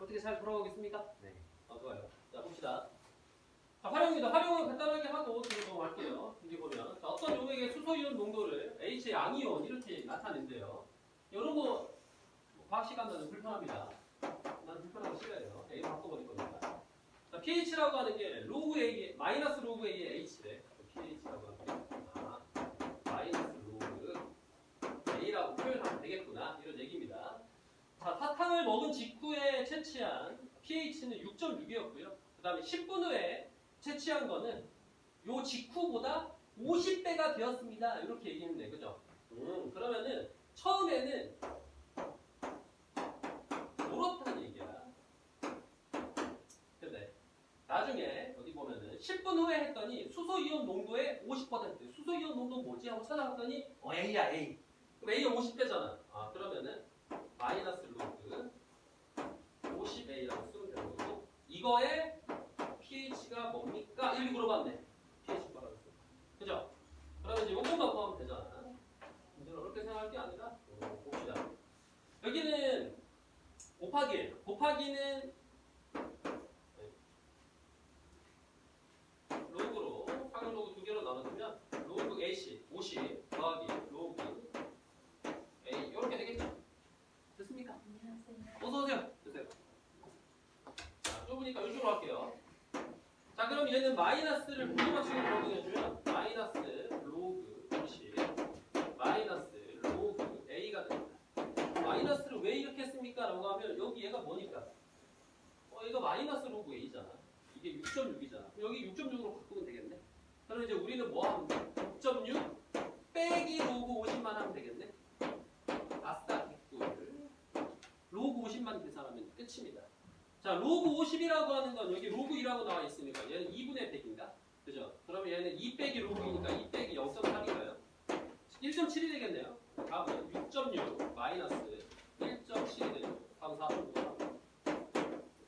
어떻게 잘 돌아오겠습니까? 네. 좋아요. 자, 봅시다. 자, 활용입니다. 활용을 간단하게 하고 지금 넘어갈게요. 여기 보면 자, 어떤 용액의 수소이온 농도를 H 양이온 이렇게 나타낸대요. 이런 거 과학 시간은 불편합니다. 난 불편하고 싫어요. A로 바꿔버릴 거니까. 자, pH라고 하는 게 로그 A, 마이너스 로그 A의 H래. pH라고 하는 게 마이너스 로그 A라고 표현하면 되겠구나. 이런 얘기입니다. 자, 사탕을 먹은 직후에 채취한 pH는 6.6이었고요. 그 다음에 10분 후에 채취한 거는 요 직후보다 50배가 되었습니다. 이렇게 얘기하면 돼. 그죠? 그러면은 처음에는 이렇다는 얘기야. 근데 나중에 어디 보면은 10분 후에 했더니 수소이온 농도의 50%. 수소이온 농도 뭐지? 하고 찾아봤더니 A야 A. 그럼 A가 50배잖아. 그러면은 마이너스 로그 50A라고 쓰면 되는 거고 이거의 pH가 뭡니까? 이렇게 물어봤네. pH 뭐라고 했어? 그죠? 그러면 이제 요것만 구하면 되잖아. 문제는 어렵게 생각할 게 아니라 봅시다. 여기는 곱하기예요. 곱하기는 로그로 상용 로그 두 개로 나눠주면 로그 AC 50 더하기 로그 A 이렇게 되겠죠? 됐습니까? 안녕하세요. 어서 오세요. 됐어요. 자, 좁으니까 이쪽으로 할게요. 자, 그럼 얘는 마이너스를 무게맞추기 적용해주면 마이너스 로그 50 마이너스 로그 A가 됩니다. 마이너스를 왜 이렇게 했습니까? 라고 하면 여기 얘가 뭐니까? 얘가 마이너스 로그 A잖아. 이게 6.6이잖아. 여기 6.6으로 바꾸면 되겠네. 그럼 이제 우리는 뭐 하면 돼? 6.6 빼기 로그 50만 하면 되겠네. 아싸 개꿀. 로그 50만 계산하면 끝입니다. 자, 로그 50이라고 하는 건 여기 로그 2라고 나와 있으니까 얘는 2분의 100인가? 그죠? 그러면 얘는 2 빼기 로그이니까 2 빼기 0.3인가요? 1.7이 되겠네요. 답은 6.6 마이너스 1.7이 되죠. 다음 4번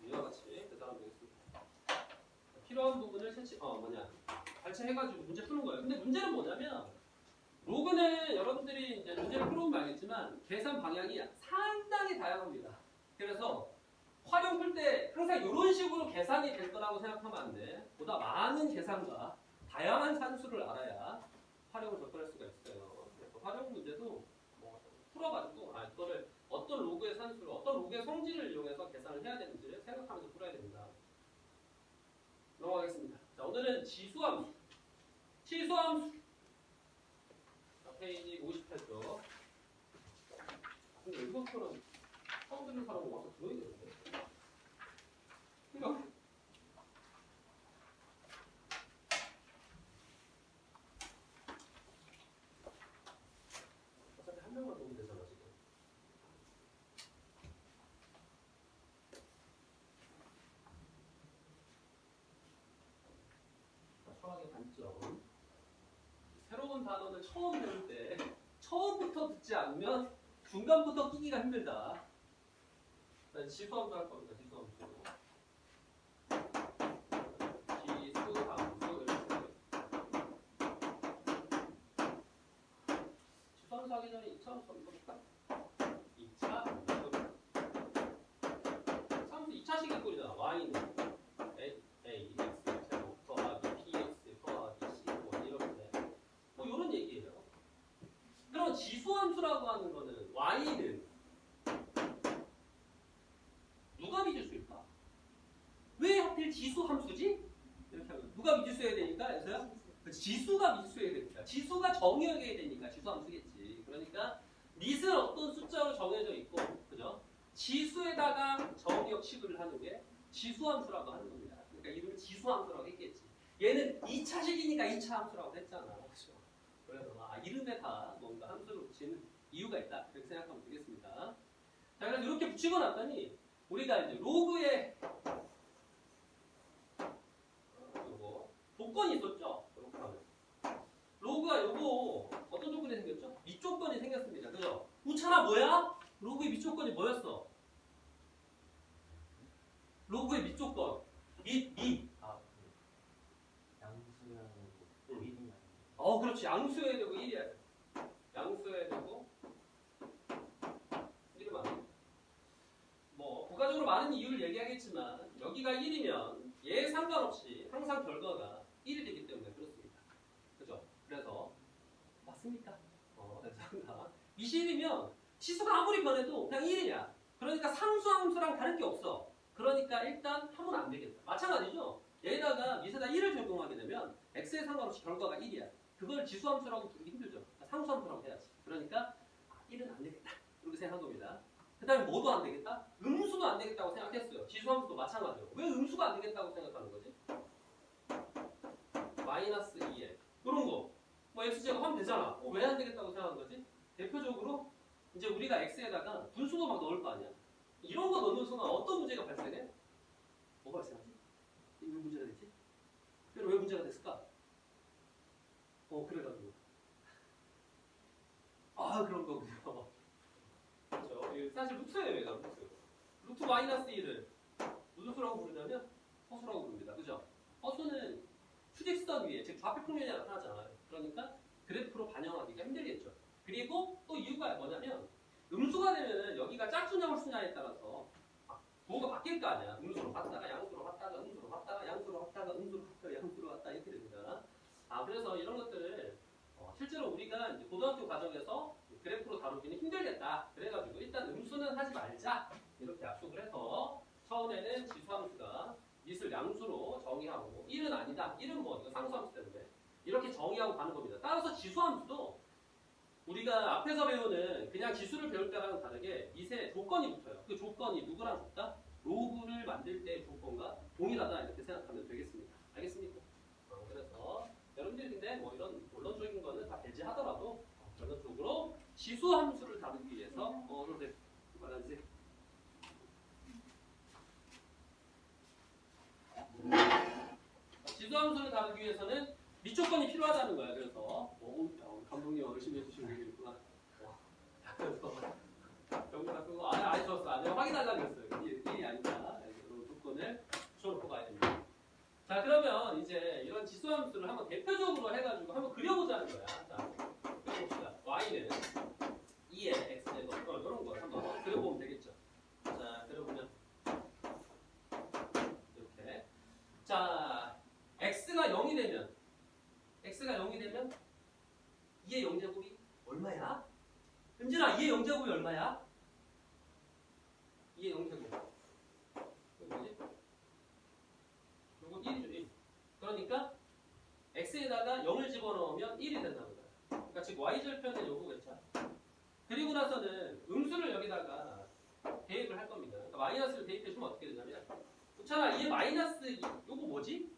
이와 같이 계산하면 되겠습니다. 필요한 부분을 발췌해가지고 문제 푸는 거예요. 근데 문제는 뭐냐면 로그는 여러분들이 이제 문제를 풀어보면 알겠지만 계산 방향이 상당히 다양합니다. 그래서 활용 풀 때 항상 이런 식으로 계산이 될 거라고 생각하면 안 돼. 보다 많은 계산과 다양한 산수를 알아야 활용을 접근할 수가 있어요. 그래서 활용 문제도 풀어가지고 이거를 어떤 로그의 산수를 어떤 로그의 성질을 이용해서 계산을 해야 되는지를 생각하면서 풀어야 됩니다. 넘어가겠습니다. 자, 오늘은 지수함수. 치수함수. 자, 페이지 58쪽. 근데 이것처럼 처음 듣는 사람은 와서 들어야 되는데. 그러니까 어차피 한 명만 보면 되잖아 지금. 수학의 단점. 새로운 단어를 처음 배울 때 처음부터 듣지 않으면 중간부터 끼기가 힘들다. 지수함수 할 겁니다. 지수함수. 지수함수 하기 전에 2차 함수 한번 볼까? 2차 함수. 함수 2차식 개꿀이잖아. y는 a x 제곱 더하기 bx 더하기 c 이렇게 이런 얘기예요. 그럼 지수함수라고 하는 거는 y는 누가 미지수일까? 왜 하필 지수함수지? 이렇게 하면 누가 미지수여야 되니까 그래서요? 지수가 미지수여야 되니까 지수가 정의여야 되니까 지수함수겠지. 그러니까 밑은 어떤 숫자로 정해져 있고, 그죠? 지수에다가 정의역 취급을 하는 게 지수함수라고 하는 겁니다. 그러니까 이름을 지수함수라고 했겠지. 얘는 2차식이니까 2차 함수라고 했잖아. 그렇죠? 그래서 이름에 다 뭔가 함수를 붙이는 이유가 있다. 이렇게 생각하면 되겠습니다. 자, 그래서 이렇게 붙이고 났더니 우리가 이제 로그의 요거 조건이 있었죠. 이렇게 하면 로그가 요거 어떤 조건이 생겼죠? 밑조건이 생겼습니다. 그죠? 우차나 뭐야? 로그의 밑조건이 뭐였어? 로그의 밑조건 양수야 되고 1이냐? 그렇지. 양수여야 되고 1이야 돼. 양수여야 되고 1이면 안 돼. 부가적으로 많은 이유를 얘기하겠지만 여기가 1이면 얘에 상관없이 항상 결과가 1이 되기 때문에 그렇습니다. 그죠? 그래서 맞습니까? 그래서 미실이면 치수가 아무리 변해도 그냥 1이냐. 그러니까 상수함수랑 다를 게 없어. 그러니까 일단 하면 안 되겠다. 마찬가지죠. 얘에다가 밑에다 1을 적용하게 되면 x에 상관없이 결과가 1이야. 그걸 지수함수라고 부르기 힘들죠. 그러니까 상수함수라고 해야지. 그러니까 1은 안 되겠다. 이렇게 생각한 겁니다. 그 다음에 뭐도 안 되겠다? 음수도 안 되겠다고 생각했어요. 지수함수도 마찬가지로. 왜 음수가 안 되겠다고 생각하는 거지? 마이너스 2에 이런 거. 뭐 x제곱 하면 되잖아. 왜 안 되겠다고 생각하는 거지? 대표적으로 이제 우리가 x에다가 분수도 막 넣을 거 아니야. 이런 거 넣는 순간 어떤 문제가 발생해? 뭐가 발생하지? 왜 문제가 됐지? 왜 문제가 됐을까? 그래가지고 그런 거군요. 그렇죠. 이게 사실 루트예요, 얘가 루트. 루트 마이너스 1을 무슨 수라고 부르냐면 허수라고 부릅니다. 그죠? 허수는 수직선 위에 즉 좌표 평면이 나타나잖아요. 그러니까 그래프로 반영하기가 힘들겠죠. 그리고 또 이유가 뭐냐면 음수가 되면은 여기가 짝수냐 홀수냐에 따라서 부호가 바뀔 거 아니야. 음수로 갔다가 양수로 갔다가 음수로 갔다가 양수로 갔다가 음수로 갔다가 양수로 갔다 이렇게 됩니다. 그래서 이런 것들을 실제로 우리가 이제 고등학교 과정에서 그래프로 다루기는 힘들겠다. 그래가지고 일단 음수는 하지 말자 이렇게 약속을 해서 처음에는 지수함수가 밑을 양수로 정의하고 1은 아니다. 1은 뭐 이거 상수함수 때문에 이렇게 정의하고 가는 겁니다. 따라서 지수함수도 우리가 앞에서 배우는 그냥 지수를 배울 때랑은 다르게 밑에 조건이 붙어요. 그 조건이 누구랑 같다? 로그를 만들 때의 조건과 동일하다 이렇게 생각하면 되겠습니다. 알겠습니까? 그래서 여러분들이 근데 뭐 이런 본론적인 거는 다 배제하더라도 결론적으로 지수함수를 다루기 위해서 그런데 말하지 지수함수를 다루기 위해서는 밑조건이 필요하다는 거야. 그래서 감독님 열심히 해주시는 게 있구나. 병사 그거 아니 좋았어. 내가 확인하려고 했어요. 일이 아니다. 그런 조건을 붙여놓고 가야 됩니다. 자 그러면 이제 이런 지수함수를 한번 대표적으로 해가지고 한번 그려보자는 거야. 자 그려봅시다. y는 2의 x제곱 이런 거 한번 그려보면 되겠죠. 자 그려보면 이렇게 자 x가 0이 되면 2의 0제곱이 얼마야? 은진아 2의 0제곱이 얼마야? 2의 0제곱 이거 뭐지? 이거 1이죠 1. 그러니까 x에다가 0을 집어넣으면 1이 된다는 거야. 그러니까 즉 y절편의 요구겠죠. 그리고 나서는 음수를 여기다가 대입을 할 겁니다. 그러니까 마이너스를 대입해주면 어떻게 되냐면 그렇잖아 2의 마이너스 2 요거 뭐지?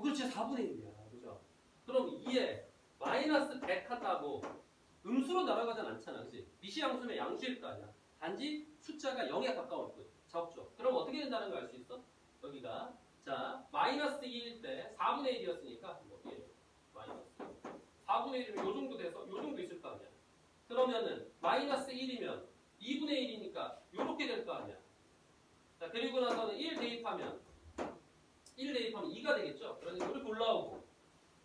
그렇지 4분의 1이야. 그죠? 그럼 2에 마이너스 100 한다고 음수로 날아가진 않잖아. 그치? 미시양수면 양수일 거 아니야. 단지 숫자가 0에 가까울 뿐. 적죠. 그럼 어떻게 된다는 걸 알 수 있어? 여기가 자 마이너스 2일 때 4분의 1이었으니까 뭐 1, 마이너스 4분의 1이면 요 정도 돼서 요 정도 있을 거 아니야. 그러면은 마이너스 1이면 2분의 1이니까 요렇게 될 거 아니야. 자 그리고 나서는 1 대입하면 2가 되겠죠. 그러니까 이렇게 올라오고.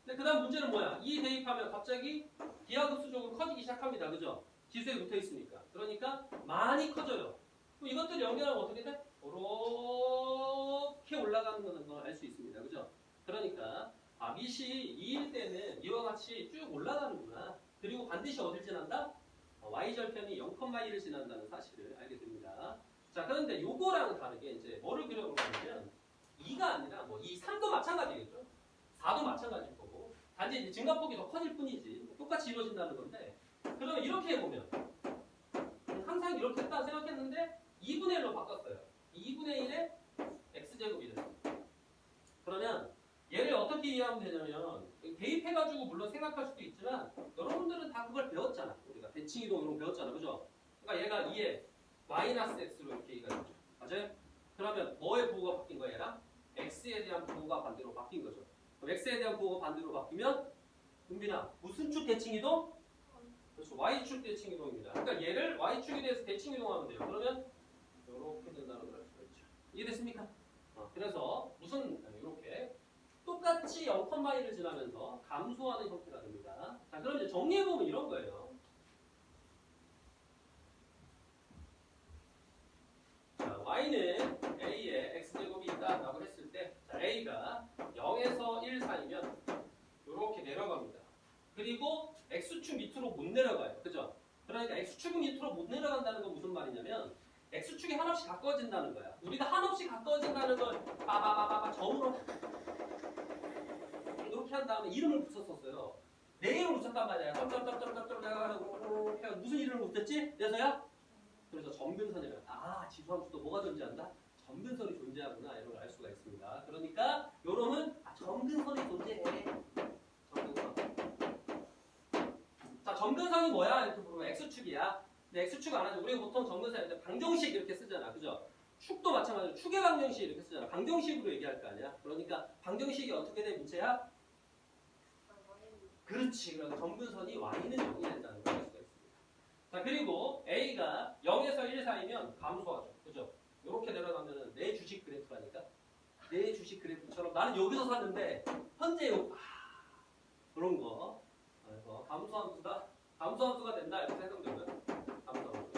근데 그 다음 문제는 뭐야? 2 대입하면 갑자기 기하급수적으로 커지기 시작합니다. 그죠? 지수에 붙어 있으니까. 그러니까 많이 커져요. 그럼 이것들 연결하면 어떻게 돼? 이렇게 올라가는 걸 알 수 있습니다. 그죠? 그러니까 밑이 2일 때는 이와 같이 쭉 올라가는구나. 그리고 반드시 어딜 지난다? y절편이 0,1을 지난다는 사실을 알게 됩니다. 자, 그런데 요거랑은 다르게 이제 뭐를 그려볼 거냐면 2가 아니라 뭐 2, 3도 마찬가지겠죠. 4도 마찬가지일 거고 단지 이제 증가폭이 더 커질 뿐이지 똑같이 이루어진다는 건데 그러면 이렇게 해보면 항상 이렇게 했다 생각했는데 2분의 1로 바꿨어요. 2분의 1에 x제곱이 됐어요. 그러면 얘를 어떻게 이해하면 되냐면 대입해가지고 물론 생각할 수도 있지만 여러분들은 다 그걸 배웠잖아. 우리가 대칭이동 이런 거 배웠잖아. 그죠? 그러니까 얘가 2에 마이너스 x로 이렇게 얘기가 되죠. 맞아요? 그러면 뭐의 부호가 바뀐 거야 얘랑? x에 대한 부호가 반대로 바뀐 거죠. 그럼 x에 대한 부호가 반대로 바뀌면 은빈아 무슨 축 대칭이동? 그렇죠. y축 대칭이동입니다. 그러니까 얘를 y축에 대해서 대칭이동하면 돼요. 그러면 이렇게 된다는 걸 알 수가 있죠. 이해됐습니까? 그래서 무슨 이렇게 똑같이 0,1을 지나면서 감소하는 형태가 됩니다. 자, 그럼 이제 정리해보면 이런 거예요. x축 밑으로 못 내려가요. 그죠? 그러니까 x축 밑으로 못 내려간다는 건 무슨 말이냐면 x축이 한없이 가까워진다는 거야. 우리가 한없이 가까워진다는 걸 빠바바바바 점으로 이렇게 한 다음에 이름을 붙였었어요. 내 이름을 붙였단 말이야. 점점점점점점 내가 무슨 이름을 붙였지? 그래서야? 그래서 점근선이라. 아, 지수함수도 뭐가 존재한다? 점근선이 존재하구나. 이런 걸 알 수가 있습니다. 그러니까 요놈은 점근선이 존재해. 점근선. 자, 점근선이 뭐야? 이렇게 물으면 x축이야. 근데 x축 안 하죠. 우리가 보통 점근선일 때 방정식 이렇게 쓰잖아. 그죠? 축도 마찬가지로 축의 방정식 이렇게 쓰잖아. 방정식으로 얘기할 거 아니야. 그러니까 방정식이 어떻게 된 문체야? 그렇지. 그래서 점근선이 y는 0이 된다는 걸 알 수가 있습니다. 자, 그리고 a가 0에서 1 사이면 감소하죠. 그죠? 이렇게 내려가면은 내 주식 그래프라니까. 내 주식 그래프처럼 나는 여기서 샀는데 현재 그런 거. 그래서 감소함수가 된다 이렇게 생각되면 감소함수.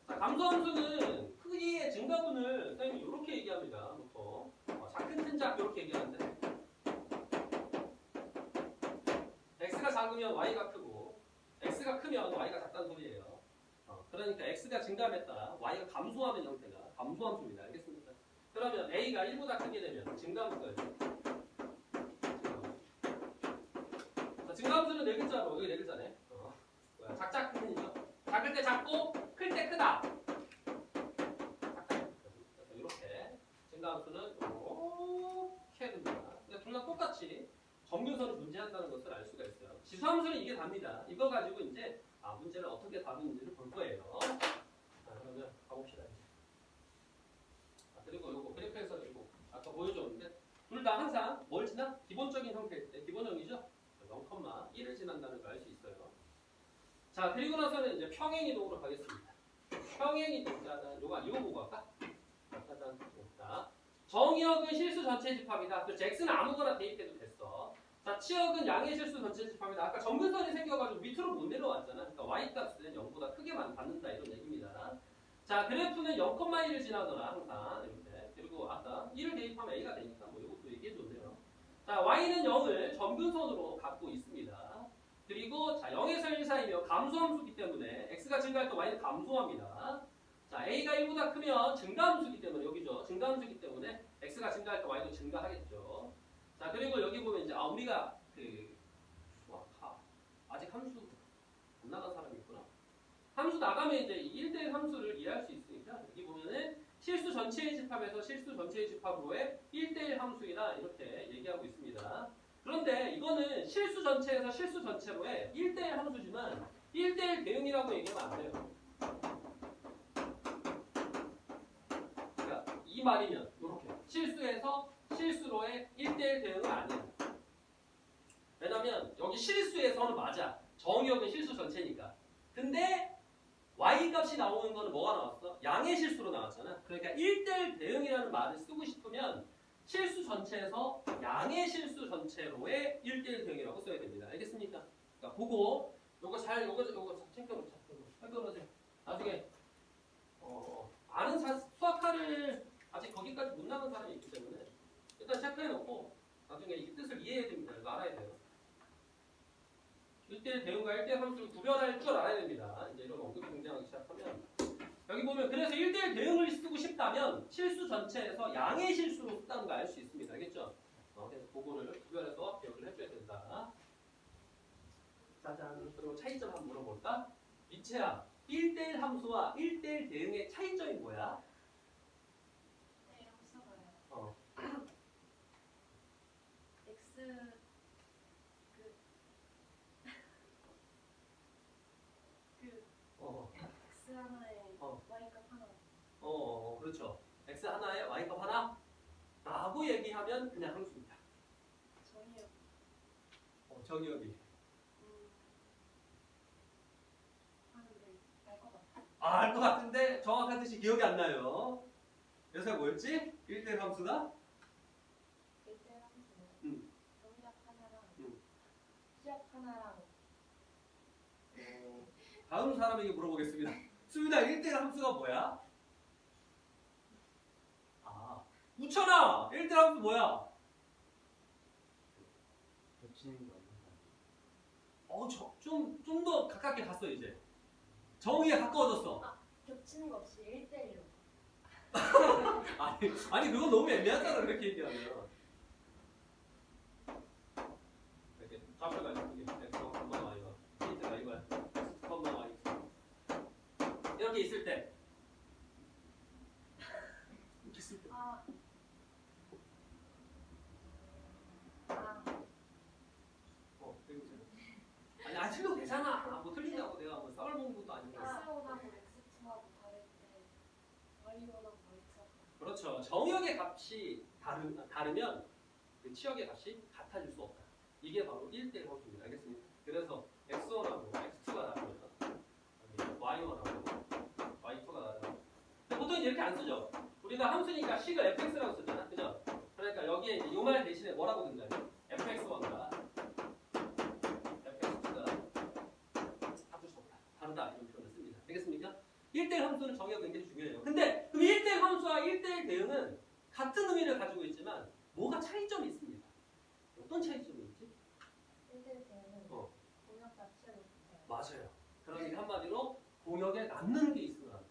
자, 감소함수는 크기의 증가분을 선생님이 이렇게 얘기합니다. 보통 작은 큰작 이렇게 얘기하는데 x가 작으면 y가 크고 x가 크면 y가 작다는 소리예요. 그러니까 x가 증가함에 따라 y가 감소하는 형태가 감소함수입니다. 알겠습니까? 그러면 a가 1보다 크게 되면 증가함수가 증가함수는 네 글자로 여기 네 글자네. 작작 큰이죠. 작을 때 작고 클 때 크다. 그래서 이렇게 증가함수는 이렇게 됩니다. 근데 둘 다 똑같이 점근선이 존재한다는 것을 알 수가 있어요. 지수함수는 이게 답니다. 이거 가지고 이제 문제를 어떻게 다루는지를 볼 거예요. 그러면 가봅시다. 그리고 요거 그래프에서 이거 아까 보여줬는데 둘 다 항상 뭘 지나? 기본적인 형태일 때 기본형이죠. 0,1을 지난다는 걸 알 수 있어요. 자, 그리고 나서는 이제 평행이동으로 가겠습니다. 평행이동. 요거 보고 할까? 자, 정의역은 실수 전체 집합이다. 그렇죠. x는 아무거나 대입해도 됐어. 자, 치역은 양의 실수 전체 집합이다. 아까 점근선이 생겨가지고 밑으로 못 내려왔잖아. 그러니까 y-값은 0보다 크게만 받는다 이런 얘기입니다. 자, 그래프는 0,1을 지나더라 항상 이렇게. 그리고 아까 1을 대입하면 a가 되니까 뭐 이것도 얘기해줬네요. 자, y는 0을 점근선으로 갖고 있습니다. 그리고 자, 0에서 1 사이면 감소함수기 때문에 x가 증가할 때 y는 감소합니다. 자, a가 1보다 크면 증가함수기 때문에 여기죠. 증가함수기 때문에 x가 증가할 때 y도 증가하겠죠. 자, 그리고 여기 보면 이제 우리가 아직 함수 안 나간 사람이 있구나. 함수 나가면 이제 1대1 함수를 이해할 수 있으니까 여기 보면은 실수 전체의 집합에서 실수 전체의 집합으로의 1대1 함수이다 이렇게 얘기하고 있습니다. 그런데 이거는 실수 전체에서 실수 전체로의 1대1 함수지만 1대1 대응이라고 얘기하면 안 돼요. 그러니까 이 말이면 이렇게 실수에서 실수로의 1대1 대응은 아니야. 왜냐면 여기 실수에서는 맞아. 정의역은 실수 전체니까. 근데 y값이 나오는 거는 뭐가 나왔어? 양의 실수로 나왔잖아. 그러니까 1대1 대응이라는 말을 쓰고 싶으면 실수 전체에서 양의 실수 전체로의 1대1 대응이라고 써야 됩니다. 알겠습니까? 그러니까 보고 요거 챙겨놓자. 챙겨놓으세요. 나중에 아는 수학화를 아직 거기까지 못 나간 사람이 있기 때문에 일단 체크해놓고 나중에 이 뜻을 이해해야 됩니다. 이거 알아야 돼요. 1대1 대응과 1대1 함수를 구별할 줄 알아야 됩니다. 이제 이런 언급이 등장하기 시작하면 여기 보면 그래서 1대1 대응을 쓰고 싶다면 실수 전체에서 양의 실수로 쓴다는 거 알 수 있습니다. 알겠죠? 그래서 그거를 구별해서 기억을 해줘야 된다. 짜잔. 그리고 차이점 한번 물어볼까? 미채야, 1대1 함수와 1대1 대응의 차이점이 뭐야? 네, 한번 써봐요. x x 하나에 y값 하나. 그렇죠. x 하나에 y값 하나 라고 얘기하면 그냥 함수입니다. 정의역. 정의역이. 하는데 알 것 같아. 알 것 같은데 정확한 뜻이 기억이 안 나요. 그래서 뭐였지? 1대1 함수가? 1대1 함수는 정의역 하나랑 시역 하나랑. 다음 사람에게 물어보겠습니다. 수빈아, 1대1 함수가 뭐야? 우천아! 1대1 함수 뭐야? 겹치는 게 없는 좀 더 가깝게 갔어 이제. 정의에 가까워졌어. 겹치는 거 없이 1대1로. 아니 그거 너무 애매하잖아 그렇게 얘기하면. 이렇게 좌표 가지고 이게 x 컴마 y가 힌트가 이거야. x 컴마 y 이렇게 있을 때. 이렇게 있을 때. 아. 되게 아니 안 틀려도 되잖아. 뭐 틀린다고 내가 뭐 싸울 먹는 것도 아니고. X1하고 X2하고 다를 때 Y1하고 Y2하고. 그렇죠. 정역의 값이 다르면 그 치역의 값이 같아질 수 없다. 이게 바로 1대1 함수입니다. 알겠습니까? 그래서 x1하고 x2가 다르면 y1하고 y2가 다르면 보통 이렇게 안 쓰죠. 우리가 함수니까 식을 fx라고 쓰잖아. 그죠? 그러니까 여기에 이제 요 말 대신에 뭐라고 등장해? fx1과 fx2가 같을 수 없다. 다르다. 이런 표현을 씁니다. 되겠습니까? 1대1 함수는 정의가 굉장히 중요해요. 근데 그럼 1대1 함수와 1대1 대응은 같은 의미를 가지고 있지만 뭐가 차이점이 있습니다. 어떤 차이점이 있지? 1대1 때는 공역과 치역이 붙어요. 맞아요. 그러니까 한마디로 공역에 남는 게 있으면 안 돼.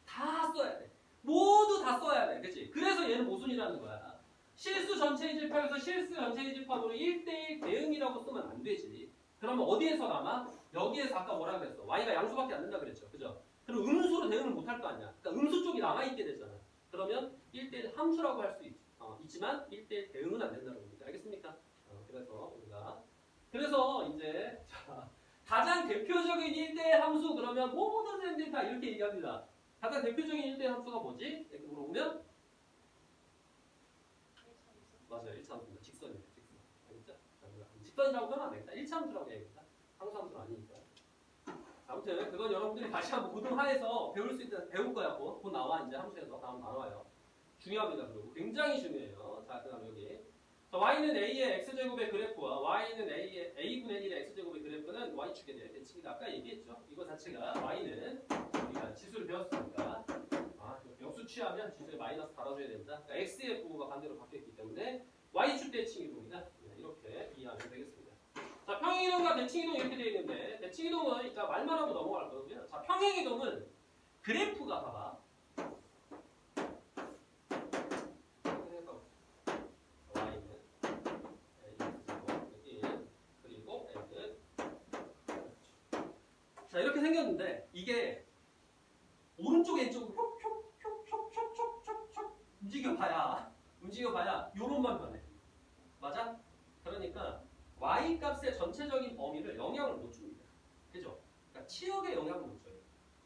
다 써야 돼. 모두 다 써야 돼. 그치? 그래서 얘는 모순이라는 거야. 실수 전체 이집합에서 실수 전체 이집합으로 1대1 대응이라고 쓰면 안 되지. 그러면 어디에서 남아? 여기에서 아까 뭐라 그랬어? y가 양수밖에 안 된다 그랬죠. 그죠? 그럼 음수로 대응을 못 할 거 아니야. 그러니까 음수 쪽이 남아있게 되잖아. 그러면 1대1 함수라고 할 수 있지만 1대1 대응은 안 된다는 겁니다. 알겠습니까? 그래서 우리가 이제 자, 가장 대표적인 1대1 함수 그러면 모든 선생님들이 다 이렇게 얘기합니다. 가장 대표적인 1대1 함수가 뭐지? 이렇게 물어보면 1차 맞아요. 1차 함수입니다. 직선이에요. 직선. 알겠죠? 직선이라고 하면 안 되겠다. 1차 함수라고 해야겠다. 항수함수는 아니니까. 아무튼 그건 여러분들이 다시 한번 고등하에서 배울 거야. 곧 나와 이제 함수에서 다음 다 나와요. 중요합니다. 그리고 굉장히 중요해요. 자, 그다음 여기. 자, y는 a의 x제곱의 그래프와 y는 a분의 1의 x제곱의 그래프는 y축에 대해 대칭이다. 아까 얘기했죠. 이거 자체가 y는 우리가 지수를 배웠으니까 역수 취하면 지수에 마이너스 달아줘야 된다. 그러니까 x의 부호가 반대로 바뀌었기 때문에 y축 대칭이동이다. 이렇게 이해하면 되겠습니다. 자, 평행이동과 대칭이동 이렇게 되어 있는데 대칭이동은 이따 말만 하고 넘어갈 거고요. 자, 평행이동은 그래프가 봐봐. 자, 이렇게 생겼는데 이게 오른쪽 왼쪽으로 움직여봐야 요런만 변해. 맞아? 그러니까 y 값의 전체적인 범위를 영향을 못 줍니다. 그죠? 그러니까 치역에 영향을 못 줘요.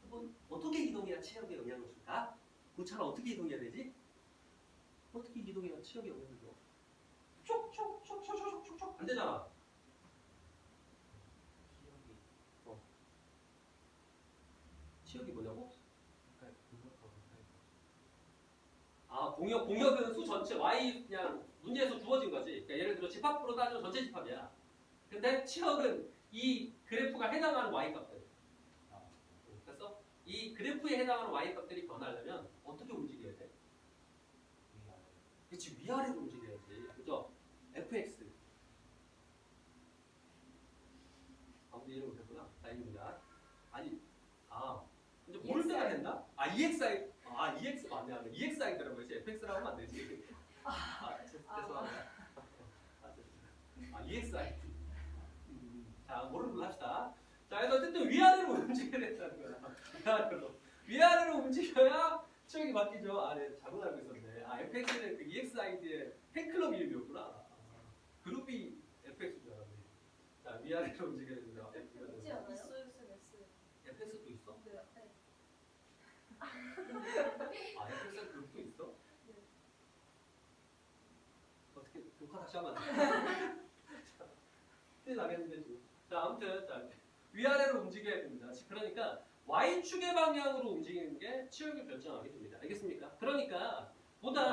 그럼 어떻게 이동해야 치역에 영향을 줄까? 그 차는 어떻게 이동해야 되지? 어떻게 이동해야 치역에 영향을 줘? 촉촉촉촉촉촉촉 안 되잖아. 치역이 뭐냐고? 공역은 수 전체 y 그냥 문제에서 주어진 거지. 그러니까 예를 들어 집합으로 따지면 전체 집합이야. 근데 치역은 이 그래프가 해당하는 y 값들. 그래서 이 그래프에 해당하는 y 값들이 변하려면 어떻게 움직여야 돼? 그렇지, 위아래로 움직여야지. 그죠? fx. 아무도 이해를 못했구나. 다행입니다. 아니, 이제 뭘 써야 된다? EXI. EX 맞네. EXI더라고. 이제 FX라고 하면 안 되지. 죄송합니다. EXI. 자, 모르는 걸로 합시다. 자, 그래서 어쨌든 위아래로 움직여야 된다는 거야. 위아래로 움직여야 치역이 바뀌죠. 네, 잘못 알고 있었네. FX는 그 EXID의 팬클럽 이름이었구나. 그룹이 FX인 줄 알았네. 자, 위아래로 움직여야 된다. 있지 않아요? 있어요. FX도 있어? 네. FX 그룹도 있어? 네. 어떻게 녹화 다시 하면 안 돼? 티 나겠는데 지금. 자, 아무튼 위아래로 움직여야 됩니다. 그러니까 y축의 방향으로 움직이는 게 치역을 결정하게 됩니다. 알겠습니까? 그러니까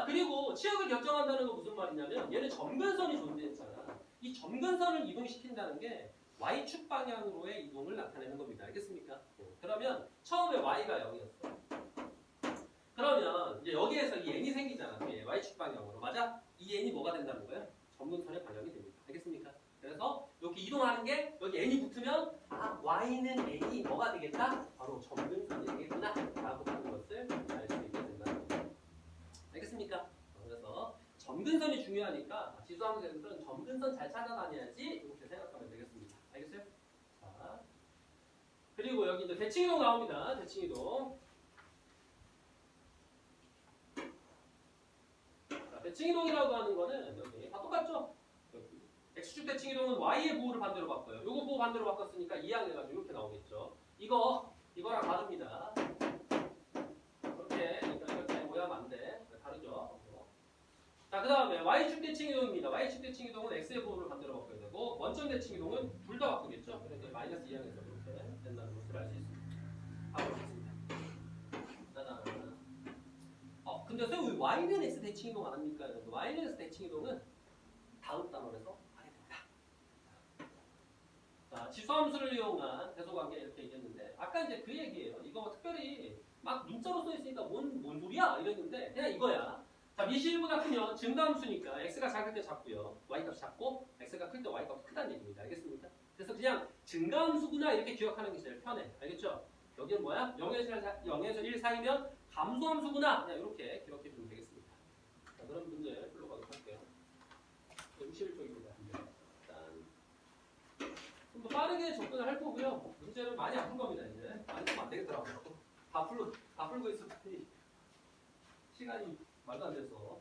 그리고 치역을 결정한다는 건 무슨 말이냐면 얘는 점근선이 존재했잖아. 이 점근선을 이동시킨다는 게 y축 방향으로의 이동을 나타내는 겁니다. 알겠습니까? 그러면 처음에 y가 0이었어. 그러면 이제 여기에서 이 n이 생기잖아. y축 방향으로. 맞아? 이 n이 뭐가 된다는 거야? 점근선의 방향이 됩니다. 알겠습니까? 그래서 이렇게 이동하는 게 여기 n이 붙으면 아 y는 n이 뭐가 되겠다? 바로 점근선이 되겠구나 라고 하는 것을 알 수 있게 된다는 거예요. 알겠습니까? 그래서 점근선이 중요하니까 지수함수에서는 점근선 잘 찾아다녀야지 이렇게 생각하면 되겠습니다. 알겠어요? 자, 그리고 여기 이제 대칭이동 나옵니다. 대칭이동. 자, 대칭이동이라고 하는 거는 여기 다 똑같죠? 여기 X축 대칭이동은 Y의 부호를 반대로 바꿔요. 요거 부호 반대로 바꿨으니까 이항해가지고 이렇게 나오겠죠. 이거랑 다릅니다. 이렇게 모양 안 돼. 다르죠? 자, 그 다음에 Y축 대칭이동입니다. Y축 대칭이동은 X의 부호를 반대로 바꿔야 되고 원점 대칭이동은 둘 다 바꾸겠죠. 그래서 마이너스 이항해서 이렇게 된다는 것을 알 수 있습니다. 바꿔보겠습니다. 짜잔. 근데 선생님 왜 Y는 X 대칭이동 안 합니까? Y는 X 대칭이동은 다음 단원에서 하게 됩니다. 자, 지수함수를 이용한 대소관계 이렇게 얘기했는데 아까 이제 그 얘기예요. 이거 뭐 특별히 막 문자로 써 있으니까 뭔 소리야 이랬는데 그냥 이거야. 자, 미시 1보다 크면 증가함수니까 x가 작을 때 작고요. y값 작고 x가 클 때 y값 크다는 얘기입니다. 알겠습니까? 그래서 그냥 증가함수구나 이렇게 기억하는 게 제일 편해. 알겠죠? 여기는 뭐야? 0에서 1 사이면 감소함수구나. 그냥 이렇게 기억해 주면 되겠습니다. 자, 그럼 문제 풀러가도록 할게요. 61쪽입니다. 일단 좀 더 빠르게 접근을 할 거고요. 문제는 많이 안 풀 겁니다. 이제 많이 풀면 안 되겠더라고요. 다 풀고 있었더니 시간이 말도 안 돼서.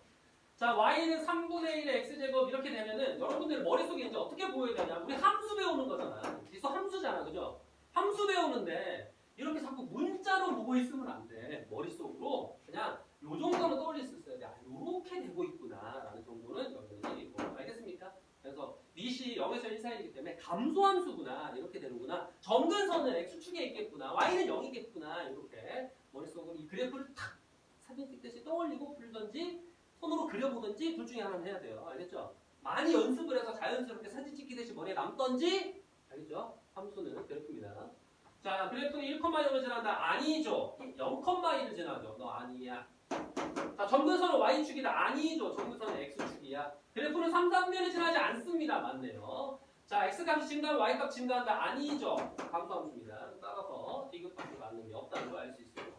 자, y는 3분의 1의 x제곱 이렇게 되면은 여러분들 머릿속에 이제 어떻게 보여야 되냐? 우리 함수 배우는 거잖아. 지수 함수잖아. 그죠? 함수 배우는데 이렇게 자꾸 문자로 보고 있으면 안 돼. 머릿속으로 그냥 요 정도는 떠올릴 수 있어야 돼. 아, 요렇게 되고 있구나 라는 정도는 여러분들이 있고. 알겠습니까? 그래서 미시 0에서 1 사이이기 때문에 감소함수구나 이렇게 되는구나. 점근선은 x축에 있겠구나. y는 0이겠구나. 이렇게 머릿속으로 이 그래프를 탁 사진 찍듯이 떠올리고 풀던지 손으로 그려보든지 둘 중에 하나는 해야 돼요. 알겠죠? 많이 연습을 해서 자연스럽게 사진 찍히듯이 머리에 남던지 알겠죠? 함수는 그래프입니다. 자, 그래프는 1,0을 지난다. 아니죠. 0,1을 지나죠. 너 아니야. 자, 점근선은 y축이다. 아니죠. 점근선은 x축이야. 그래프는 3, 3면을 지나지 않습니다. 맞네요. 자, x값이 증가하면 y값 증가한다. 아니죠. 감소함수입니다. 따라서 디귿값이 맞는 게 없다는 걸 알 수 있습니다.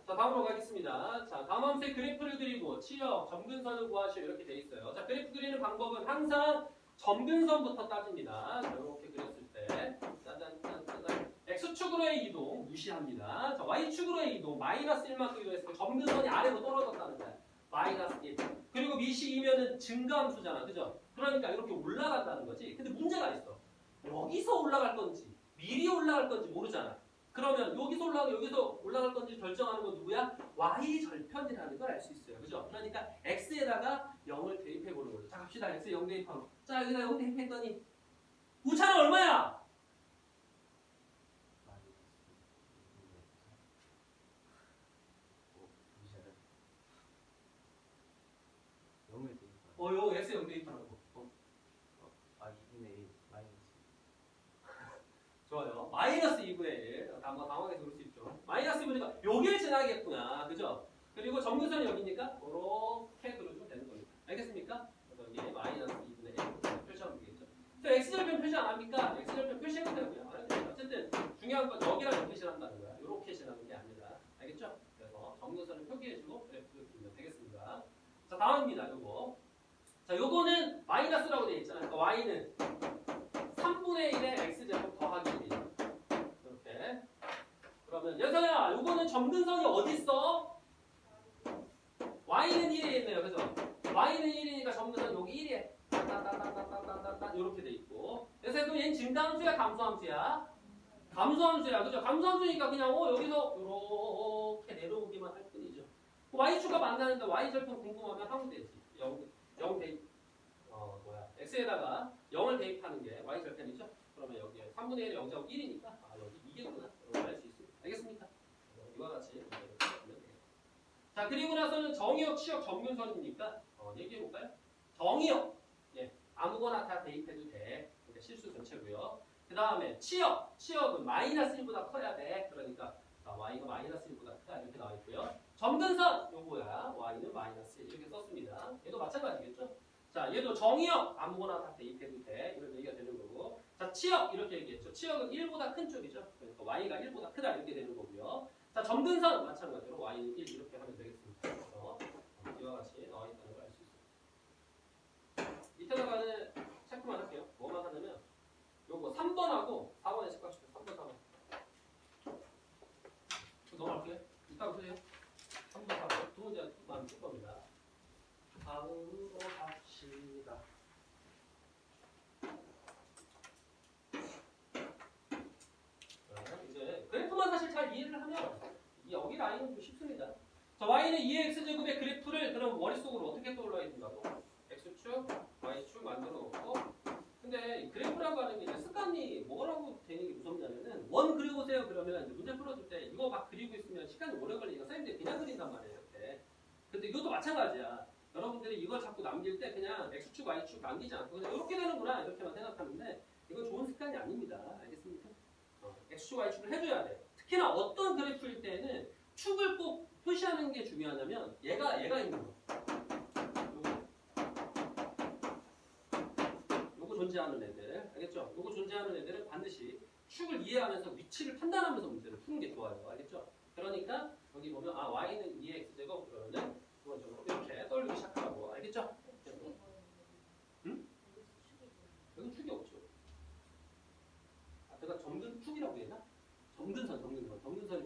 자, 다음으로 가겠습니다. 자, 다음 함수의 그래프를 그리고 치역, 점근선을 구하시오 이렇게 돼 있어요. 자, 그래프 그리는 방법은 항상 점근선부터 따집니다. 자, 이렇게 그렸을 때 짜잔 짜잔 x축으로의 이동 무시합니다. 자, y축으로의 이동 마이너스 1만큼 이동했을 때 점근선이 아래로 떨어졌다는 거야. 마이너스 1. 그리고 미시 2면은 증가함수잖아. 그죠? 그러니까 이렇게 올라간다는 거지. 근데 문제가 있어. 여기서 올라갈 건지 미리 올라갈 건지 모르잖아. 그러면 여기서 올라가고 여기서 올라갈 건지 결정하는 건 누구야? y절편이라는 걸 알 수 있어요. 그죠? 그러니까 x에다가 0을 대입해 보는 거죠. 자, 갑시다. x에 0 대입하고. 자, 여기다 0 대입했더니 우차는 얼마야? 요 x에 0 대입하는 거. 2분의 1 마이너스. 좋아요. 마이너스 2분의 1. 당황해서 그럴 수 있죠. 마이너스 2분이니까 여길 지나겠구나. 그죠? 그리고 점근선이 여기니까 이렇게 그려주면 되는 겁니다. 알겠습니까? 그래서 여기 마이너스 2분의 1 표시하면 되겠죠. 그래서 x절편 표시 안 합니까? x절편 표시해도 되고요. 어쨌든 중요한 건 여기랑 이렇게 실한다는 거야. 이렇게 실하는 게 아니라. 알겠죠? 그래서 점근선을 표기해주고 그래프를 그리면 되겠습니다. 자, 다음입니다. 요거. 자, 요거는 마이너스라고 되어 있잖아요. 그러니까 y는 3분의 1의 x제곱 더하기 1. 이렇게. 그러면 여서야, 요거는 점근선이 어디 있어? y는 1에 있네요. 그죠? y는 1이니까 점근선 여기 1에 딴딴딴딴딴딴딴 이렇게 돼 있고. 그래서 그럼 얘는 증가함수야, 감소함수야? 감소함수야. 그죠? 감소함수니까 그냥 여기서 이렇게 내려오기만 할 뿐이죠. y축과 만나는데 y절편 궁금하면 하면 되지. 0 대입. x에다가 0을 대입하는 게 y절편이죠. 그러면 여기에 3분의 1에 0제곱 1이니까 여기 이게구나. 이걸 알 수 있습니다. 알겠습니까? 이와 같이 문제를 풀어주면 되겠습니다. 자, 그리고 나서는 정의역, 치역, 점근선이니까 얘기해볼까요? 정의역. 예, 아무거나 다 대입해도 돼. 그러니까 실수 전체고요. 그 다음에 치역은 마이너스 1보다 커야 돼. 그러니까 y가 마이너스 1보다 크다 이렇게 나와 있고요. 점근선 요거야. y는 마이너스 1 이렇게 썼습니다. 얘도 마찬가지겠죠? 자, 얘도 정의역 아무거나 다 대입해도 돼. 이런 얘기가 되는 거고. 자, 치역 이렇게 얘기했죠. 치역은 1보다 큰 쪽이죠. 그러니까 y가 1보다 크다 이렇게 되는 거고요. 자, 점근선 마찬가지로 y는 1 이렇게 하면 되겠습니다. 그래서 이와 같이 나와 있다는 걸 알 수 있습니다. 밑에다가는 체크만 할게요. 뭐만 하냐면 요거 3번하고 4번에 체크하시죠. 3번, 4번. 넘어갈게요. 이따가 보세요. 3번, 4번. 두 문제만 쓸 겁니다. 다음으로 갑시다. 이제 그래프만 사실 잘 이해를 하면 여기 라인은 좀 쉽습니다. 자, y는 2x제곱의 그래프를 그럼 머릿속으로 어떻게 떠올라야 된다고? x축, y축 만들어 놓고 근데 그래프라고 하는 게 이제 습관이 뭐라고 되는 게 무섭냐면은 원 그려보세요 그러면 이제 문제 풀어줄 때 이거 막 그리고 있으면 시간이 오래 걸리니까 선생님들이 그냥 그린단 말이에요 이렇게. 근데 이것도 마찬가지야. 여러분들이 이걸 자꾸 남길 때 그냥 x축, y축 남기지 않고 그냥 이렇게 되는구나 이렇게만 생각하는데 이건 좋은 습관이 아닙니다. 알겠습니까? x축, y축을 해줘야 돼. 특히나 어떤 그래프일 때는 축을 꼭 표시하는 게 중요하냐면 얘가 있는 거. 요거 존재하는 애들 알겠죠? 요거 존재하는 애들은 반드시 축을 이해하면서 위치를 판단하면서 문제를 푸는 게 좋아요. 알겠죠? 그러니까 여기 보면 y는 2x제곱 그러면은 기본적으로 이렇게 떨리기 시작하고 알겠죠? 축이 뭐예요? 응? 여기서 축이 뭐예요? 여기 축이 없죠. 제가 점근축이라고 했나? 점근선이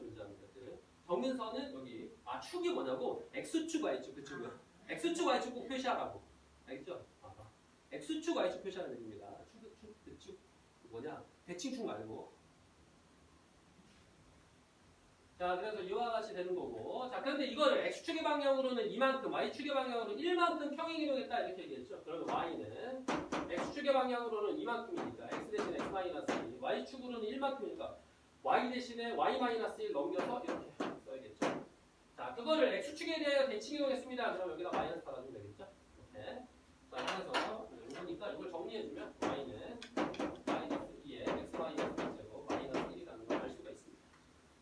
존재하는 것들. 점근선은 여기 축이 뭐냐고 x축 y축 그축은 x축 y축 꼭 표시하라고 알겠죠? x축 y축 표시하는 얘기입니다. 그축 뭐냐? 대칭축 말고. 자, 그래서 이와 같이 되는 거고. 자, 그런데 이거를 x축의 방향으로는 이만큼, y축의 방향으로는 1만큼 평행이동했다 이렇게 얘기했죠. 그러면 y는 x축의 방향으로는 이만큼이니까 x 대신 x-2, y축으로는 1만큼이니까 y 대신에 y-1 넘겨서 이렇게 써야겠죠. 자, 그거를 x축에 대해 대칭이동했습니다. 그럼 여기다 마이너스 달아주면 되겠죠. 이렇게. 자, 그래서 이거니까 이걸 정리해주면 y는 마이너스 2에 x-제곱 마이너스 1이라는 걸 알 수가 있습니다.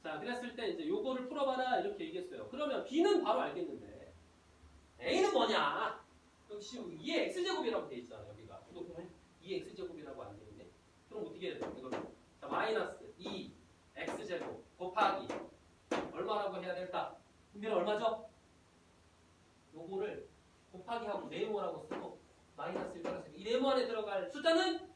자, 그랬을 때 이제 요거를 풀어봐라 이렇게 얘기했어요. 그러면 b는 바로 알겠는데 a는 뭐냐? 역시 2의 x제곱이라고 돼 있잖아 여기가. 이거 보면 2의 x제곱이라고 안 돼 있네. 그럼 어떻게 해야 돼? 이걸 자 마이너스 2 x제곱 곱하기 얼마라고 해야 될까? 분비는 얼마죠? 요거를 곱하기 하고 네모라고 쓰고 마이너스를 따라서 이 네모 안에 들어갈 숫자는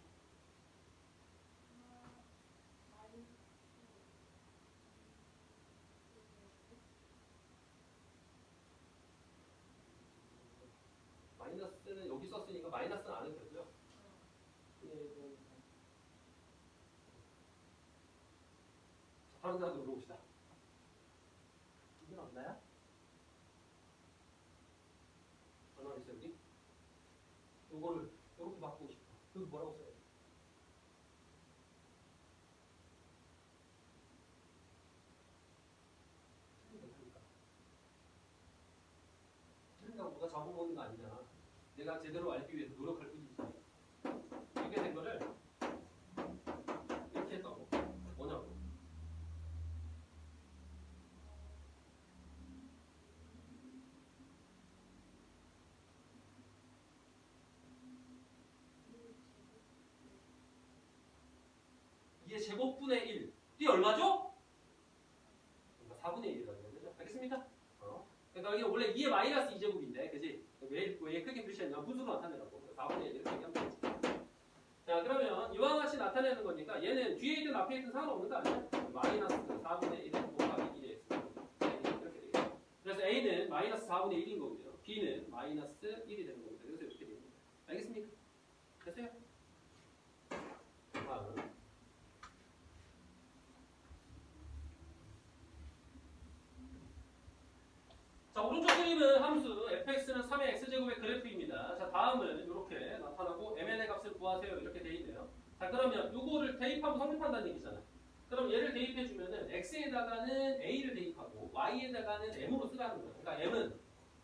마이너스는 여기 썼으니까 마이너스는 안 해도 되고요. 다른 사람도 물어봅시다. 이건 없나요? 얼마 있어요 여기? 요거를 이렇게 바꾸고 싶어. 여기 뭐라고 써요? 틀린다고 누가 잡아먹는 거 아니잖아. 내가 제대로 알기 위해서 노력할 뿐이지. 이렇게 된 거를 이렇게 했다고. 뭐냐고. 이게 제곱분의 1. 이게 얼마죠? 그러니까 4분의 1이라고 해야 되죠? 알겠습니까? 그러니까 이게 원래 2의 마이너스 2제곱인데, 그지? 왜 크게 표시했냐? 분수로 나타내라고. 4분의 1 이렇게 얘기하면 되지. 자, 그러면 이와 같이 나타내는 거니까 얘는 뒤에 있든 앞에 있든 상관없는 거 아니야? 마이너스 4분의 1에 곱하기 1의 x. 이렇게 되겠죠. 그래서 A는 마이너스 4분의 1인 거고요. B는 마이너스 1이 되는 겁니다. 그래서 이렇게 됩니다. 알겠습니까? 됐어요? 다음. 자, 오른쪽 그림은 함수 fx는 3의 x제곱의 그래프입니다. 자, 다음은 이렇게 나타나고 mn의 값을 구하세요. 이렇게 돼 있네요. 자, 그러면 요거를 대입하고 성립한다는 얘기잖아. 그럼 얘를 대입해주면은 x에다가는 a를 대입하고 y에다가는 m으로 쓰라는 거야. 그러니까 m은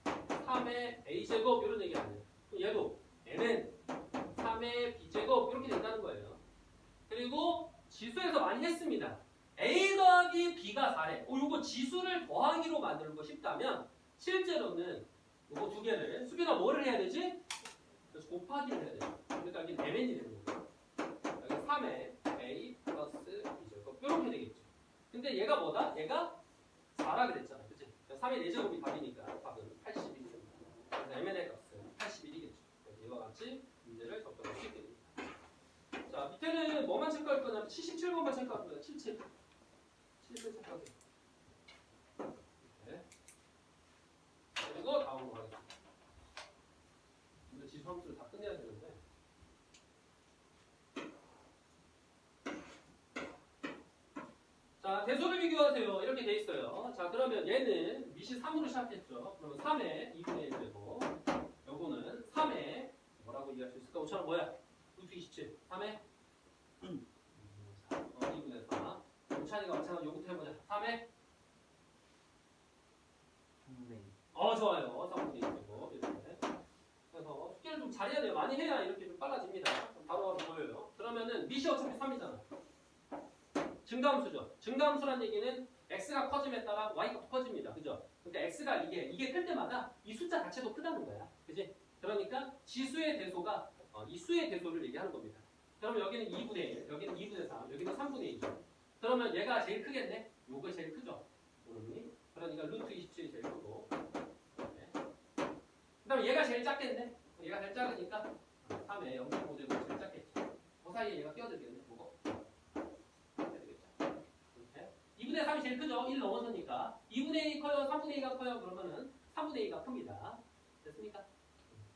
3의 a제곱 이런 얘기 아니에요. 얘도 m은 3의 b제곱 이렇게 된다는 거예요. 그리고 지수에서 많이 했습니다. a 더하기 b가 4래. 요거 지수를 더하기로 만들고 싶다면 실제로는 요거 두 개를 수빈아 뭐를 해야 되지? 그래서 곱하기를 해야 돼요. 그러니까 이게 mn이 되는 거예요. 여기 3의 a 플러스 b제곱 이렇게 되겠죠. 근데 얘가 뭐다? 얘가 4라 그랬잖아. 그치? 3의 4제곱이 답이니까 답은 81이 됩니다. 그래서 mn의 값은 81이겠죠. 그래서 이와 같이 문제를 접근할 수 있게 됩니다. 자, 밑에는 뭐만 체크할 거냐면 77번만 체크할 겁니다. 77. 77 체크하세요. 네. 그리고 다음으로 가겠습니다. 이거 지수 함수를 다 끝내야 되는데. 자, 대소를 비교하세요. 이렇게 돼 있어요. 자, 그러면 얘는 밑이 3으로 시작했죠. 그러면 3의 2분의 1 되고, 요거는 3의 뭐라고 이해할 수 있을까? 5천원 뭐야? 루트 27. 3의 2분의 4. 차이가 마찬가지 요거부터 해보자. 3의 3분의 2. 좋아요. 3분의 1 되고 이렇게. 그래서 숙제를 좀 잘해야 돼요. 많이 해야 이렇게 좀 빨라집니다. 바로 보여요. 그러면은 밑이 어차피 3이잖아. 증가함수죠. 증가함수란 얘기는 x가 커짐에 따라 y가 커집니다. 그죠? 그러니까 x가 이게 클 때마다 이 숫자 자체도 크다는 거야. 그지? 그러니까 지수의 대소가 이 수의 대소를 얘기하는 겁니다. 그러면 여기는 2분의 1, 여기는 2분의 3, 여기는 3분의 2죠. 그러면 얘가 제일 크겠네? 요거 제일 크죠? 오름이. 그러니까 루트 27이 제일 크고. 네. 그 다음에 얘가 제일 작겠네? 얘가 제일 작으니까 3에 0.5제곱 제일 작겠지. 그 사이에 얘가 끼어들겠네? 뭐고? 2분의 3이 제일 크죠? 1 넘어서니까. 2분의 2 커요? 3분의 2가 커요? 그러면은 3분의 2가 큽니다. 됐습니까?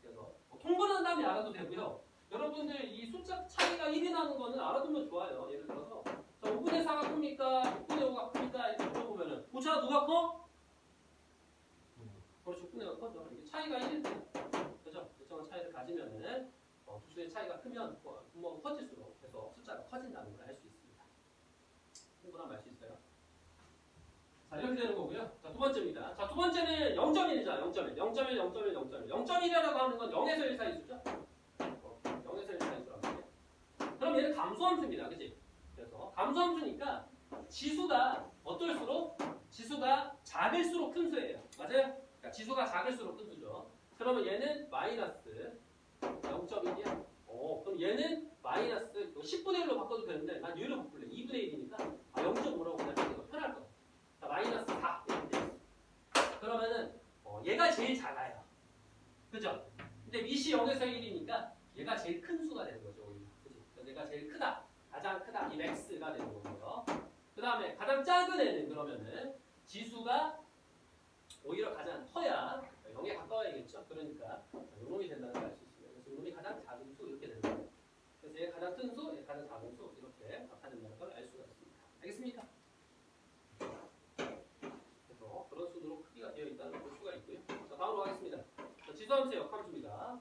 그래서 통분한 다음에 알아도 되고요. 여러분들 이 숫자 차이가 1이 나는 거는 알아두면 좋아요. 예를 들어서 5분의 4가 큽니까? 6분의 5가 큽니까? 이렇게 물어보면은 오차 누가 커? 그렇죠. 6분의 5가 커죠. 이게 차이가 1일 때. 그죠? 일정한 차이를 가지면은 두 수의 차이가 크면 분모가 커질수록 그래서 숫자가 커진다는 걸 알 수 있습니다. 충분하면 알 수 있어요. 자, 이렇게 되는 거고요. 자, 두 번째입니다. 자, 두 번째는 0.1이잖아. 0.1. 0.1, 0.1, 0.1. 0.1이라고 하는 건 0에서 1 사이 수죠? 0에서 1 사이 수라고 해요. 그럼 얘는 감소함수입니다. 그치? 그래서 감소함수니까 지수가 어떨수록? 지수가 작을수록 큰 수예요. 맞아요? 그러니까 지수가 작을수록 큰 수죠. 그러면 얘는 마이너스 0.1이야. 그럼 얘는 마이너스 10분의 1로 바꿔도 되는데 난 얘를 바꿀래. 2분의 1이니까 0.5라고 그냥 하는 거 편할 거. 자, 마이너스 4 이렇게 돼 있어. 그러면은 얘가 제일 작아요. 그죠? 근데 밑이 0에서 1이니까 얘가 제일 큰 수가 되는 거죠. 오히려. 그치? 그래서 얘가 제일 크다. 가장 크다. 이 맥스가 되는 거고요. 그 다음에 가장 작은 애는 그러면은 지수가 오히려 가장 커야 0에 가까워야겠죠. 그러니까 요놈이 된다는 걸 알 수 있습니다. 그래서 요놈이 가장 작은 수 이렇게 되는 거예요. 그래서 얘가 가장 큰 수, 얘가 가장 작은 수 이렇게 나타낸다는 걸 알 수가 있습니다. 알겠습니까? 그래서 그런 순으로 크기가 되어 있다는 걸 볼 수가 있고요. 자, 다음으로 가겠습니다. 자, 지수함수의 역함수입니다.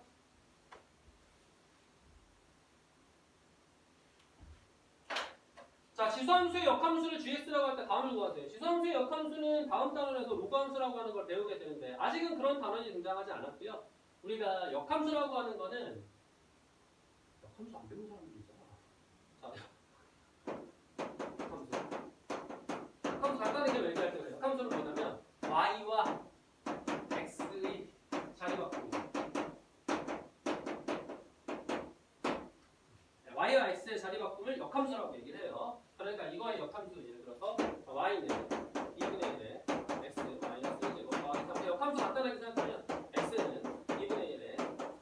자, 지수함수의 역함수를 GX라고 할 때 다음을 구하세요. 지수함수의 역함수는 다음 단원에서 로그함수라고 하는 걸 배우게 되는데 아직은 그런 단원이 등장하지 않았고요. 우리가 역함수라고 하는 거는 역함수 안 배운 사람들이 있잖아. 자, 역함수. 역함수 간단하게 얘기할 때 역함수는 뭐냐면 y와 x의 자리 바꿈입니다. y와 x의 자리 바꿈을 역함수라고 얘기를 해요. 그러니까 이거의 역함수 예를 들어서 y는 2분의 1에 x 마이너스 1제곱 역함수 간단하게 생각하면 x는 2분의 1에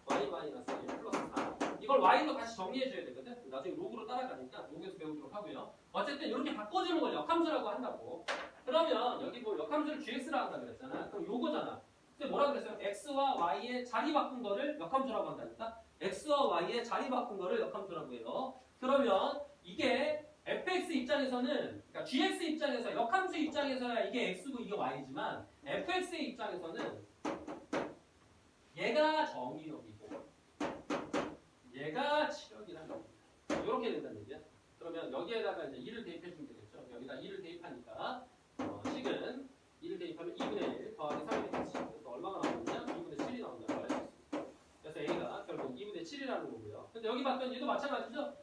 y 마이너스 1 플러스 4 이걸 y로 다시 정리해줘야 되거든. 나중에 로그로 따라가니까 로그에서 배우도록 하고요. 어쨌든 이렇게 바꿔주는 걸 역함수라고 한다고. 그러면 여기 뭐 역함수를 gx라 한다 그랬잖아. 그럼 요거잖아. 근데 뭐라 그랬어요? x와 y의 자리 바꾼 거를 역함수라고 한다니까. x와 y의 자리 바꾼 거를 역함수라고 해요. 그러면 이게 fx 입장에서는, 그러니까 gx 입장에서 역함수 입장에서야 이게 x고 이게 y지만 fx의 입장에서는 얘가 정의역이고 얘가 치역이라는 겁니다. 이렇게 된다는 얘기야. 그러면 여기에다가 이제 2를 대입해 주면 되겠죠. 여기다 2를 대입하니까 식은 2를 대입하면 2분의 1 더하기 3이 되겠지. 그래서 얼마가 나오느냐? 2분의 7이 나온다고 할 수 있습니다. 그래서 a가 결국 2분의 7이라는 거고요. 근데 여기 봤더니 얘도 마찬가지죠.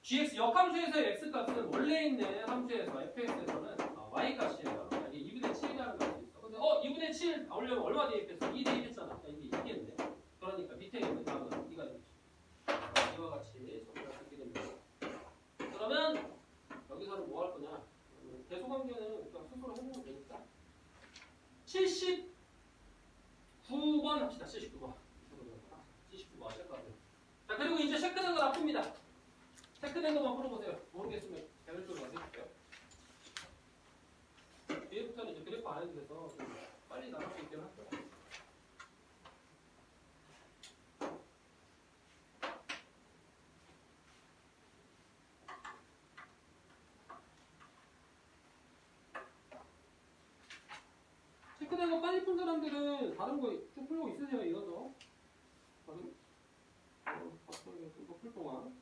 gx 역함수에서의 x 값은 원래 있는 함수에서 fx에서는 y 값이에요. 이게 2분의 7이라는 값이 있어. 근데 2분의 7 나오려면 얼마 대입했어? 2 대입했잖아. 이게 2겠네. 그러니까 밑에 있는 답은 2가 되겠죠. 이와 같이 정리할 수 있게 됩니다. 79번 합시다. 79번. 79번 체크하세요. 자, 그리고 이제 체크된 거 납품입니다. 체크된 것만 풀어보세요. 모르겠으면 개별적으로 만들게요. 뒤에부터는 이제 그래프 안 해도 돼서 좀 빨리 나갈 수 있게 할게요. 체크된 거 빨리 푼 사람들은 다른 거 쭉 풀고 있으세요, 이어서. 다른 이거 풀 동안.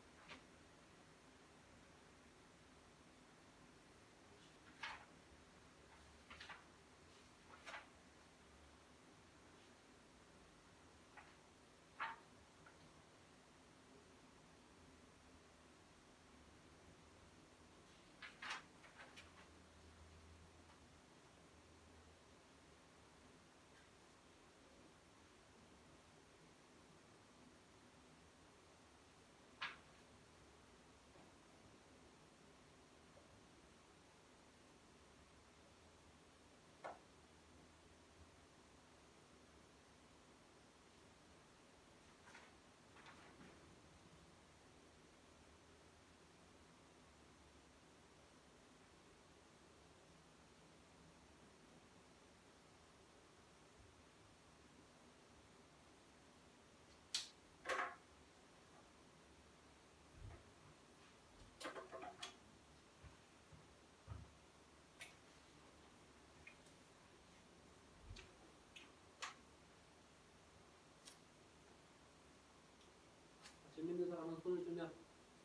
재밌는 사람은 손을 들면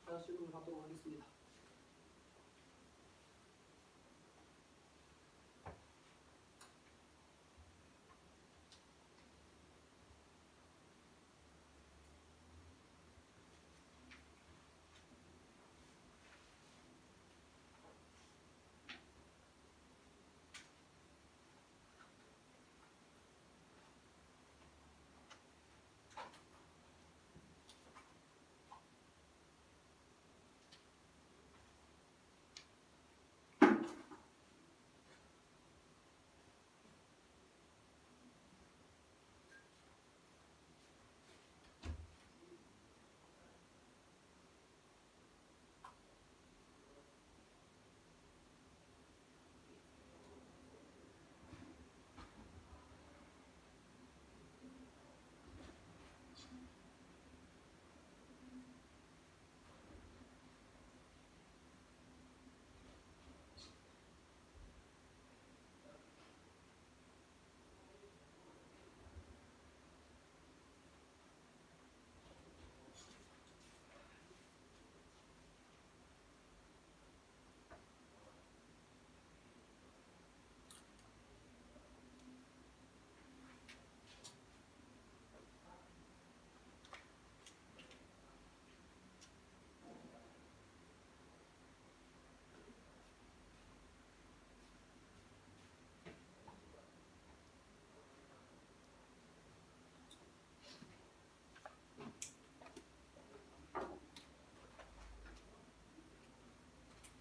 하나씩을 받도록 하겠습니다.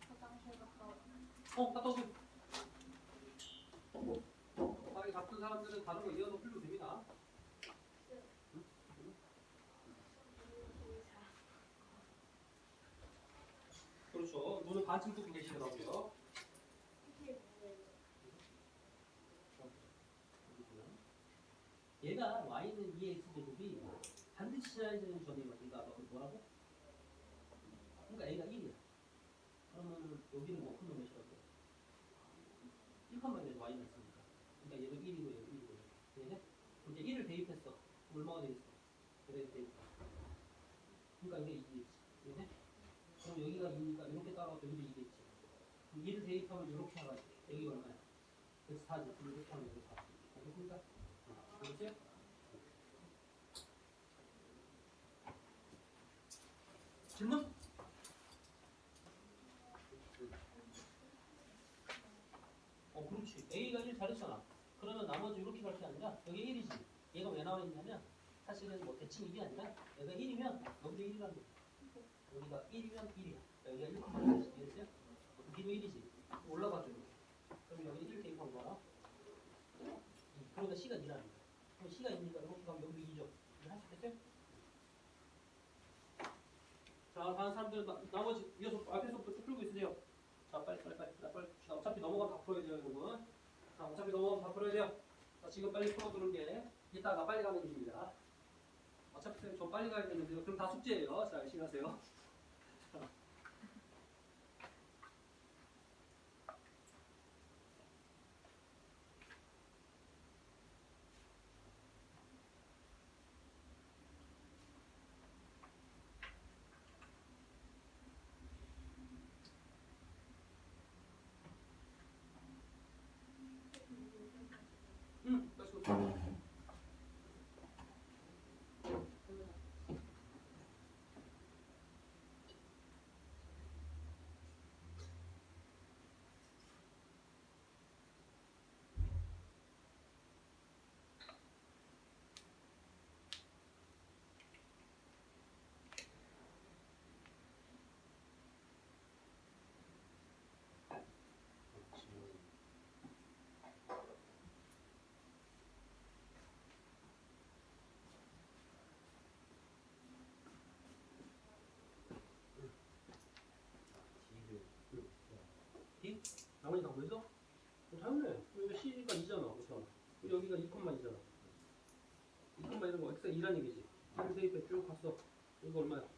화장실 갔다 와. 갔다 오세요. 빨리 바쁜 사람들은 다른 거 이어서 풀도 됩니다. 그렇죠. 눈을 반쯤 뜨고 계시더라고요. 이게 뭐예요? 얘가 y는 2x 제곱이 반드시 지나야 되는 점이 그러니까 뭐라고? 그러니까 a가 1이야. 그러면은 여기는 뭐 큰 놈 몇이라고? 1칸만 돼서 y는 있으니까. 그러니까 얘도 1이고 얘도 1이고. 이해돼? 이제 1을 대입했어. 얼마가 되겠어? 그래도 대입. 그러니까 이게 2겠지. 이해돼? 그럼 여기가 2니까 이렇게 따라가서 여기도 2겠지. 그럼 2를 대입하면 이렇게 하라. 여기가 얼마야? 그래서 4지. 그럼 이렇게 하면 여기 4. 알겠습니까? 알겠지? 질문? 그렇지. A가 1 잘했잖아. 그러면 나머지 이렇게 갈 게 아니라 여기 1이지. 얘가 왜 나와 있냐면 사실은 뭐 대칭 이게 아니라 얘가 1이면 여기도 1이라는 거야. 여기가 1이면 1이야. 여기가 1,1이지. 이해했어요? B도 1이지. 올라가죠. 이렇게. 그럼 여기 1 대입한 거야. 2. 그러니까 C가 2라는 거야. 그럼 C가 2니까 이렇게 가면 여기도 2죠. 이거 할 수 있겠어요? 자, 다른 사람들은 나머지 이어서 앞에서부터 쭉 풀고 있으세요. 자, 빨리. 자, 어차피 넘어가면 다 풀어야 돼요, 여러분. 자, 어차피 넘어가면 다 풀어야 돼요. 자, 지금 빨리 풀어두는 게 이따가 빨리 가는 길입니다. 어차피 선생님 좀 빨리 가야 되는데요. 그럼 다 숙제예요. 자, 열심히 하세요. 자. let's go. D? 나머지 다 뭐였어? 당연해. 여기 C가 2잖아. 그렇죠? 여기가 2,2잖아. 2, 이런 거 X가 2란 얘기지. 지금 대입해 쭉 갔어. 이거 얼마야?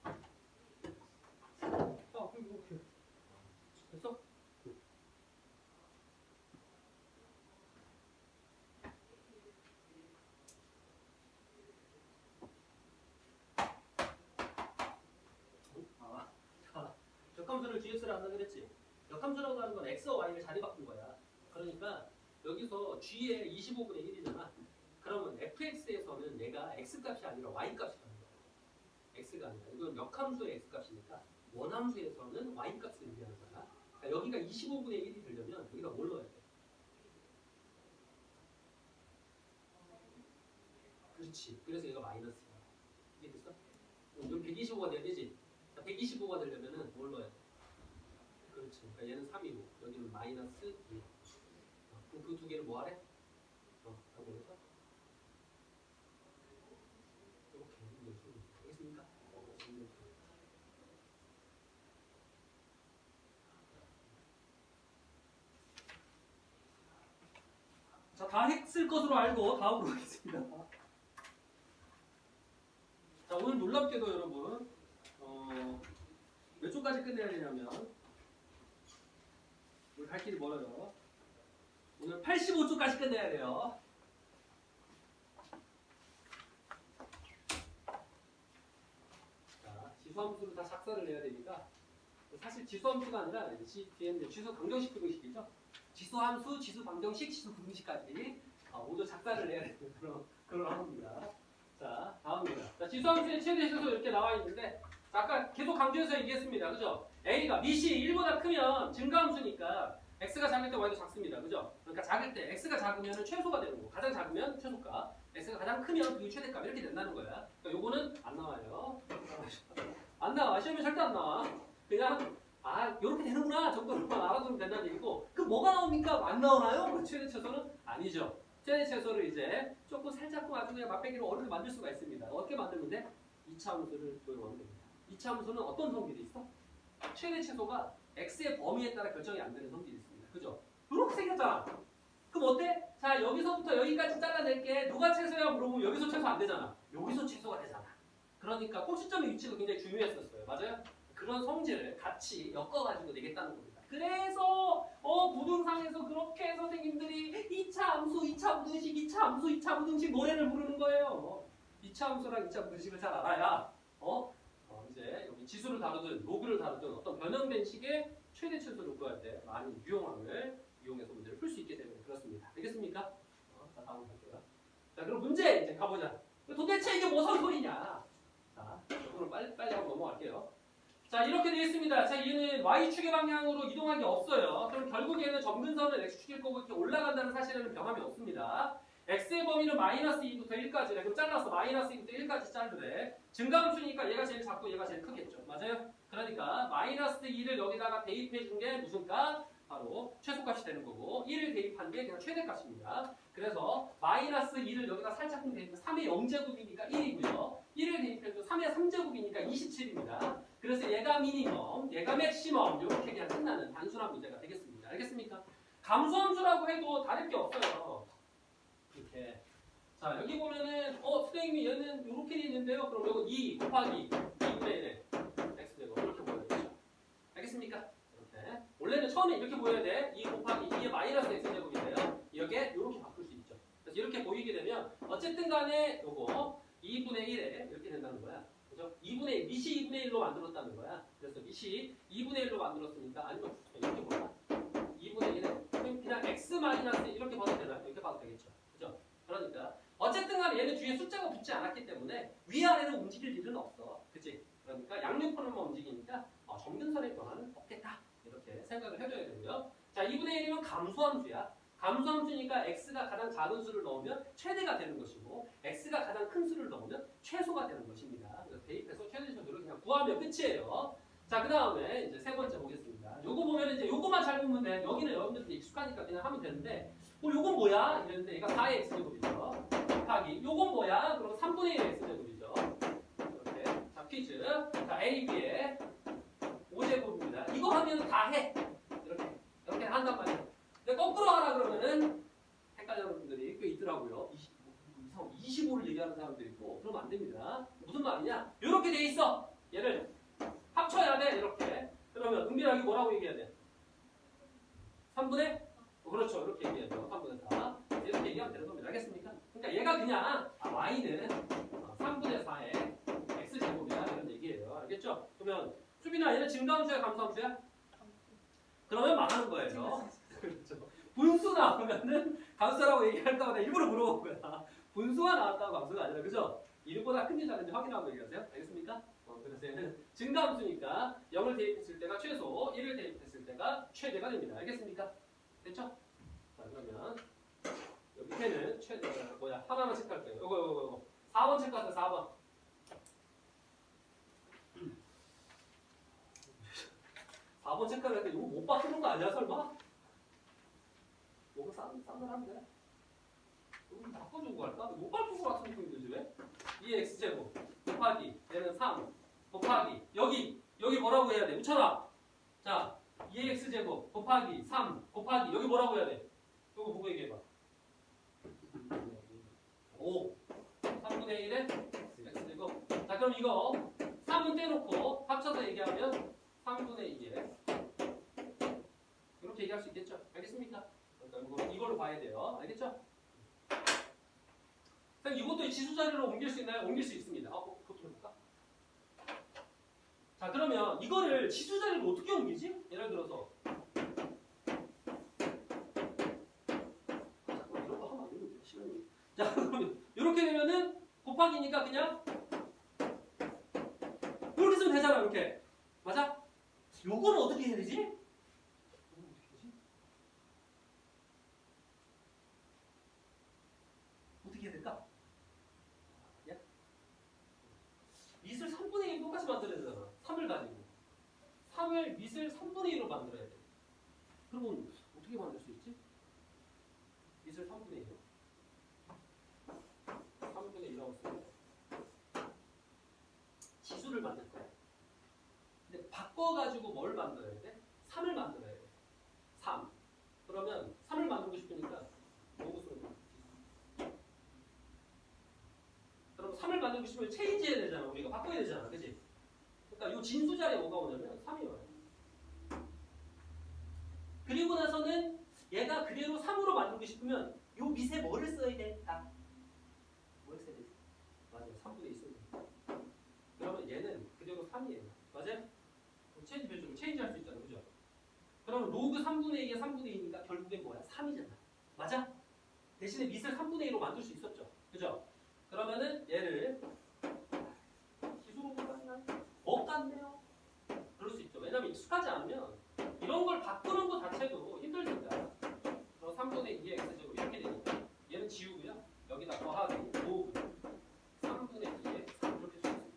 그럼 이렇게 됐어? 자, 역함수를 GX를 한다 그랬지? 역함수라고 하는 건 X와 Y를 자리 바꾼 거야. 그러니까 여기서 G의 25분의 1이잖아. 그러면 fx에서는 내가 x값이 아니라 y값이라는 거야. x가 아니라 이건 역함수의 x값이니까 원함수에서는 y값을 의미하는 거야. 그러니까 여기가 25분의 1이 되려면 여기다 뭘 넣어야 돼? 그렇지. 그래서 얘가 마이너스야. 이해됐어? 여기 125가 돼야 되지? 자, 125가 되려면은 뭘 넣어야 돼? 그렇지. 그러니까 얘는 3이고 여기는 마이너스 2. 그럼 그 두 개를 뭐 하래? 라고 해서 알겠습니까? 자, 다 했을 것으로 알고 다음으로 하겠습니다. 자, 오늘 놀랍게도 여러분 몇 초까지 끝내야 되냐면 우리 갈 길이 멀어요. 오늘 85초까지 끝내야 돼요. 자, 지수함수를 다 작사를 해야 되니까 사실 지수함수가 아니라 뒤에는 지수 방정식 부등식이죠. 지수함수, 지수 방정식, 지수 부등식까지 모두 작사를 해야 되는 그런 항목입니다. 자, 다음입니다. 자, 지수함수의 최대 시수 이렇게 나와 있는데 자, 아까 계속 강조해서 얘기했습니다. 그죠? A가 밑이 1보다 크면 증가함수니까 x가 작을 때 y도 작습니다. 그죠? 그러니까 작을 때 x가 작으면 최소가 되는 거고 가장 작으면 최소값, x가 가장 크면 그게 최대값 이렇게 된다는 거야. 그러니까 요거는 안 나와요. 안 나와. 시험에 절대 안 나와. 그냥 요렇게 되는구나 정도로만 알아두면 된다는 얘기고 그 뭐가 나옵니까? 안 나오나요? 그 최대 최소는 아니죠. 최대 최소를 이제 조금 살짝 아주 그냥 맛배기로 어렵게 만들 수가 있습니다. 어떻게 만들면 돼? 2차 함수를 도용하면 됩니다. 2차 함수는 어떤 성질이 있어? 최대 최소가 x의 범위에 따라 결정이 안 되는 성질이 있습니다. 그죠? 이렇게 생겼잖아. 그럼 어때? 자, 여기서부터 여기까지 잘라낼게. 누가 최소야 물어보면 여기서 최소 안 되잖아. 여기서 최소가 되잖아. 그러니까 꼭지점의 위치가 굉장히 중요했었어요. 맞아요? 그런 성질을 같이 엮어가지고 내겠다는 겁니다. 그래서 부등상에서 그렇게 선생님들이 2차 함수, 2차 부등식, 2차 함수, 2차 부등식 노래를 부르는 거예요. 2차 함수랑 2차 부등식을 잘 알아야 이제 여기 지수를 다루든 로그를 다루든 어떤 변형된 식의 최대 최소를 구할 때 많은 유형함을 이용해서 문제를 풀 수 있게 되면 그렇습니다. 되겠습니까? 자, 다음 갈게요. 자, 그럼 문제 이제 가보자. 도대체 이게 무슨 소리냐? 자, 이거를 빨리 하고 넘어갈게요. 자, 이렇게 되어 있습니다. 자, 얘는 y축의 방향으로 이동한 게 없어요. 그럼 결국에는 점근선은 x축일 거고 이렇게 올라간다는 사실에는 변함이 없습니다. x의 범위는 마이너스 2부터 1까지래. 그럼 잘라서 마이너스 2부터 1까지 자르래. 증가함수니까 얘가 제일 작고 얘가 제일 크겠죠. 맞아요? 그러니까 마이너스 2를 여기다가 대입해 준 게 무슨 값? 바로 최소값이 되는 거고 1을 대입한 게 그냥 최대값입니다. 그래서 마이너스 2를 여기다 살짝 대입해 3의 0제곱이니까 1이고요. 1을 대입해도 3의 3제곱이니까 27입니다. 그래서 얘가 미니멈, 얘가 맥시멈 이렇게 그냥 끝나는 단순한 문제가 되겠습니다. 알겠습니까? 감소함수라고 해도 다를 게 없어요. 이렇게. 자 여기 보면은 선생님이 얘는 이렇게 돼 있는데요. 그럼 이거 2 곱하기 2분의 1의 x제곱 이렇게 보여야겠죠. 알겠습니까? 이렇게. 원래는 처음에 이렇게 보여야 돼. 2 곱하기 2의 마이너스 x제곱인데요. 이렇게 바꿀 수 있죠. 그래서 이렇게 보이게 되면 어쨌든 간에 요거 2분의 1에 이렇게 된다는 거야. 그죠? 2분의 1, 밑이 2분의 1로 만들었다는 거야. 그래서 밑이 2분의 1로 만들었으니까 아니면 이렇게 볼까? 2분의 1에 그냥 x 마이너스 이렇게 봐도 되나요? 이렇게 봐도 되겠죠. 그죠? 그러니까 어쨌든 간에 얘는 뒤에 숫자가 붙지 않았기 때문에 위아래로 움직일 일은 없어. 그치? 그러니까 양육권만 움직이니까 점근선의 변화는 없겠다. 이렇게 생각을 해줘야 되고요. 자, 2분의 1이면 감소함수야. 감소함수니까 x가 가장 작은 수를 넣으면 최대가 되는 것이고 x가 가장 큰 수를 넣으면 최소가 되는 것입니다. 그래서 대입해서 최대값으로 그냥 구하면 끝이에요. 자, 그 다음에 이제 세 번째 보겠습니다. 요거 보면 이제 요거만 잘 보면 돼. 여기는 여러분들이 익숙하니까 그냥 하면 되는데 요건 뭐야? 이랬는데 얘가 4의 x제곱이죠. 곱하기 요건 뭐야? 그럼 3분의 1의 x제곱이죠. 이렇게. 자, 퀴즈. 자, a, b의 5제곱입니다. 이거 하면 다 해. 이렇게 한단 말이에요. 근데 거꾸로 하라 그러면은 헷갈리는 분들이 꽤 있더라고요. 25를 얘기하는 사람들이 있고 그러면 안 됩니다. 무슨 말이냐? 이렇게 돼 있어. 얘를 합쳐야 돼. 이렇게. 그러면 은밀하게 뭐라고 얘기해야 돼? 3분의? 그렇죠. 이렇게 얘기해야죠. 3분의 4. 이렇게 얘기하면 되는 겁니다. 알겠습니까? 그러니까 얘가 그냥 y는 3분의 4의 x제곱이야. 이런 얘기예요. 알겠죠? 그러면 수빈아 얘는 증가함수야? 감소함수야? 그러면 망하는 거예요. 그렇죠. 분수 나오면은 감수라고 얘기할까 봐 일부러 물어본 거야. 분수가 나왔다고 감수가 아니라 그죠? 1보다 큰지 작은지 확인하고 얘기하세요. 알겠습니까? 그래서 얘는 증가함수니까 0을 대입했을 때가 최소, 1을 대입했을 때가 최대가 됩니다. 알겠습니까? 됐죠? 자 그러면 여기 밑에는 하나만 체크할게요. 요거 4번 체크하세요. 4번. 4번 체크할 때 이거 못 바꾸는 거 아니야 설마? 이거 싼 돼. 이거 바꿔주고 갈까? 못 바꾸고 같은 느낌이 들지 왜? 2x제곱 곱하기 얘는 3 곱하기 여기 뭐라고 해야 돼? 우천아. 자 2x제곱 곱하기 3 곱하기 여기 뭐라고 해야 돼? 이거 보고 얘기해봐. 5 3분의 1에 x제곱. 자 그럼 이거 3은 떼놓고 합쳐서 얘기하면 3분의 2에 이렇게 얘기할 수 있겠죠? 알겠습니까? 그러니까 이걸로 봐야 돼요. 알겠죠? 선생님 이것도 지수 자리로 옮길 수 있나요? 옮길 수 있습니다. 그것도 해볼까? 자 그러면 이거를 지수 자리로 어떻게 옮기지? 예를 들어서 잠깐만 이런 거 하면 안 되는데 시간이. 자 그러면 이렇게 되면은 곱하기니까 그냥 이렇게 쓰면 되잖아. 이렇게 맞아? 요거는 어떻게 해야 되지? 어떻게 해야 될까? 밑을 3분의 1 똑같이 만들어야 되잖아. 3을 가지고 3을 밑을 3분의 1로 만들어야 돼. 그러면 어떻게 만들 수 있지? 밑을 3분의 1로 3분의 1이라고 쓰면 지수를 만들 거야. 근데 바꿔가지고 뭘 만들어야 돼? 3을 만들어야 돼. 3. 그러면 3을 만들고 싶으니까 뭐고 쓰는 거야? 그럼 3을 만들고 싶으면 체인지 해야 되잖아. 우리가 바꿔야 되잖아. 그치? 그러니까 이 진수 자리에 뭐가 오냐면 3이 와요. 그리고 나서는 얘가 그대로 3으로 만들고 싶으면 요 밑에 뭐를 써야 될까? 뭘 써야 되지? 맞아요. 3분의 2 써야 돼. 그러면 얘는 그대로 3이에요. 맞아요? 체인지 배주로 체인지 할 수 있잖아. 그죠? 그러면 로그 3분의 2에 3분의 2니까 결국엔 뭐야? 3이잖아. 맞아? 대신에 밑을 3분의 2로 만들 수 있었죠. 그죠? 그러면은 얘를 기술로 볼까요? 못 같네요. 그럴 수 있죠. 왜냐면 익숙하지 않으면 이런 걸 바꾸는 것 자체도 힘들니까. 그럼 3분의 2의 x제곱 이렇게 되니까 얘는 지우고요. 여기다 더하기 5 3분의 2의 3 이렇게 수 있습니다.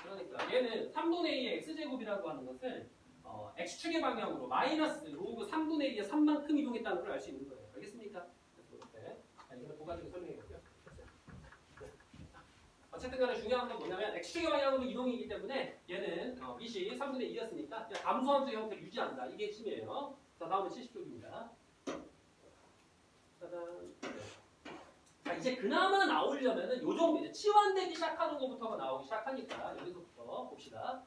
그러니까 얘는 3분의 2의 x제곱이라고 하는 것을 x축의 방향으로 마이너스 로그 3분의 2의 3만큼 이동했다는 걸 알 수 있는 거예요. 알겠습니까? 그래서 자, 이거는 두 가지로 설명해볼게요. 어쨌든 간에 중요한 건 뭐냐면 x축의 방향으로 이동이기 때문에 얘는 밑이 3분의 2였으니까 그냥 감소함수 형태를 유지한다. 이게 핵심이에요. 자, 다음은 70쪽입니다. 짜잔. 자, 이제 그나마 나오려면은 요 정도 이제 치환되기 시작하는 것부터가 나오기 시작하니까 여기서부터 봅시다.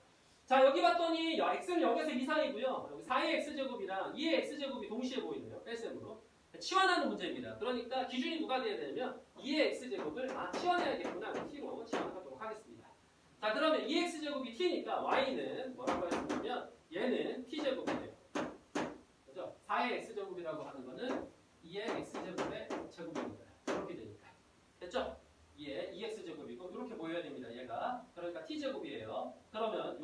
자, 여기 봤더니 x는 0에서 2 사이고요. 여기 4의 x제곱이랑 2의 x제곱이 동시에 보이네요. 뺄셈으로. 치환하는 문제입니다. 그러니까 기준이 누가 돼야 되냐면 2의 x제곱을 치환해야겠구나. t로 치환하도록 하겠습니다. 자, 그러면 2x제곱이 t니까 y는 뭐라고 했냐면 얘는 t제곱이에요. 그죠? 4의 x제곱이라고 하는 거는 2의 x제곱의 제곱입니다. 이렇게 되니까. 됐죠? 2x제곱이고 이렇게 보여야 됩니다. 얘가. 그러니까 t제곱이에요. 그러면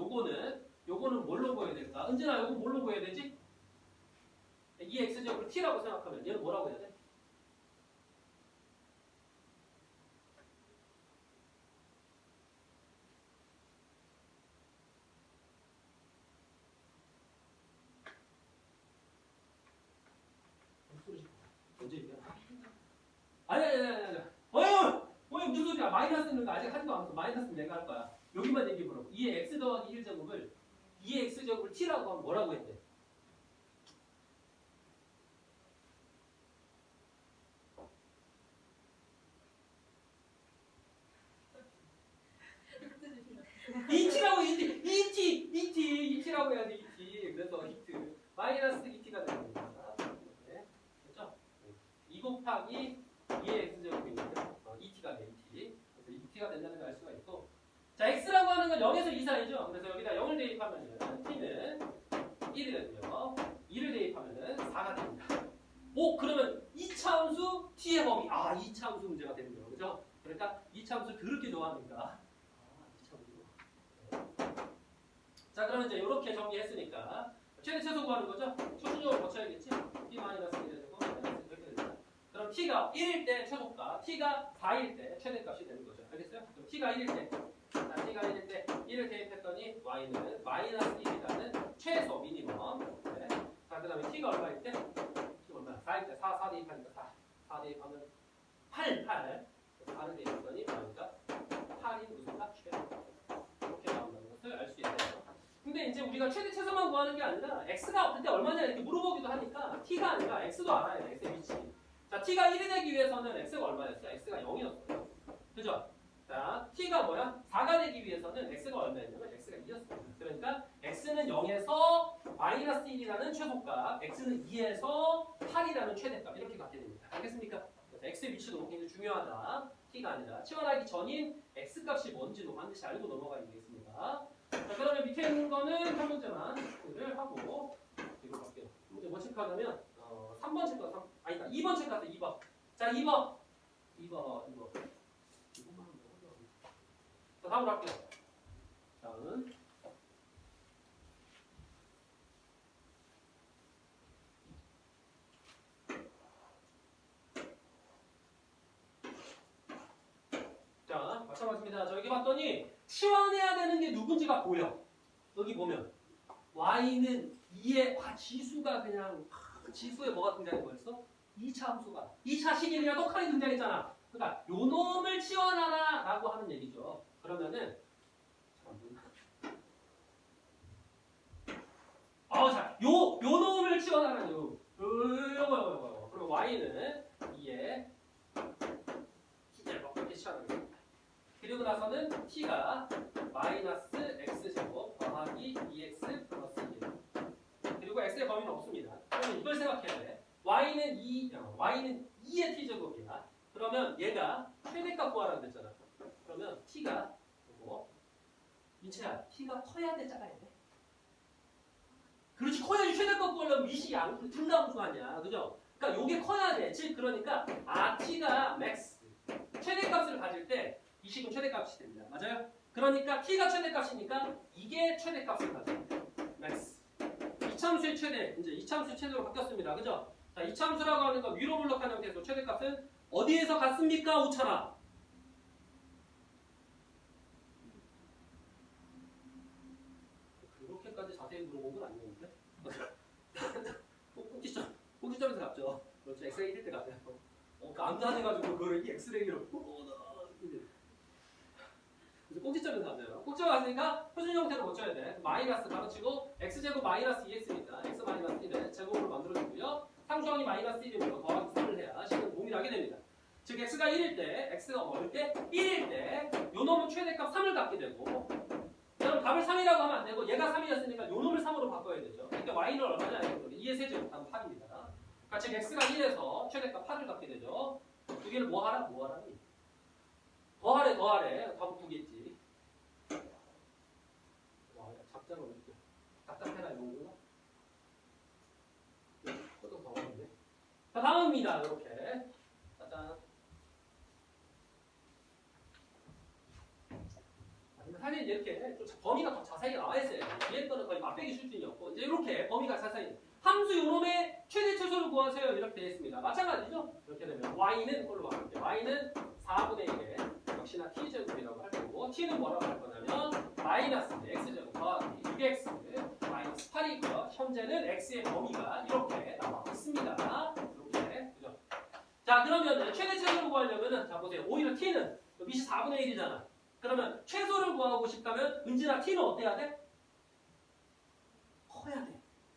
요거는 뭘로 보여야 될까? 은진아, 요거 뭘로 보여야 되지? 2x제곱을 t라고 생각하면 얘는 뭐라고 해야 돼? 언제 얘기야? 아니. 무슨 소리야? 마이너스 있는 거 아직 하지도 않았어. 마이너스는 내가 할 거야. 여기만 얘기해보라고. 2의 x 더하기 1제곱을 2의 x제곱을 t라고 하면 뭐라고 했대? ET라고 ET라고 해야 돼. ET. 그래서 히트 마이너스 ET가 되는 겁니다. 네. 됐죠? 2 곱하기 2의 x제곱이니까 ET가 돼. ET. 그래서 ET가 된다는 걸 알 수가 있고, 자, x라고 하는 건 0에서 2 사이죠. 그래서 여기다 0을 대입하면은 t는 1이 되고요. 2를 대입하면은 4가 됩니다. 오, 그러면 2차함수 t의 범위. 2차함수 문제가 되는 거예요. 그죠? 그러니까 2차함수 더럽게 좋아합니다. 자, 그러면 이제 이렇게 정리했으니까 최대 최소 구하는 거죠? 초순적으로 거쳐야겠지? t-1이 되고 이렇게 됩니다. 그럼 t가 1일 때 최소값, t가 4일 때 최대값이 되는 거죠. 알겠어요? 그럼 t가 1일 때, t가 1일 때 1을 대입했더니 y는 마이너스 1이라는 최소 미니멈. 네. 자, 그 다음에 t가 얼마일 때? t 얼마야? 4일 때 4 대입하니까 4 대입하면 8. 4를 대입했더니 y가 8인 무슨 값? 이렇게 나온다는 것을 알 수 있어요. 근데 이제 우리가 최대 최소만 구하는 게 아니라 x가 그때 얼마냐 이렇게 물어보기도 하니까 t가 아니라 x도 알아야 돼. x의 위치. 자, t가 1이 되기 위해서는 x가 얼마였어? x가 0이었어요. 그죠? 자, t가 뭐야? 4가 되기 위해서는 x가 얼마였냐면 x가 2였어요. 그러니까 x는 0에서 마이너스 1이라는 최소값, x는 2에서 8이라는 최대값 이렇게 갖게 됩니다. 알겠습니까? 그래서 x의 위치도 굉장히 중요하다. t가 아니라 치환하기 전인 x값이 뭔지도 반드시 알고 넘어가야 되겠습니다. 자, 그러면 밑에 있는 거는 한 문제만 체크를 하고 이거 갈게요. 문제 뭐 체크하냐면 3번 체크, 아니다 2번 체크하세요. 2번. 자, 2번. 자, 다음으로 할게요. 다음. 자, 마찬가지입니다. 저 여기 봤더니 치환해야 되는 게 누군지가 보여. 여기 보면 y는 2의 지수가 그냥 지수에 뭐가 등장한 거였어? 2차 함수가 2차 식이랑 똑같이 등장했잖아. 그러니까 요 놈을 치환하라 라고 하는 얘기죠. 그러면은 자, 요 놈을 치환하라는 요거. 그리고 y는 2의 t제곱 이렇게 치환합니다. 그리고 나서는 t가 마이너스 x제곱 더하기 2x 플러스 1. 그리고 x의 범위는 없습니다. 그러면 이걸 생각해야 돼. y는 2의 t제곱이야. 그러면 얘가 최대값 구하라고 했잖아. 그러면 t가 뭐? 민채야, t가 커야 돼, 작아야 돼? 그렇지, 커야지. 최대값 구하려면 밑이 등가함수 아니야. 그죠? 그러니까 요게 커야 돼. 즉, 그러니까 t가 맥스. 최대값을 가질 때 이 식은 최대값이 됩니다. 맞아요? 그러니까 t가 최대값이니까 이게 최대값을 가져요. 맥스. 이참수의 최대, 이제 이참수 최대로 바뀌었습니다. 그죠? 자, 이참수라고 하는 거 위로 블록한 형태에서 최대값은 어디에서 갔습니까? 오차라. 그렇게까지 자세히 물어본 건 아니었는데. 꼭지점에서 갚죠. 그렇죠. x가 1일 때 갚아요. 감산해가지고 그거를 x레이로 그래서 꼭지점에서 갚아요. 꼭지점 갔으니까 표준 형태로 고쳐야 돼. 마이너스 가로치고 x제곱 마이너스 2x니까 x 마이너스 1을 제곱으로 만들어주고요. 상수항이 마이너스 1이므로 더하기 3을 해야 식은 동일하게 됩니다. 즉 x가 1일 때, x가 뭐일 때? 1일 때 요 놈은 최대값 3을 갖게 되고 그럼 값을 3이라고 하면 안 되고 얘가 3이었으니까 요 놈을 3으로 바꿔야 되죠. 그러니까 y는 얼마냐? 2의 세제곱 하면 8입니다. 그러니까 즉 x가 1에서 최대값 8을 갖게 되죠. 두 개를 뭐 하라? 뭐 하라니? 더하래. 답은 2개있지. 와, 작자가 왜 이렇게 답답해라 이런 거구나. 그것도 더 어렵네. 자, 다음입니다. 이렇게. 짜잔. 사실 이렇게 좀 범위가 더 자세히 나와 있어요. 뒤에 거는 거의 맛배기 수준이었고 이제 이렇게 범위가 자세히 함수 요놈의 최대 최소를 구하세요. 이렇게 되어 있습니다. 마찬가지죠. 이렇게 되면 y는 꼴로 바꿀게요. y는 4분의 1에 역시나 t제곱이라고 할 거고 t는 뭐라고 할 거냐면 마이너스 x제곱 더하기 6x 마이너스 8이고요. 현재는 x의 범위가 이렇게 나와 있습니다. 이렇게 그죠? 자 그러면 최대 최소를 구하려면은 자 보세요. 오히려 t는 밑이 4분의 1이잖아. 그러면 최소를 구하고 싶다면 은진아 t는 어때야 돼? 커야 돼.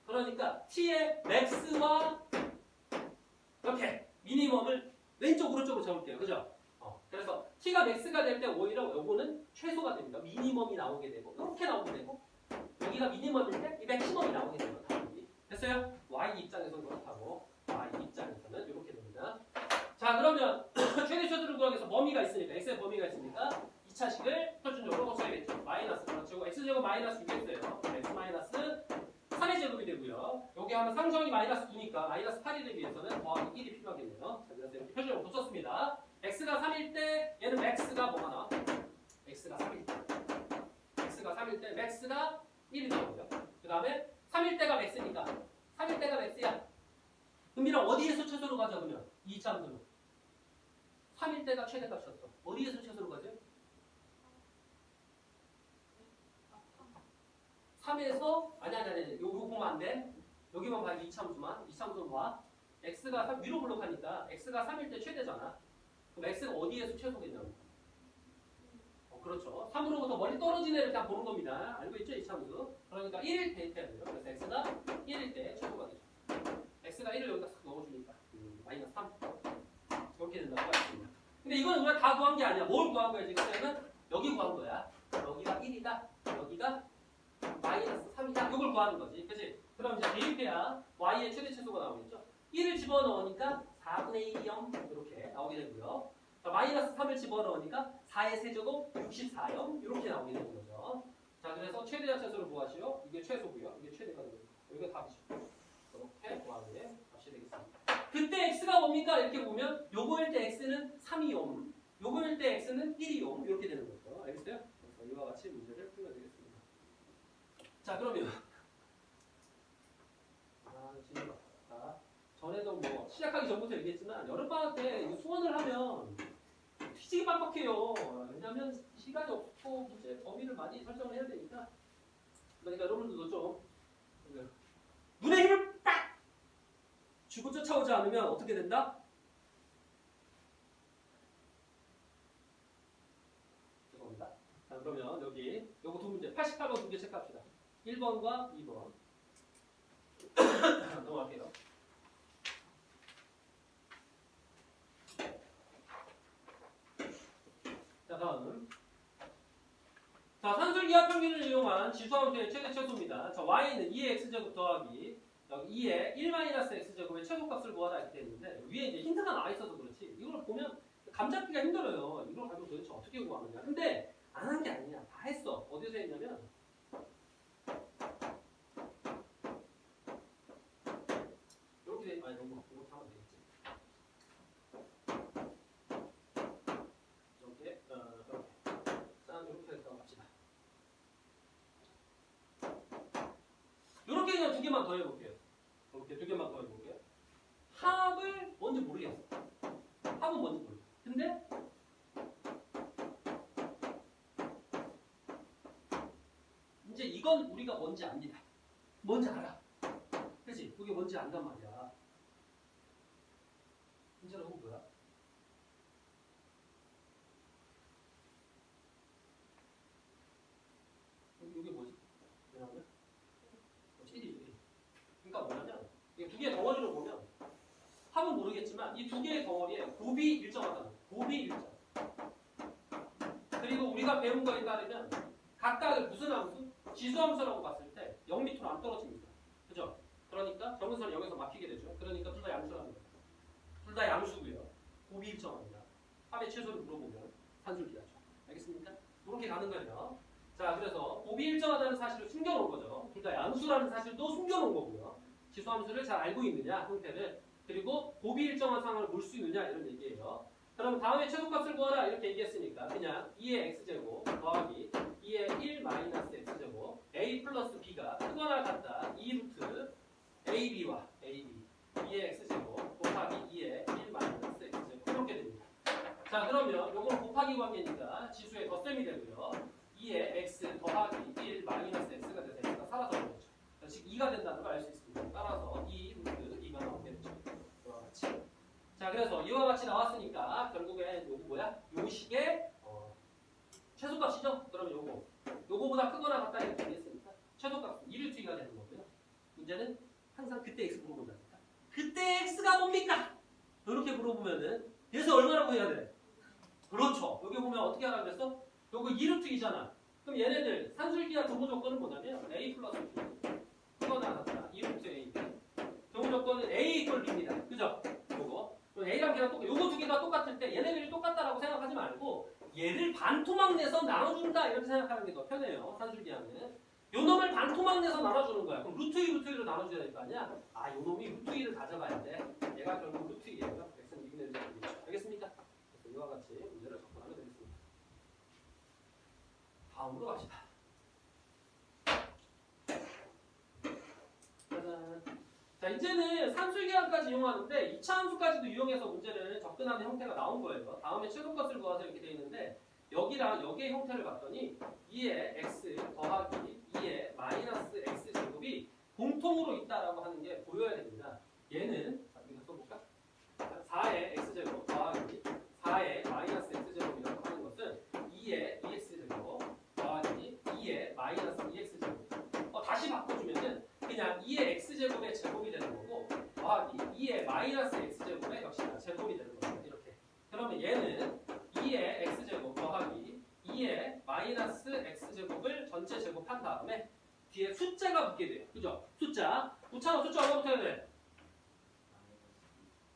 그러니까 t의 max와 이렇게 미니멈을 왼쪽 오른쪽으로 적을게요. 그죠? 그래서 t가 max가 될 때 오히려 요거는 최소가 됩니다. 미니멈이 나오게 되고 이렇게 나오게 되고 여기가 미니멈일 때 이 맥시멈이 나오게 돼요. 답이. 됐어요? y 입장에서는 그렇다고 y 입장에서는 이렇게 됩니다. 자 그러면 최대 최소를 구하기 위해서 범위가 있으니까 x의 범위가 있으니까 2차식을 표준적으로 고쳐야겠죠. 마이너스 그렇죠. x제곱 마이너스 6x예요. x 마이너스 3의 제곱이 되고요. 여기 하면 상수항이 마이너스 9니까 마이너스 8이 되기 위해서는 더하기 1이 필요하겠네요. 자, 그래서 이렇게 표준적으로 고쳤습니다. x가 3일 때 얘는 max가 뭐가 나와? x가 3일 때 x가 3일 때 max가 1이 나오고요. 그 다음에 3일 때가 max니까 3일 때가 max야. 은빈아 어디에서 최소로 가자 그러면? 이 함수는 3일 때가 최대값이었어. 어디에서 최소로 가죠? 3에서 아니 요거 보면 안 돼. 여기만 봐. 이참수만 봐. x가 3, 위로 블록하니까 x가 3일 때 최대잖아. 그럼 x가 어디에서 최소겠냐고. 그렇죠. 3으로부터 멀리 떨어진 애를 다 보는 겁니다. 알고 있죠? 이참수. 그러니까 1일 대입해야 돼요. 그래서 x가 1일 때 최소가 되죠. x가 1을 여기다 싹 넣어주니까 마이너스 3 이렇게 된다고 했습니다. 근데 이건 우리가 다 구한 게 아니야. 뭘 구한 거야 지금? 여기 구한 거야. 여기가 1이다. 여기가 마이너스 3이다. 이걸 구하는 거지. 그치? 그럼 이제 대입해야 y의 최대 최소가 나오겠죠? 1을 집어넣으니까 4분의 1이 0 이렇게 나오게 되고요. 자, 마이너스 3을 집어넣으니까 4의 세제곱 64요 이렇게 나오게 되는 거죠. 자 그래서 최대와 최소를 구하시오. 이게 최소고요. 이게 최대가 되는 거죠. 여기가 답이죠. 이렇게 구하는 게 답이 되겠습니다. 그때 x가 뭡니까? 이렇게 보면 요거일 때 x는 3이옴 요거일 때 x는 1이옴 이렇게 되는 거죠. 알겠어요? 그래서 이와 같이 문제를 풀면 되겠습니다. 자 그러면 지금 전에도 뭐 시작하기 전부터 얘기했지만 여름방학 때 수원을 하면 뒤지게 빡빡해요. 왜냐하면 시간이 없고 문제 범위를 많이 설정을 해야 되니까. 그러니까 여러분들도 좀 눈에 힘을 딱 주고 쫓아오지 않으면 어떻게 된다? 죄송합니다. 자 그러면 여기 요거 두 문제 88번 두 개 체크합시다. 1번과 2번 넘어갈게요. 자 다음 자 산술기하 평균을 이용한 지수함수의 최대 최소입니다. 자 y는 2의 x제곱 더하기 여기 2의 1-x제곱의 최소값을 구하라 이렇게 되어 있는데 위에 이제 힌트가 나와 있어서 그렇지 이걸 보면 감 잡기가 힘들어요. 이걸 가지고 도대체 어떻게 구하느냐. 근데 안 한 게 아니야. 다 했어. 어디서 했냐면 이렇게 돼. 아니 너무 이렇게 하면 되겠지. 이렇게 짠 이렇게 해서 갑시다. 이렇게 그냥 두 개만 더 해볼게요. 이렇게 두 개만 더 해볼게요. 합을 뭔지 모르겠어. 합은 뭔지 모르겠어. 근데 이제 이건 우리가 뭔지 압니다. 뭔지 알아. 그치? 그게 뭔지 안단 말이야. 뭐냐? 이 두 개의 덩어리에 곱이 일정하다는 거야. 곱이 일정. 그리고 우리가 배운 거에 따르면 각각을 무슨 함수? 지수함수라고 봤을 때 0m로 안 떨어집니다. 그죠? 그러니까 점근선이 여기서 막히게 되죠. 그러니까 둘 다 양수라는 거예요. 둘 다 양수고요. 곱이 일정합니다. 합의 최소를 물어보면 산술기하죠. 알겠습니까? 이렇게 가는 거예요. 자, 그래서 곱이 일정하다는 사실을 숨겨놓은 거죠. 둘 다 양수라는 사실도 숨겨놓은 거고요. 지수함수를 잘 알고 있느냐, 형태를. 그리고 곱이 일정한 상황을 볼 수 있느냐, 이런 얘기예요. 그럼 다음에 최소값을 구하라 이렇게 얘기했으니까 그냥 2의 x제곱 더하기 2의 1 마이너스 x제곱 a 플러스 b가 크거나 같다 2루트 ab와 ab 2의 x제곱 곱하기 2의 1 마이너스 x제곱 이렇게 됩니다. 자, 그러면 요건 곱하기 관계니까 지수의 덧셈이 되고요. 2의 x 더하기 1 마이너스 x가 돼서 x가 사라져 버리죠. 즉 2가 된다는 걸 알 수 있습니다. 따라서 2 루트 2가 나오게 되죠. 이와 같이. 자, 그래서 이와 같이 나왔으니까 결국엔 요거 뭐야? 요 식의 최소값이죠? 그러면 요거보다 크거나 같다 이렇게 얘기했으니까 최소값은 2루트 2가 되는 거고요. 문제는 항상 그때 x 물어본다니까. 그때 x가 뭡니까? 이렇게 물어보면은 얘에서 얼마나 구해야 돼? 그렇죠. 여기 보면 어떻게 하라 그랬어? 요거 2루트 2잖아. 그럼 얘네들 산술기하 등호 조건은 뭐냐면 a 플러스 b 크거나 같다 2루트 a 등호 조건은 a 이퀄 b입니다. 그죠? 요거 A랑 B랑 똑같, 요거 두 개가 똑같을 때 얘네들이 똑같다라고 생각하지 말고 얘를 반토막 내서 나눠준다 이렇게 생각하는 게 더 편해요. 산술기하는 요 놈을 반토막 내서 나눠주는 거야. 그럼 루트 2, 루트 2로 나눠줘야 될 거 아니야? 아, 요 놈이 루트 2를 가져가야 돼. 얘가 결국 루트 2예요. x는 6분의 1이 되겠죠. 알겠습니까? 그래서 이와 같이 문제를 접근하면 되겠습니다. 다음으로 갑시다. 짜잔. 자, 이제는 산술계량까지 이용하는데 2차 함수까지도 이용해서 문제를 접근하는 형태가 나온 거예요. 다음에 최소값을 구하서 이렇게 되어 있는데 여기랑 여기의 형태를 봤더니 2의 x 더하기 2의 마이너스 x 제곱이 공통으로 있다라고 하는 게 보여야 됩니다. 얘는 자, 여기다 써볼까? 4의 x제곱 더하기 4의 마이너스 x제곱이라고 하는 것은 2의 2x제곱 더하기 2의 마이너스 2x제곱 다시 바꿔주면은 그냥 2의 x제곱의 제곱이 되는 거고 더하기 2의 마이너스 x제곱의 역시나 제곱이 되는 겁니다. 이렇게. 그러면 얘는 2의 x제곱 더하기 2의 마이너스 x제곱을 전체 제곱한 다음에 뒤에 숫자가 붙게 돼요. 그죠? 숫자. 붙여놓은 숫자 얼마 붙어야 돼?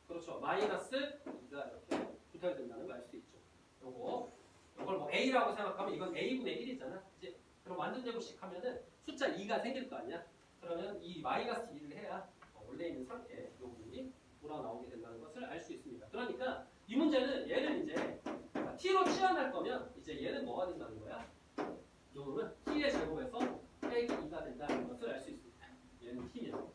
그렇죠. 마이너스 2가 이렇게 붙어야 된다는 걸 알 수 있죠. 요걸 뭐 a라고 생각하면 이건 a분의 1이잖아. 그치? 그럼 완전 제곱식 하면은 숫자 2가 생길 거 아니야? 그러면 이 마이너스 2를 해야 원래 있는 상태 이 부분이 돌아 나오게 된다는 것을 알 수 있습니다. 그러니까 이 문제는 얘를 이제 t로 치환할 거면 이제 얘는 뭐가 된다는 거야? 요거는 t의 제곱에서 빼기 2가 된다는 것을 알 수 있습니다. 얘는 t면.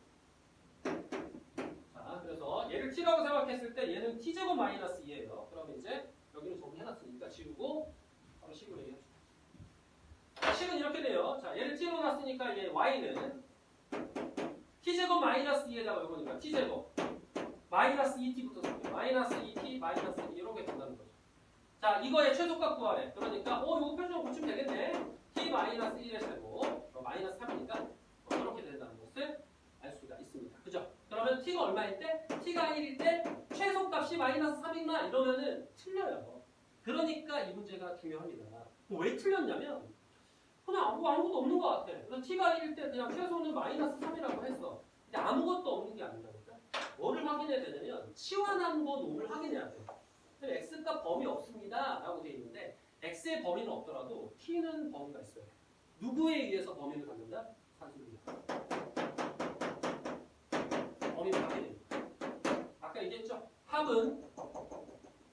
자, 그래서 얘를 t라고 생각했을 때 얘는 t제곱 마이너스 2예요. 그러면 이제 여기는 정리해놨으니까 지우고 바로 식으로 얘기합시다. 식은 이렇게 돼요. 자, 얘를 t로 놨으니까 얘 y는 t제곱 마이너스 2에다가 요거니까 t제곱 마이너스 2t부터 써요. 마이너스 2t 마이너스 2 이렇게 된다는 거죠. 자, 이거의 최소값 구하래. 그러니까 요거 표준을 고치면 되겠네. t 마이너스 1의 제곱 마이너스 3이니까 이렇게 된다는 것을 알 수가 있습니다. 그죠? 그러면 t가 얼마일 때? t가 1일 때 최소값이 마이너스 3이나 이러면은 틀려요. 그러니까 이 문제가 중요합니다. 왜 틀렸냐면 그냥 아무것도 없는 것 같아. 그래서 t가 1일 때 그냥 최소는 마이너스 3이라고 했어. 근데 아무것도 없는 게 아니라니까. 뭐를 확인해야 되냐면 치환한 거 놈을 확인해야 돼. x값 범위 없습니다 라고 돼 있는데 x의 범위는 없더라도 t는 범위가 있어요. 누구에 의해서 범위를 갖는다? 산술기하. 범위를 갖게 됩니다. 아까 얘기했죠? 합은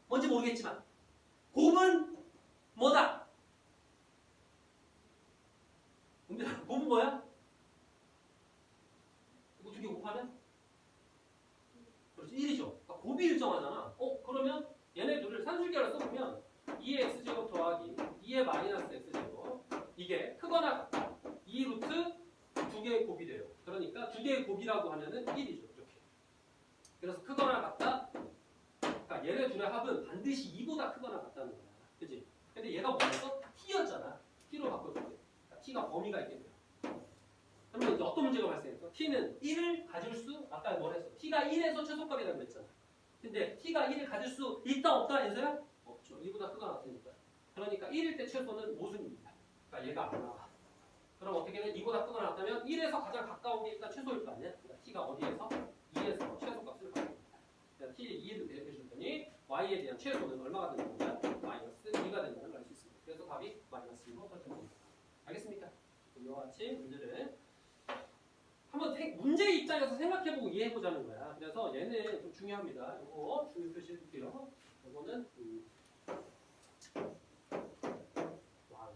뭔지 모르겠지만 곱은 뭐다? 곱은 뭐야? 이거 두 개 곱하면? 그렇지, 1이죠. 그러니까 곱이 일정하잖아. 그러면 얘네들을 산술계로 써보면 2의 x제곱 더하기 2의 마이너스 x제곱 이게 크거나 같다. 2루트 두 개의 곱이 돼요. 그러니까 두 개의 곱이라고 하면은 1이죠. 이렇게. 그래서 크거나 같다. 그러니까 얘네 둘의 합은 반드시 2보다 크거나 같다는 거야. 그치? 근데 얘가 뭐였어? t였잖아. t로 바꿔줄게. t가 범위가 있게 돼요. 그러면 이제 어떤 문제가 발생했어? t는 1을 가질 수, 아까 뭘 했어? t가 1에서 최소값이라고 했잖아. 근데 t가 1을 가질 수 있다 없다 인서야? 없죠. 2보다 크거나 같으니까. 그러니까 1일 때 최소는 모순입니다. 그러니까 얘가 안 나와. 그럼 어떻게 돼? 2보다 크거나 같다면 1에서 가장 가까운 게 일단 최소일 거 아니야? 그러니까 t가 어디에서? 2에서 최소값을 가져옵니다. 그러니까 t를 2로 대입해 줬더니 y에 대한 최소는 얼마가 되는 거야? 마이너스 2가 된다는 걸 알 수 있습니다. 그래서 답이 마이너스 2로 설정됩니다. 알겠습니까? 이와 같이 문제를 한번 문제 입장에서 생각해보고 이해해보자는 거야. 그래서 얘는 좀 중요합니다. 이거 중요 표시해줄게요. 이거는 와우.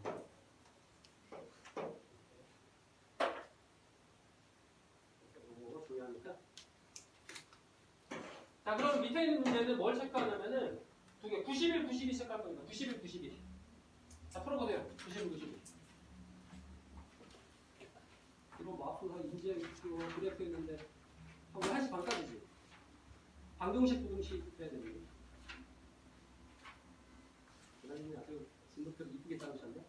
이거 중요합니다. 자, 그럼 밑에 있는 문제는 뭘 체크하냐면은 두 개, 91, 92 체크할 겁니다. 91, 92. 자, 풀어보세요. 91, 92. 이거 마프가 인지하 있고 그래프 있는데 우리 1시 반까지지. 방정식 부등식 해야 되는데. 대단히 아주 진도표를 이쁘게 짜주셨네.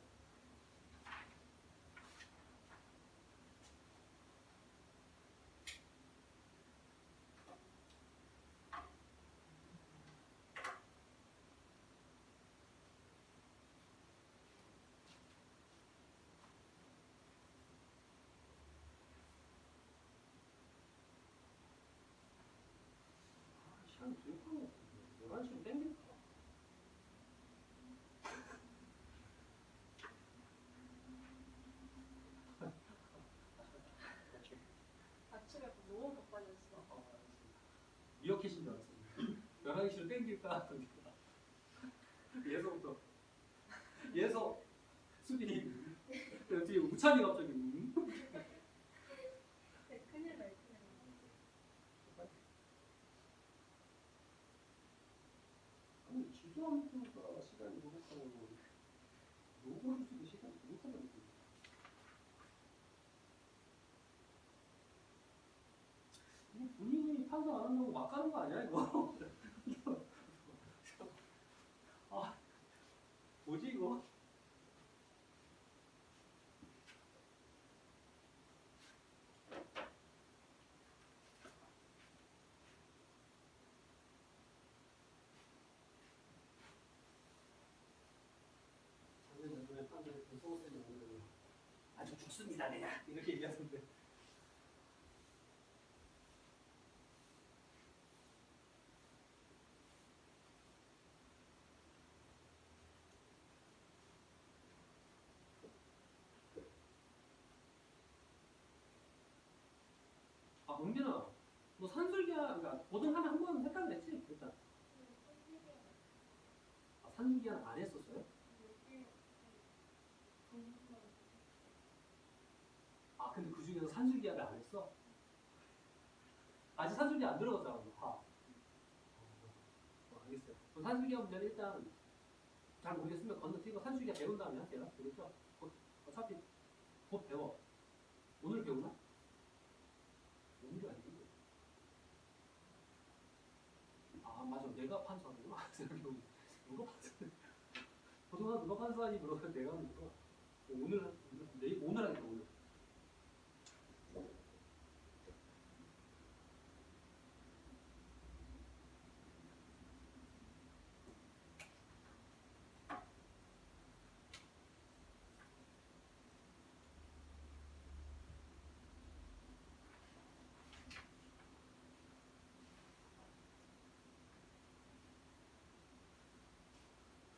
시간이 부족한 것 같은데 11시로 땡길까? 아침에 너무 바빠졌어. 미어캣인 줄 알았어. 11시로 땡길까? 예서부터 예서 수빈이 뒤에 우찬이 갑자기 네, 큰일 날 큰일 날. 아니 지수한 프로가 시간이 부족하고 로고를 쓰고 시간이 부족하다는 거지. 이거 본인이 판단 안 한다고 막 가는 거 아니야 이거? 아 뭐지 이거? 작년 연도에 판단을 소호쌤이 오늘은 아주 좋습니다 내가 이렇게 얘기하던데. 아 은빈아 너 산술기야 그러니까 고등하면 한 번 했다고 그랬지 일단. 아 산술기는 안 했었어요? 아 근데 그 중에서 산술기약을 안 했어? 아직 산술기 안 들어갔잖아 화. 알겠어요. 그럼 산술기약 문제는 일단 잘 모르겠으면 건너뛰고 산술기약 배운 다음에 하세요. 알겠죠? 어차피 곧 배워. 오늘 배우나? 오늘이 아니고. 아 맞아 내가 판사구나. 생각해보니 누가 판사? 그동안 누가 판사하니 물어보면 내가 하는 거야. 오늘 내일 오늘 하니까 오늘.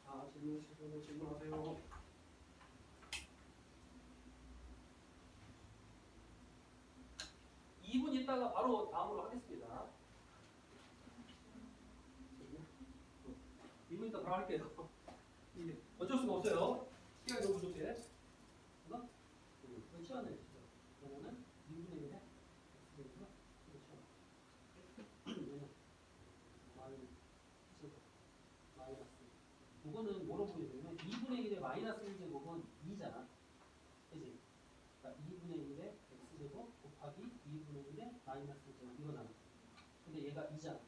자 질문하세요. 이 분 있다가 바로 다음으로 하겠습니다. 2분 있다 바로 할게요. 이게 어쩔 수가 없어요. 시간이 너무 부족해. 그래서 이건 시간을 그러면은 2분의 1에 x제곱은 그렇죠. 마이너스 이거는 뭐로 보게 되면 2분의 1의 마이너스 1제곱은 2잖아. 그지? 그러니까 2분의 1의 x제곱 곱하기 2분의 1의 마이너스 1제곱 이거 나와. 근데 얘가 2잖아.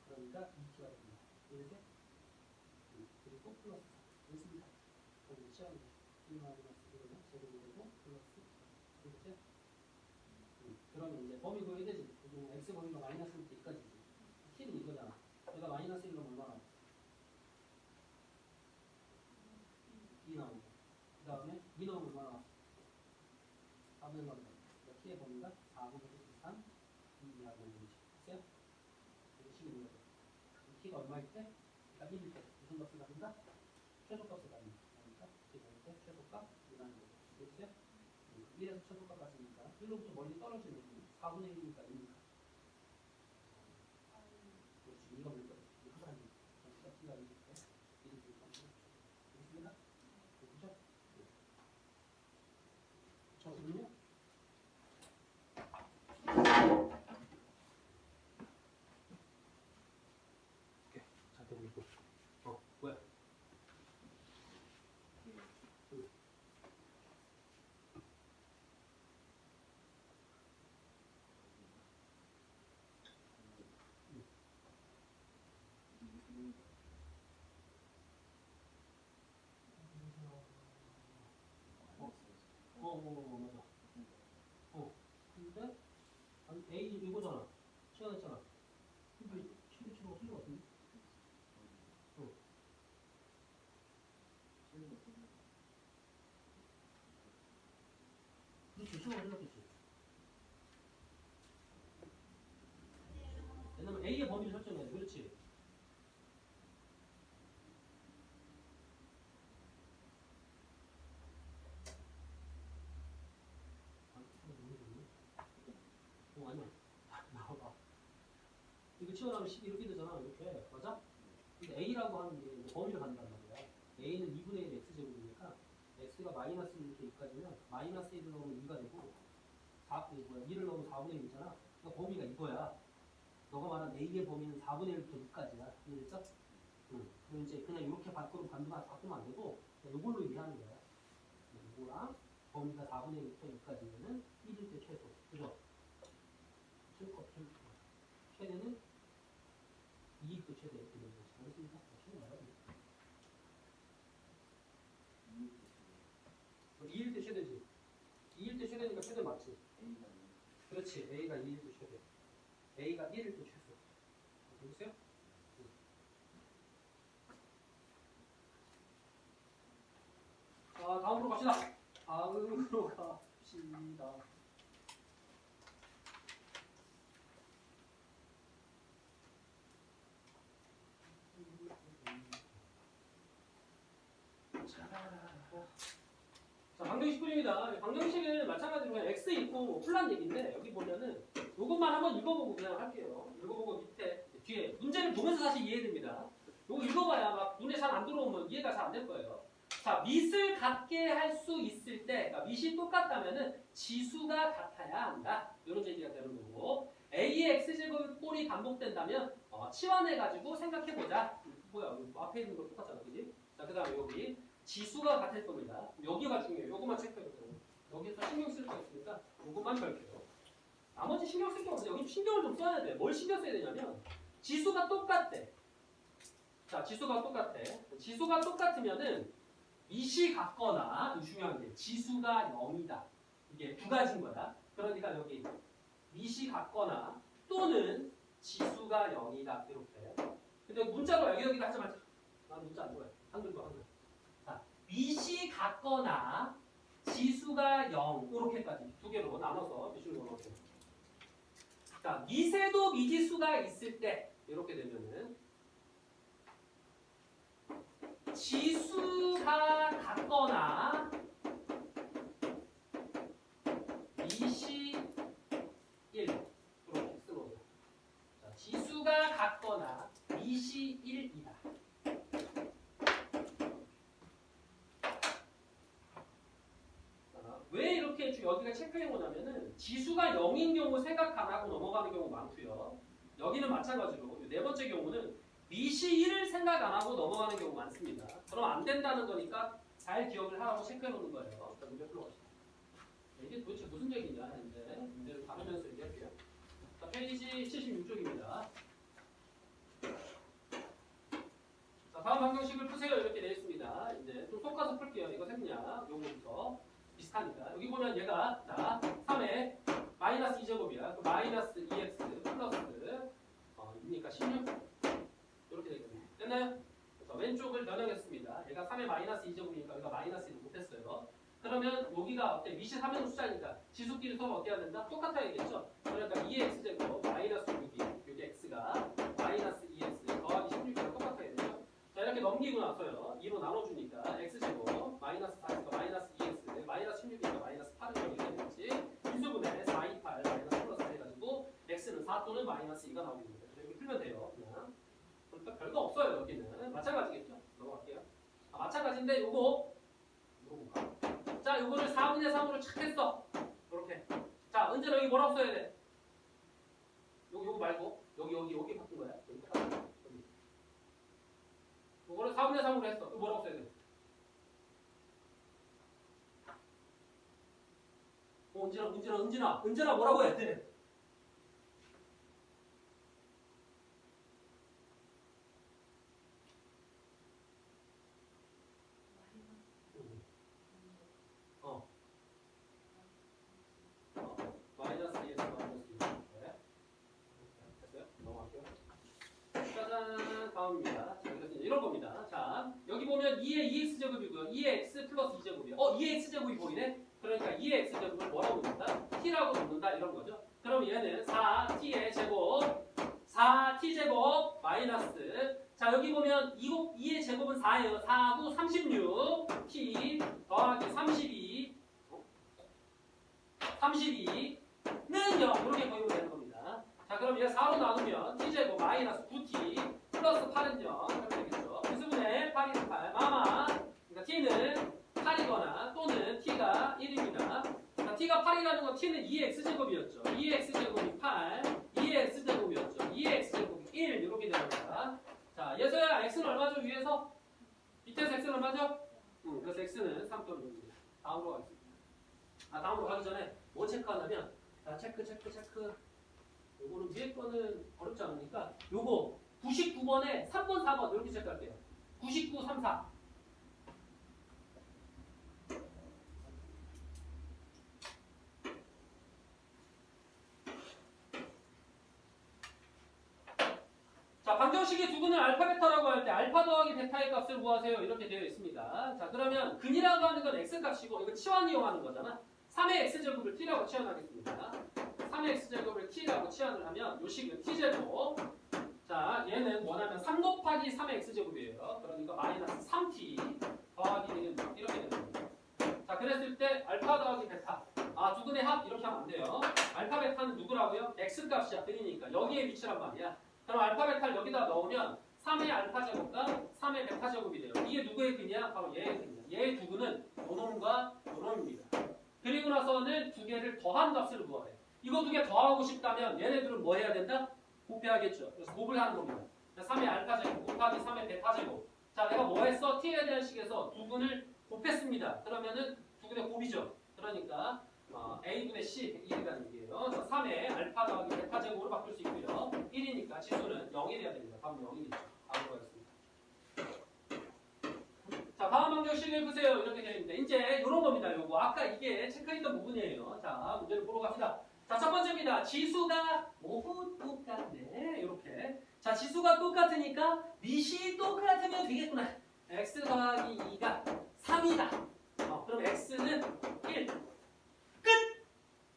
그러니까 2t가 됩니다. 이렇게 그리고 플러스 4 됐습니다. 그럼 시험이 2 마이너스 1은 제곱이 되고 플러스 4 됐지? 그러면 이제 범위 구해야 되지. 여기는 x 범위가 마이너스 1 때까지지. t는 이거잖아. 2 넣으면 얼마나 4분의 1 그러니까 t의 범위가 4분의 3 2 이하고 있는 거지. 됐어요? 이거 식이 거죠. t가 얼마일 때? 그러니까 1일 때 무슨 값을 갖는다? 최소값을 갖는다. 그러니까 t 범위 때 최소값이라는 거죠. 됐어요? 1에서 최소값 같으니까 1로부터 멀리 떨어지는 4분의 1이니까 2니까. 그렇지. 2가 몇 번? 2 하나니. 전체가 t가 2일 때 1일 때 됐습니다? 그렇죠? 정수는요? 오케이. 잘 되고 있고. 뭐야? 맞아. 근데 아니 A 이거잖아. 시간했잖아. 근데 11초가 틀린 것 같은데? 그렇지. 시간을 생각했지. 왜냐면 A의 범위를 설정해야 돼. 그렇지. 아니야. 나와봐. 이거 치워나면 이렇게 되잖아. 이렇게. 맞아? 근데 A라고 하는 게 범위를 갖는단 말이야. A는 2분의 1 X제곱이니까 X가 마이너스 이렇게 2까지면 마이너스 1을 넣으면 2가 되고 2를 넣으면 4분의 1이잖아. 그러니까 범위가 이거야. 너가 말한 A의 범위는 4분의 1부터 2까지야. 이해됐어? 응. 그럼 이제 그냥 이렇게 바꾸면 안 되고 그냥 이걸로 이해하는 거야. 이거랑 범위가 4분의 1부터 2까지면은 1일 때 최소. 그죠? 최대는 2일 때 최대 이렇게 되는 거지. 알겠습니까? 최대 말하지. 2일 때 최대지. 2일 때 최대니까 최대 맞지? 그렇지. A가 2일 때 최대. A가 1일 때 최소. 알겠어요? 자, 다음으로 갑시다. 다음으로 갑시다. 자, 방정식뿐입니다. 방정식은 마찬가지로 그냥 x 있고 풀란 얘기인데 여기 보면은 이것만 한번 읽어보고 그냥 할게요. 읽어보고 밑에 뒤에 문제를 보면서 사실 이해됩니다. 이거 읽어봐야 막 눈에 잘 안 들어오면 이해가 잘 안 될 거예요. 자, 밑을 같게 할 수 있을 때, 그러니까 밑이 똑같다면은 지수가 같아야 한다. 이런 얘기가 되는 거고, a의 x제곱 꼴이 반복된다면 치환해가지고 생각해보자. 뭐야, 앞에 있는 거 똑같잖아, 그지? 자, 그다음에 여기 지수가 같을 겁니다. 여기가 중요해요. 요것만 체크해보세요. 여기서 신경 쓸 거 있으니까 요것만 별게요. 나머지 신경 쓸 게 없는데 여기 신경을 좀 써야 돼. 뭘 신경 써야 되냐면 지수가 똑같대. 자, 지수가 똑같아. 지수가 똑같으면은 밑이 같거나, 이거 중요한 게 지수가 0이다. 이게 두 가지인 거다. 그러니까 여기 밑이 같거나 또는 지수가 0이다. 이렇게. 근데 문자로 여기다 하지 말자. 난 문자 안 좋아해. 한글도 한글. 자, 밑이 같거나 지수가 0 이렇게까지 두 개로 나눠서 밑줄을 넣어놓을게요. 자, 밑에도 미지수가 있을 때 이렇게 되면은 지수가 같거나 밑이 1 이렇게 쓰는 자, 지수가 같거나 밑이 1이다. 왜 이렇게 여기가 체크해 보냐면은 지수가 0인 경우 생각 안 하고 넘어가는 경우 많고요. 여기는 마찬가지로 네 번째 경우는 밑이 1을 생각 안 하고 넘어가는 경우 많습니다. 그럼 안 된다는 거니까 잘 기억을 하라고 체크해 놓는 거예요. 자, 문제 풀어봅시다. 이게 도대체 무슨 얘기냐 했는데 문제를 다루면서 얘기할게요. 자, 페이지 76쪽입니다. 자, 다음 방정식을 푸세요. 이렇게 되어 있습니다. 이제 좀 섞어서 풀게요. 이거 생략, 요거부터 비슷하니까. 여기 보면 얘가 자 3의 마이너스 2제곱이야. 그 마이너스 2x 플러스 2니까 16 이렇게 되거든요. 됐나요? 그래서 왼쪽을 변형했습니다. 얘가 3의 마이너스 2제곱이니까 여기가 마이너스 1을 못했어요. 그러면 여기가 어때? 밑이 3의 숫자니까 지수끼리 서로 어떻게 해야 된다? 똑같아야겠죠? 그러니까 2x제곱 마이너스 6이 여기 x가 마이너스 2x 더하기 16이랑 똑같아야 되죠? 자 이렇게 넘기고 나서요 2로 나눠주니까 x제곱 마이너스 4니까 마이너스 2x 마이너스 16이니까 마이너스 8은 이렇게 되겠지? 인수분해 4, 2, 8 마이너스 플러스 해가지고 x는 4 또는 마이너스 2가 나오게 됩니다. 이렇게 풀면 돼요 그냥. 그러니까 별거 없어요 여기는. 마찬가지겠죠? 넘어갈게요. 마찬가지인데 요거 물어볼까? 자, 요거를 4분의 3으로 착 했어. 이렇게. 자, 은재는 여기 뭐라고 써야 돼? 요거 말고 여기 바꾼 거야. 여기 똑같아. 여기. 요거를 4분의 3으로 했어. 이거 뭐라고 써야 돼? 은진아 뭐라고 해야 돼? 마이너스 2x 마이너스 2. 네. 됐어요? 넘어갈게요. 짜잔, 다음입니다. 자, 그래서 이런 겁니다. 자, 여기 보면 2의 2x제곱이고요. 2의 x 플러스 2제곱이에요. 2x제곱이 보이네? 그러니까 2의 x제곱을 뭐라고 놓는다? t라고 놓는다 이런 거죠. 그럼 얘는 4t의 제곱, 4t제곱 마이너스. 자, 여기 보면 2의 제곱은 4예요. 4하고 36, t 더하기 32는 0 이렇게 보이면 되는 겁니다. 자, 그럼 얘 4로 나누면 t제곱 마이너스 9t 플러스 8은 0 이렇게 되겠죠. 그수분의 8이 8 마마. 그러니까 t는 8이거나 또는 t가 1입니다. 자, t가 8이라는 건 t는 2x제곱이었죠. 2x제곱이 8, 2x제곱이었죠. 2x제곱이 1 이렇게 되는 거다. 자, 예서야 x는 얼마죠? 위에서? 밑에서 x는 얼마죠? 그래서 x는 3 또는 6입니다. 다음으로 가겠습니다. 다음으로 가기 전에 뭐 체크하냐면 체크 요거는 위에 거는 어렵지 않으니까 요거 99번에 3번 4번 이렇게 체크할게요. 99, 3, 4 자, 방정식의 두근을 알파 베타라고 할 때 알파 더하기 베타의 값을 구하세요 이렇게 되어 있습니다. 자, 그러면 근이라고 하는 건 x값이고 이거 치환 이용하는 거잖아. 3의 x제곱을 t라고 치환하겠습니다. 3의 x제곱을 t라고 치환을 하면 요 식은 t제곱. 자, 얘는 뭐냐면 3 곱하기 3의 x제곱이에요. 그러니까 마이너스 3t 더하기 1은 이렇게 되는 겁니다. 자, 그랬을 때 알파 더하기 베타. 두근의 합 이렇게 하면 안 돼요. 알파 베타는 누구라고요? x값이야. 근이니까 여기에 위치란 말이야. 그럼 알파 베타를 여기다 넣으면 3의 알파 제곱과 3의 베타 제곱이 돼요. 이게 누구의 근이야? 바로 얘의 근이야. 얘의 두 근은 요놈과 요놈입니다. 그리고 나서는 두 개를 더한 값을 구하래. 이거 두 개 더하고 싶다면 얘네들은 뭐 해야 된다? 곱해야겠죠. 그래서 곱을 하는 겁니다. 3의 알파 제곱 곱하기 3의 베타 제곱. 자, 내가 뭐 했어? t에 대한 식에서 두 근을 곱했습니다. 그러면은 두 근의 곱이죠. 그러니까 a분의 c 1이라는 얘기예요. 자, 3의 알파 더하기 베타 제곱으로 바꿀 수 있고요. 1이니까 지수는 0이 돼야 됩니다. 답은 0이겠죠. 다음으로 가겠습니다. 자, 다음 방정식을 보세요. 이렇게 되어 있는데 이제 이런 겁니다. 요거 아까 이게 체크했던 부분이에요. 자, 문제를 보러 갑시다. 자, 첫 번째입니다. 지수가 모두 똑같네. 이렇게. 자, 지수가 똑같으니까 밑이 똑같으면 되겠구나. x 더하기 2가 3이다. 그럼 x는 1. 끝!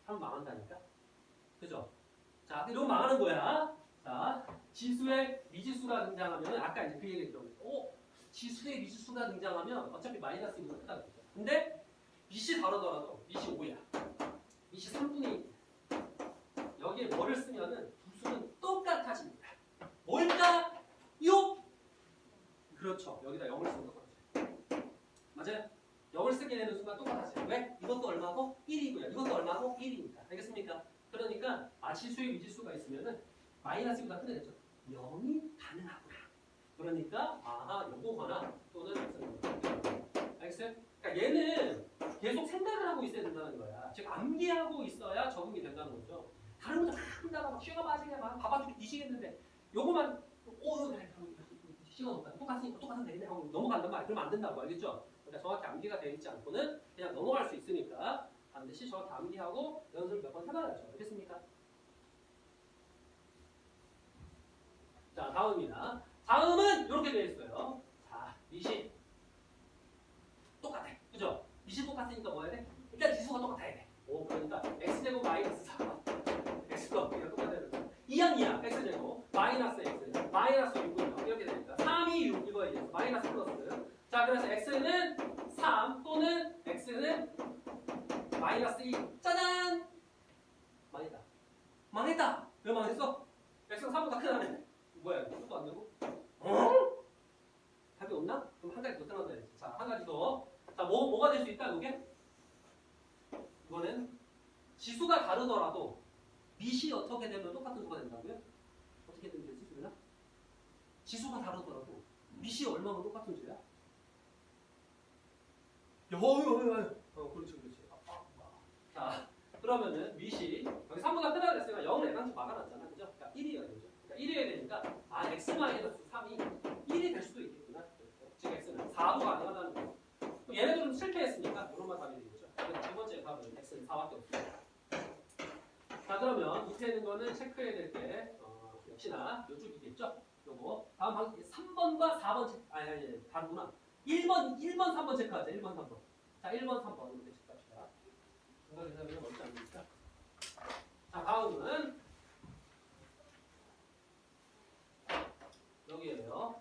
하면 망한다니까. 그죠? 자, 이러면 망하는 거야. 자, 지수에 미지수가 등장하면 아까 이제 그 얘기 들었는데 지수에 미지수가 등장하면 어차피 마이너스 1이 크다고 했죠. 근데 밑이 다르더라도 밑이 5야. 밑이 3분의 1. 여기에 뭐를 쓰면은 두 수는 똑같아집니다. 뭘까요? 그렇죠. 여기다 0을 쓰는 거 맞아요? 0을 쓰게 되는 순간 똑같아져요. 왜? 이것도 얼마고? 1이고요. 이것도 얼마고? 1이니까. 알겠습니까? 그러니까 지수에 미지수가 있으면은 마이너스보다 크게 되죠. 0이 가능하구나. 그러니까 요거거나 또는 알겠어요? 그러니까 얘는 계속 생각을 하고 있어야 된다는 거야. 즉 암기하고 있어야 적응이 된다는 거죠. 다른 거다 한다가 막 쉬가 빠지게 막 바바죽이 뒤지겠는데 요거만 그래 시간 없다. 똑같으니까 똑같은 되겠네 하고 넘어간단 말이야. 그러면 안 된다고 알겠죠? 그러니까 정확히 암기가 되어 있지 않고는 그냥 넘어갈 수 있으니까 반드시 정확히 암기하고 연습을 몇 번 해봐야죠. 알겠습니까? 자, 다음입니다. 다음은 이렇게 되어 있어요. 자, 밑이 똑같아. 그죠? 밑이 똑같으니까 뭐 자, 그래서 x는 3 또는 x는 마이너스 2. 짜잔! 망했다. 망했다! 왜 망했어? x가 3보다 크다네. 뭐야, 이거 뜻도 안 되고? 어? 답이 없나? 그럼 한 가지 더 생각해야 돼. 자, 한 가지 더. 자, 뭐가 될 수 있다, 이게? 이거는 지수가 다르더라도 밑이 어떻게 되면 똑같은 수가 된다고요? 어떻게 되면 되지, 수빈아? 지수가 다르더라도 밑이 얼마면 똑같은 수야? 그렇지, 그렇지. 자, 그러면은 밑이 여기 3보다 크다고 했으니까 0을 애당초 막아놨잖아, 그죠? 그러니까 1이어야 되죠. 그러니까 1이어야 되니까 x-3이 1이 될 수도 있겠구나. 즉 x는 4도 가능하다는 거. 얘네들은 실패했으니까 이런만 답이 되겠죠. 그래서 두 번째 답은 x는 4밖에 없습니다. 자, 그러면 밑에 있는 거는 체크해야 될 게 역시나 이쪽이겠죠. 요거 다음 방 3번과 4번 아니 다르구나. 1번 3번 체크하자. 1번 3번. 자, 1번 3번 이렇게 체크합시다. 중간 계산은 어렵지 않으니까. 자, 다음은 여기에요.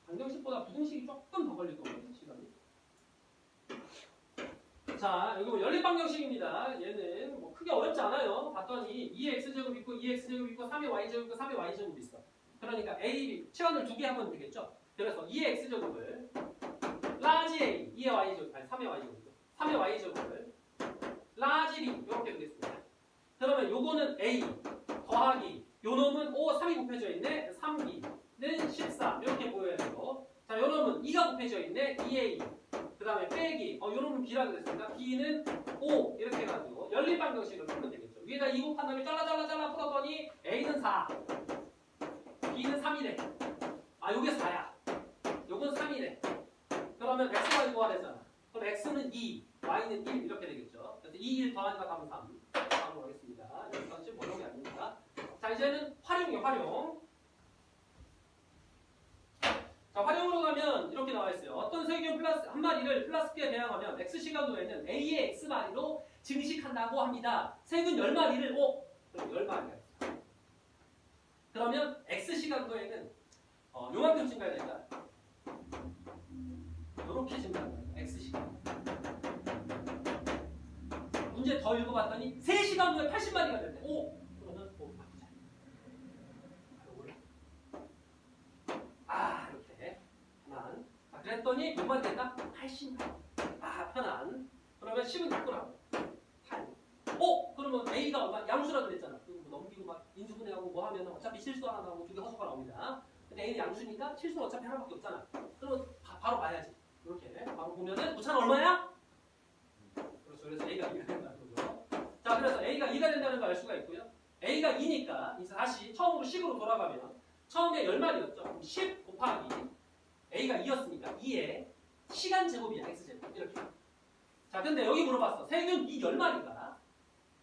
방정식보다 부등식이 조금 더 걸릴 거거든요, 시간이. 자, 여기 뭐 연립방정식입니다. 얘는 뭐 크게 어렵지 않아요. 봤더니 2의 x제곱 있고 2의 x제곱 있고 3의 y제곱 있고 3의 y제곱 있어. 그러니까 a, b 치환을 2개 하면 되겠죠. 그래서 2의 x제곱을 라지 a, 2의 y제곱, 아니 3의 y제곱이죠. 3의 y제곱을 라지 b 이렇게 되겠습니다. 그러면 요거는 a 더하기 요 놈은 3이 곱해져 있네. 3b는 14 이렇게 보여야 되고, 자, 요 놈은 2가 곱해져 있네. 2a 그 다음에 빼기 요 놈은 b라고 그랬으니까 b는 5 이렇게 해가지고 연립방정식을 풀면 되겠죠. 위에다 2 곱한 다음에 잘라 풀었더니 a는 4 b는 3이래. 아, 요게 4야. 요건 3이래. 그러면 x가 이거가 되잖아. 그럼 x는 2 y는 1 이렇게 되겠죠. 그래서 2, 1 더하니까 답은 3. 다음으로 하겠습니다. 여기까지 어려운 게 아닙니다. 자, 이제는 활용이에요. 활용. 자, 활용으로 가면 이렇게 나와 있어요. 어떤 세균 플러스 한 마리를 플라스틱에 배양하면 x 시간도에는 a의 x 마리로 증식한다고 합니다. 세균 10마리를 그럼 10마리가 있어. 그러면 x 시간도에는 요만큼 증가해야 된다. 요렇게 증가한다. x 시간. 문제 더 읽어봤더니 3시간 후에 80마리가 된대. 그러면 바꾸자. 이렇게 편안. 자, 그랬더니 몇 마리 된다? 80마리. 편안. 그러면 10은 있구나. 8. 그러면 A가 얼마? 양수라 그랬잖아. 그거 뭐 넘기고 막 인수분해하고 뭐 하면 어차피 실수 하나 나오고 2개 허수가 나옵니다. 근데 A는 양수니까 실수는 어차피 하나밖에 없잖아. 그러면 바로 봐야지. 이렇게 바로 보면은 오차는 얼마야? 그렇죠. 그래서 A가 2가 된다는 거죠. 자, 그래서 A가 2가 된다는 걸 알 수가 있고요. A가 2니까 이제 다시 처음으로 10으로 돌아가면 처음에 10마리였죠. 10 곱하기 A가 2였으니까 2의 시간 제곱이야. X제곱. 이렇게. 자, 근데 여기 물어봤어. 세균 이 10마리가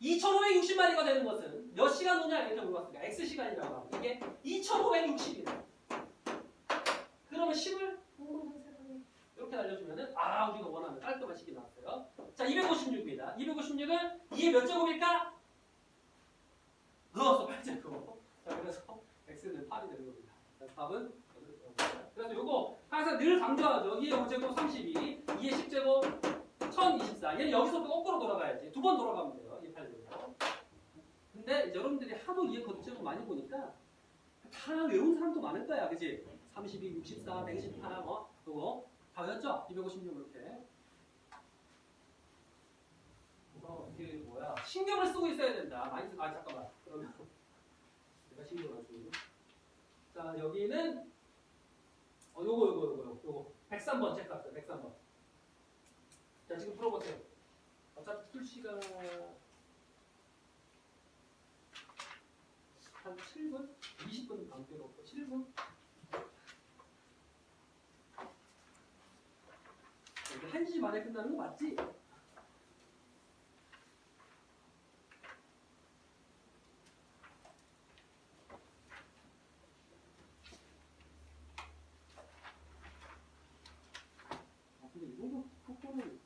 2560마리가 되는 것은 몇 시간 후냐? 이렇게 물어봤으니까 X시간이라고 하고 이게 2560이래. 그러면 10을 이렇게 날려주면은 우리가 원하는 깔끔한 식이 나왔어요. 자, 256입니다. 256은 2의 몇 제곱일까? 넣어서 8제곱. 자, 그래서 X는 8이 되는 겁니다. 답은 그래서 요거 항상 늘 강조하죠. 2의 5제곱 32, 2의 10제곱 1024. 얘는 여기서부터 거꾸로 돌아가야지. 2번 돌아가면 돼요. 2, 8제곱. 근데 이제 여러분들이 하도 2의 거듭제곱 많이 보니까 다 외운 사람도 많을 거야. 그치? 32, 64, 128, 요거 다 외웠죠? 256 이렇게. 이게 뭐야? 신경을 쓰고 있어야 된다. 잠깐만. 그러면 내가 신경을 안 쓰고. 자, 여기는 요거 103번 체크합시다. 103번. 자, 지금 풀어보세요. 어차피 풀 시간 한 7분? 20분 넘게 놓고 7분? 이게 1시 만에 끝나는 거 맞지? 근데 이 정도 속도는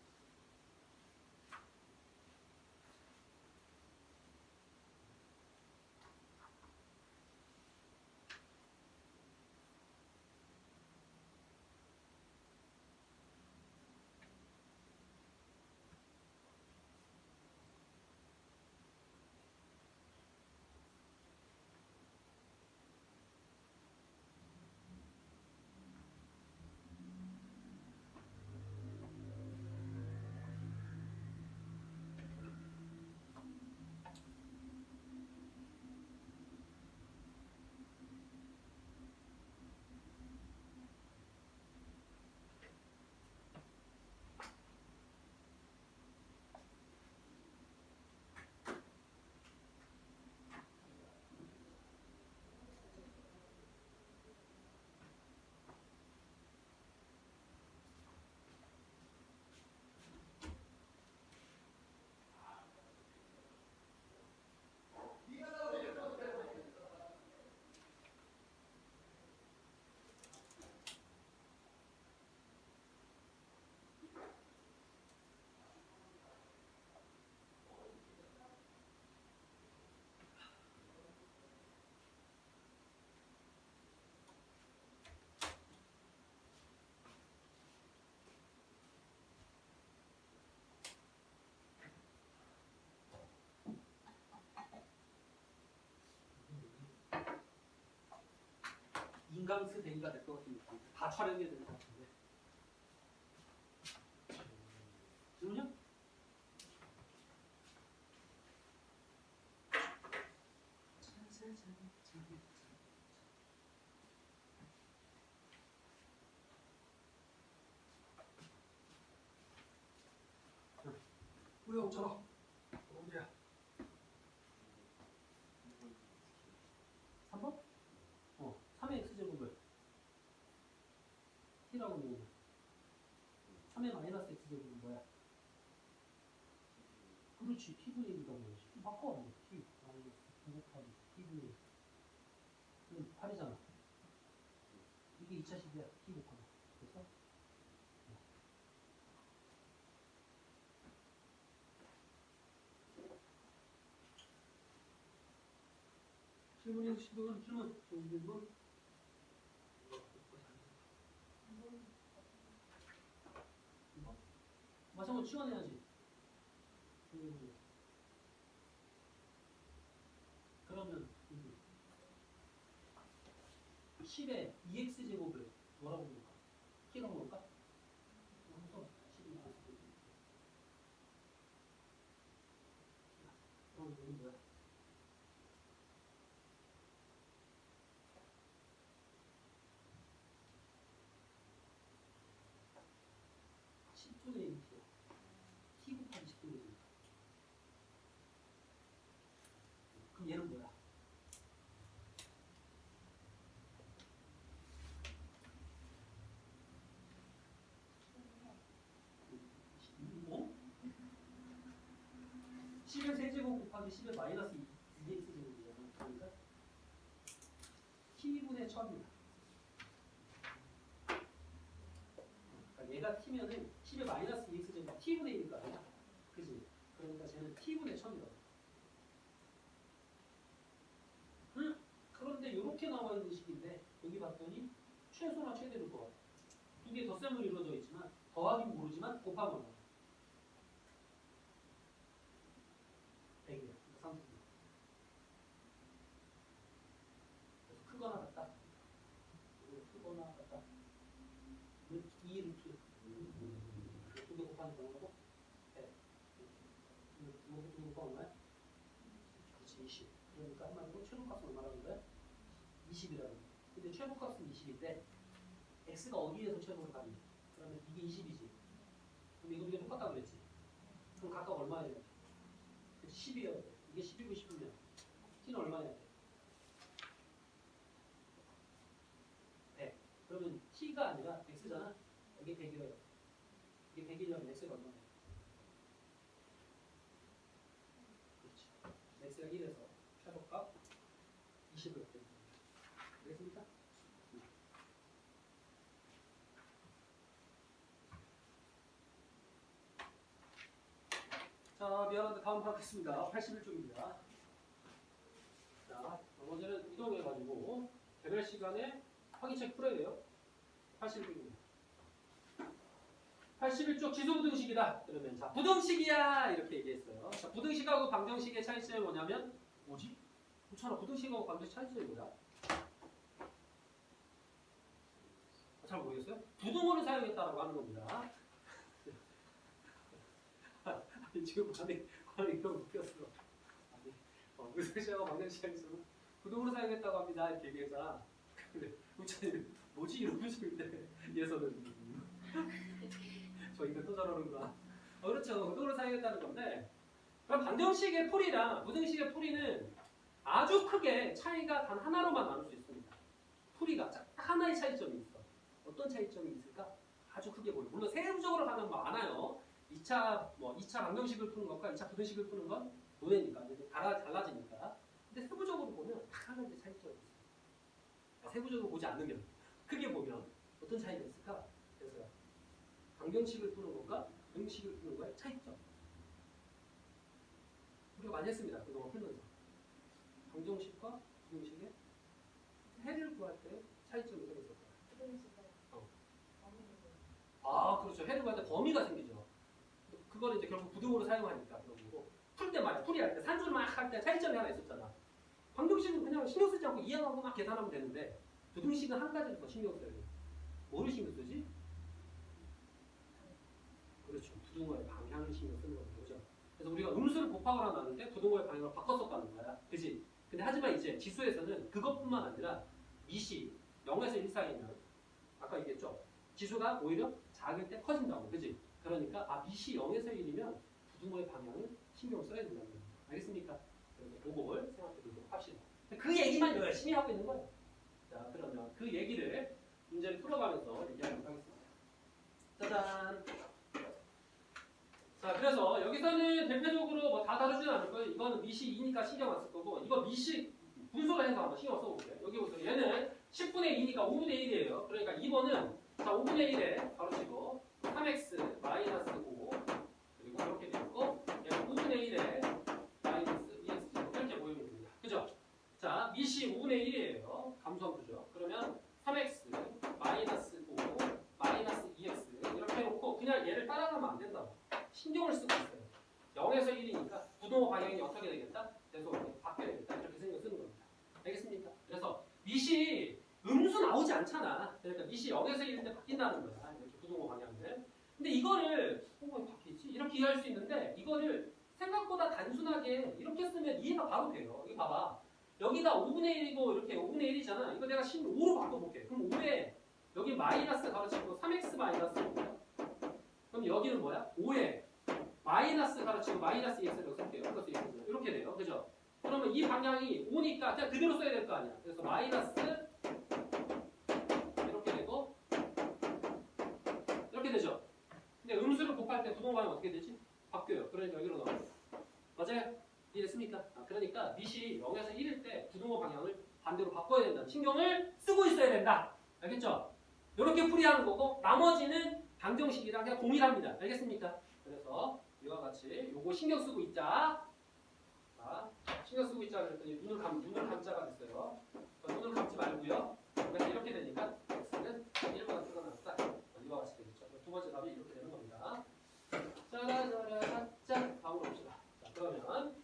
은강스 대기가 될 것 같은 느낌. 다 촬영해야 될 것 같은데. 질문요? 우영 전화. 언제야? 3번? 3의 x제곱을 t라고 놓으면 3의 마이너스 x제곱은 뭐야? 그렇지, t분의 1이라고 해야지. 바꿔. t 마이너스 9 곱하기 t분의 1. 그럼 8이잖아. 이게 2차식이야. t 곱하기. 그래서 질문이 질문. 마찬가지로 치환해야지. 그러면 10의 2x제곱을 뭐라고 부를까? t라고 부를까? 한번 10의 2x제곱. 그럼 여기 뭐야? 10분의 1t야. t 곱하기 10분의 1이니까. 그럼 얘는 뭐야? 뭐? 10의 세제곱 곱하기 10의 마이너스 2x제곱이잖아. 그러니까 t분의 1000이야. 그러니까 얘가 t면은 10의 마이너스 2x제곱 t분의 1일 거 아니야? 그지? 그러니까 쟤는 t분의 1000이라고. 응? 그런데 이렇게 나와 있는 식인데 여기 봤더니 최소나 최대를 구하래. 두 개 덧셈으로 이루어져 있지만 더하기는 모르지만 곱하면 알아. 100이야. 30. 그래서 크거나 같다. 크거나 같다. 2 루트. 두 개 곱하는 거고 100. 두개 곱하면 얼마야? 그렇지, 20. 그러니까 한마디로 최소값은 얼마라는 거야? 20이라는 거야. 근데 최소값은 20인데 x가 어디에서 최소로 가니? 그러면 이게 20이지. 그럼 이거 두개 똑같다고 그랬지? 그럼 각각 얼마야 돼? 10이어야 돼. 이게 10이고 10이면 t는 얼마야 돼? 100. 그러면 t가 아니라 x잖아. 여기 100이어야 돼. 이게 100이려면 x가 얼마야? 그렇지. x가 1에서 최소값 20을 얻게 됩니다. 알겠습니까? 자, 미안한데 다음 하겠습니다. 81쪽입니다. 자, 나머지는 이동해가지고 개별 시간에 확인책 풀어야 돼요. 81쪽입니다. 81쪽 지소부등식이다. 그러면 자, 부등식이야 이렇게 얘기했어요. 자, 부등식하고 방정식의 차이점이 뭐냐면 뭐지? 그렇잖아. 부등식하고 방정식 차이점이 뭐야? 잘 모르겠어요? 부등호를 사용했다라고 하는 겁니다. 아니, 지금 반응이 너무 웃겼어. 아니, 무슨 방정식이 있으면 부등호를 사용했다고 합니다. 이렇게 얘기했잖아. 근데 우찬이 뭐지 이러면서 있는데 예서는 저희가 또 저러는구나. 그렇죠. 부등호를 사용했다는 건데 그럼 방정식의 풀이랑 부등식의 풀이는 아주 크게 차이가 단 하나로만 나눌 수 있습니다. 풀이가 딱 하나의 차이점이 있어. 어떤 차이점이 있을까? 아주 크게 보여. 물론 세부적으로 가면 많아요. 2차 방정식을 푸는 것과 2차 부등식을 푸는 건 노예니까 달라지니까. 근데 세부적으로 보면 다 하나의 차이점이 있어요. 세부적으로 보지 않으면 크게 보면 어떤 차이가 있을까? 그래서 방정식을 푸는 것과 부등식을 푸는 거의 차이점. 우리가 많이 했습니다. 그동안 풀면서 방정식과 부등식의 해를 구할 때 차이점이 좀 있었어요. 아, 그렇죠. 해를 구할 때 범위가 생기죠. 그거를 이제 결국 부등호로 사용하니까 그런 거고. 풀 때 말이야. 풀이할 때 산수를 막 할 때 차이점이 하나 있었잖아. 방정식은 그냥 신경 쓰지 않고 이해하고 막 계산하면 되는데 부등식은 한 가지를 더 신경 써야 돼요. 뭐를 신경 쓰지? 그렇죠. 부등호의 방향을 신경 쓰는 겁니다. 그죠? 그래서 우리가 음수를 곱하거나 나누는데 부등호의 방향을 바꿨었다는 거야. 그지? 근데 하지만 이제 지수에서는 그것뿐만 아니라 미시 0에서 1 사이면 아까 얘기했죠? 지수가 오히려 작을 때 커진다고. 그지? 그러니까 미시 0에서 1이면 부등호의 방향을 신경 써야 된다는 겁니다. 알겠습니까? 그래서 그걸 생각해 보도록 합시다. 그 얘기만 열심히 하고 있는 거예요. 자, 그러면 그 얘기를 문제를 풀어가면서 얘기하도록 하겠습니다. 짜잔! 자, 그래서 여기서는 대표적으로 뭐 다 다루지는 않을 거예요. 이거는 미시 2니까 신경 안 쓸 거고, 이거 미시 분수로 해서 한번 신경 써볼게요. 여기 보세요. 얘는 10분의 2니까 5분의 1이에요. 그러니까 2번은 자 5분의 1에 가로치고 3x 마이너스 5 그리고 이렇게 되고 얘는 5분의 1에 마이너스 2x 이렇게 모이면 됩니다. 그죠? 자, 미시 5분의 1이에요. 감소함수죠. 그러면 3x 마이너스 5 마이너스 2x 이렇게 해놓고 그냥 얘를 따라가면 안 된다고. 신경을 쓰고 있어요. 0에서 1이니까 부등호 방향이 어떻게 되겠다? 계속 바뀌어야 되겠다. 이렇게 신경 쓰는 겁니다. 알겠습니까? 그래서 미시 음수 나오지 않잖아. 그러니까 미시 0에서 1인데 바뀐다는 거야. 이렇게 부등호 방향을. 근데 이거를 왜 바뀌지? 이렇게 이해할 수 있는데 이거를 생각보다 단순하게 이렇게 쓰면 이해가 바로 돼요. 이거 봐봐. 여기가 5분의 1이고 이렇게 5분의 1이잖아. 이거 내가 5로 바꿔볼게. 그럼 5에 여기 마이너스 가로치고 3x 마이너스 5야. 그럼 여기는 뭐야? 5에 마이너스 가로치고 마이너스 2x를 쓸게요. 플러스 2x 이렇게 돼요. 그죠? 그러면 이 방향이 5니까 그냥 그대로 써야 될 거 아니야. 그래서 마이너스 이렇게 되고 이렇게 되죠. 근데 음수를 곱할 때 부등호 방향 어떻게 되지? 바뀌어요. 그러니까 여기로 나와요. 맞아요? 이해됐습니까? 그러니까 미시 0에서 1일 때 부등호 방향을 반대로 바꿔야 된다. 신경을 쓰고 있어야 된다. 알겠죠? 이렇게 풀이하는 거고 나머지는 방정식이랑 그냥 동일합니다. 알겠습니까? 그래서 이와 같이 요거 신경 쓰고 있자. 자, 신경 쓰고 있자 그랬더니 눈을 감자가 됐어요. 눈을 감지 말고요. 그래서 이렇게 되니까 x는 1보다 크거나 같다. 이와 같이 되겠죠. 두 번째 답이 이렇게 되는 겁니다. 짜라짜라짜 다음으로 봅시다. 자, 그러면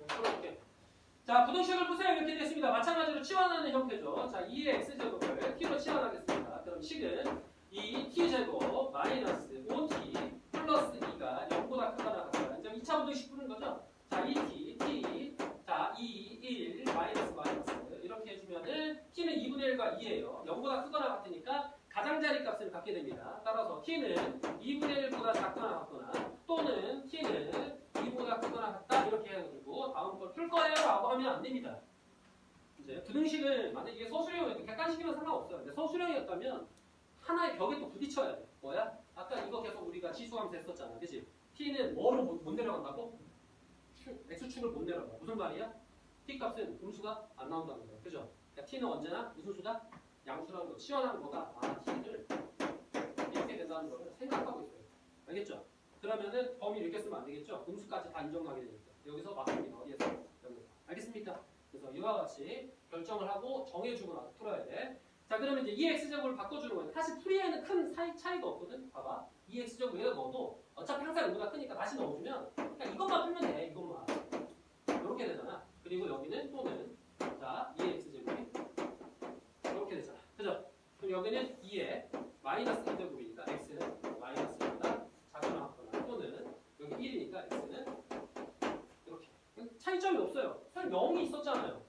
풀어볼게. 자, 부등식을 보세요. 이렇게 됐습니다. 마찬가지로 치환하는 형태죠. 자, 2의 x제곱을 t로 치환하겠습니다. 그럼 식은 2t제곱 마이너스 5t 플러스 2가 0보다 크거나 같다. 이제 2차 부등식 푸는 거죠. 자, 2t, t, 자, 2, 1, 마이너스 이렇게 해주면은 t는 2분의 1과 2예요. 0보다 크거나 같으니까 가장자리 값을 갖게 됩니다. 따라서 t는 2분의 1보다 작거나 같거나 또는 t는 2보다 크거나 같다 이렇게 해가지고 다음 걸 풀 거예요 라고 하면 안 됩니다. 이제 부등식은 만약에 이게 서술형이었고 객관식이면 상관없어요. 근데 서술형이었다면 하나의 벽에 또 부딪혀야 돼. 뭐야? 아까 이거 계속 우리가 지수함수 했었잖아. 그치? t는 뭐로 못 내려간다고? x축을 못 내려가. 무슨 말이야? t 값은 음수가 안 나온다는 거야. 그죠? 그러니까 t는 언제나 무슨 수다? 양수라는 거, 치환하는 거가 t를 이렇게 된다는 거를 생각하고 있어요. 알겠죠? 그러면은 범위를 이렇게 쓰면 안 되겠죠? 음수까지 다 인정하게 되니까. 여기서 맞습니다. 어디에서? 여기서. 알겠습니까? 그래서 이와 같이 결정을 하고 정해주고 나서 풀어야 돼. 자, 그러면 이제 2x제곱을 바꿔주는 거예요. 사실 풀이에는 큰 차이가 없거든. 봐봐. 2x제곱 여기다 넣어도 어차피 항상 음수가 크니까 다시 넣어주면 그냥 이것만 풀면 돼. 이것만. 이렇게 되잖아. 그리고 여기는 또는 자 2x제곱이 이렇게 되잖아. 그죠? 그럼 여기는 2에 마이너스 2제곱이니까 x는 마이너스보다 작거나 같거나 또는 여기 1이니까 x는 이렇게. 차이점이 없어요. 사실 0이 있었잖아요.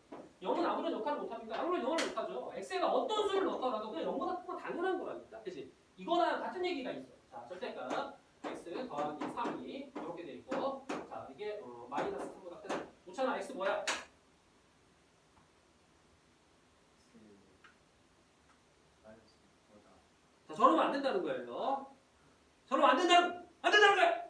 0은 아무런 역할을 못합니까? 아무런 영향을 못하죠. x에가 어떤 수를 넣더라도 그냥 0보다 크면 당연한 거라니까. 그치? 이거랑 같은 얘기가 있어. 자, 절대값 x 더하기 3이 이렇게 돼 있고 자, 이게 마이너스 3보다 크다. 놓잖아. x 뭐야? 자, 저러면 안 된다는 거예요. 저러면 안 된다는 거야!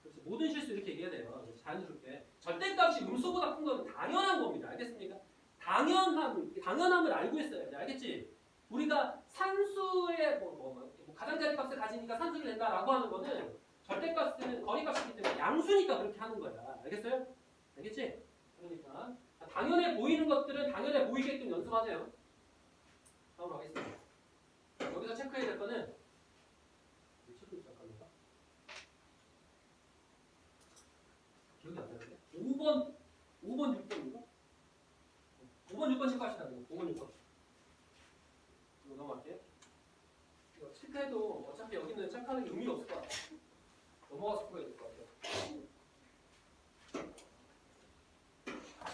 그래서 모든 실수 이렇게 얘기해야 돼요. 자연스럽게. 절대값이 음수보다 큰 건 당연한 겁니다. 알겠습니까? 당연함을 알고 있어야 돼. 알겠지? 우리가 산수의 가장자리 값을 가지니까 산수를 낸다라고 하는 거는 절대값은 거리값이기 때문에 양수니까 그렇게 하는 거야. 알겠어요? 알겠지? 그러니까 당연해 보이는 것들은 당연해 보이게끔 연습하세요. 다음으로 가겠습니다. 여기서 체크해야 될 거는 잠깐만요. 기억이 안 나는데? 5번 6번인가? 생각하는 게 의미가 없을 것 같아. 넘어가서 풀어야 될 것 같아.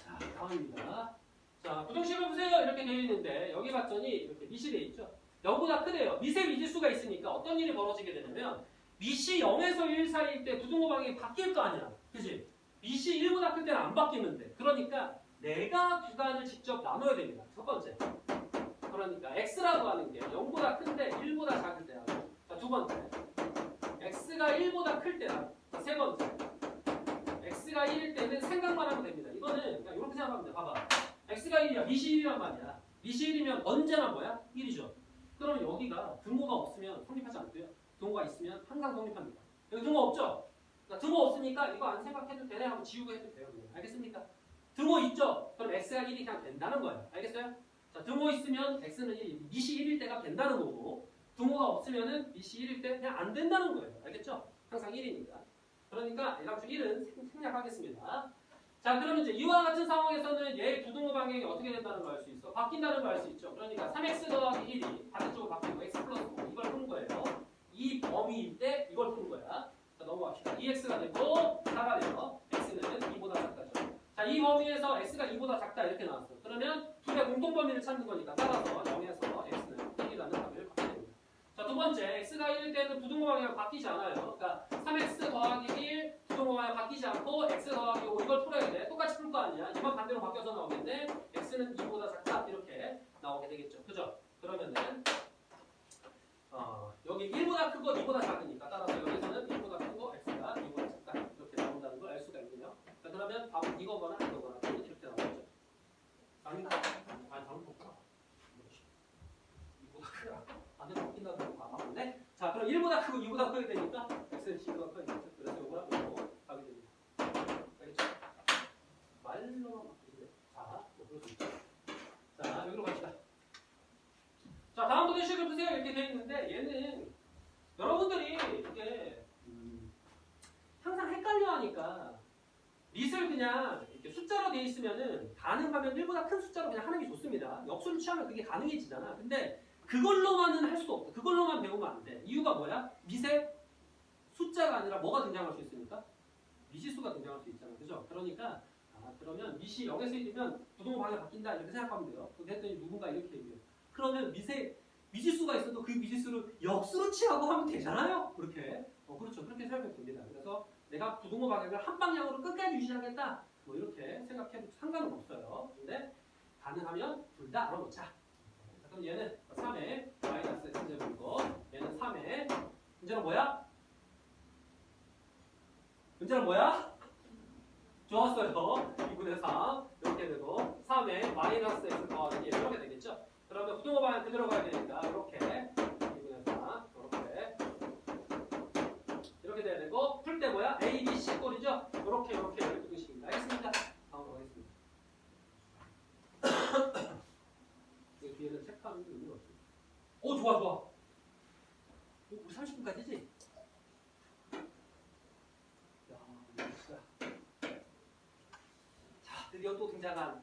자, 다음입니다. 자, 부등식을 보세요. 이렇게 되어 있는데 여기 봤더니 이렇게 미시 되어 있죠. 0보다 크대요. 미세 미지수가 있으니까 어떤 일이 벌어지게 되냐면 미시 0에서 1 사이일 때 부등호 방향이 바뀔 거 아니야. 그치? 미시 1보다 클 때는 안 바뀌는데. 그러니까 내가 구간을 직접 나눠야 됩니다. 첫 번째. 그러니까 x라고 하는 게 0보다 큰데 1보다 작을 때하고, 자, 두 번째. x가 1보다 클 때랑, 자, 세 번째. x가 1일 때는 생각만 하면 됩니다. 이거는 그냥 이렇게 생각하면 돼. 봐봐. x가 1이야. 미시 1이란 말이야. 미시 1이면 언제나 뭐야? 1이죠. 그러면 여기가 등호가 없으면 성립하지 않고요. 등호가 있으면 항상 성립합니다. 여기 등호 없죠? 그러니까 등호 없으니까 이거 안 생각해도 되네 하고 지우고 해도 돼요. 그냥. 알겠습니까? 등호 있죠? 그럼 x가 1이 그냥 된다는 거예요. 알겠어요? 자, 등호 있으면 x는 1, 미시 1일 때가 된다는 거고, 등호가 없으면은 미시 1일 때 그냥 안 된다는 거예요. 알겠죠? 항상 1이니까. 그러니까 얘값 1은 생략하겠습니다. 자, 그러면 이제 이와 같은 상황에서는 얘의 부등호 방향이 어떻게 된다는 걸 알 수 있어? 바뀐다는 걸 알 수 있죠. 그러니까 3x 더하기 1이 반대쪽으로 바뀌고 x 플러스 5 이걸 푸는 거예요. 이 범위일 때 이걸 푸는 거야. 자, 넘어갑시다. 2x가 되고 4가 돼요. x는 2보다 작다죠. 자, 이 범위에서 x가 2보다 작다 이렇게 나왔어. 그러면 둘의 공통 범위를 찾는 거니까 따라서 0에서 x는 1이라는 답을 받게 됩니다. 자, 두 번째, x가 1일 때는 부등호 방향이 바뀌지 않아요. 그러니까 3x 더하기 1 부등호 방향 바뀌지 않고 x 더하기 5 이걸 풀어야 돼. 똑같이 풀 거 아니야. 이만 반대로 바뀌어서 나오겠네. x는 2보다 작다 이렇게 나오게 되겠죠. 그죠? 그러면은 여기 1보다 크고 2보다 작으니까 따라서 여기서는 1보다 크고 x가 2보다 작다 이렇게 나온다는 걸 알 수가 있군요. 자, 그러면 답은 이거거나 이거거나 이렇게 나오겠죠. 아닌가? 아니 잘못 봤구나. 2보다 크다. 반대로 바뀐다고 봤는데. 자, 그럼 1보다 크고 2보다 커야 되니까 x는 10보다 커야 되겠죠. 그래서 이거랑 이거 가게 됩니다. 알겠죠? 말로만 바뀌는데. 자, 뭐 그럴 수 있죠. 자, 여기로 갑시다. 자, 다음 부등식을 보세요. 이렇게 되어 있는데 얘는 여러분들이 이게 항상 헷갈려하니까 밑을 그냥 이렇게 숫자로 되어 있으면은 가능하면 1보다 큰 숫자로 그냥 하는 게 좋습니다. 역수를 취하면 그게 가능해지잖아. 근데 그걸로만은 할 수도 없어. 그걸로만 배우면 안 돼. 이유가 뭐야? 밑에 숫자가 아니라 뭐가 등장할 수 있습니까? 미지수가 등장할 수 있잖아. 그죠? 그러니까 그러면 밑이 0에서 1이면 부등호 방향이 바뀐다 이렇게 생각하면 돼요. 근데 했더니 누군가 이렇게 얘기해요. 그러면 미지수가 있어도 그 미지수를 역수로 취하고 하면 되잖아요. 그렇게. 그렇죠. 그렇게 생각하면 됩니다. 그래서 내가 부등호 방향을 한 방향으로 끝까지 유지하겠다. 뭐 이렇게 생각해도 상관은 없어요. 근데 가능하면 둘 다 알아놓자. 그럼 얘는 3의 마이너스 x제곱이고 얘는 3의 문제는 뭐야? 문제는 뭐야? 좋았어요. 2분의 3 이렇게 되고 3의 마이너스 x 더하기 1 이렇게 되겠죠? 그러면 부등호 방향 그대로 가야 되니까 이렇게 2분의 4 이렇게 돼야 되고 풀 때 뭐야? A, B, C 꼴이죠? 이렇게 부등식입니다. 알겠습니까? 다음으로 가겠습니다. 이 뒤에는 체크하는 게 의미가 없습니다. 오, 좋아. 우리 30분까지지? 자, 드디어 또 등장한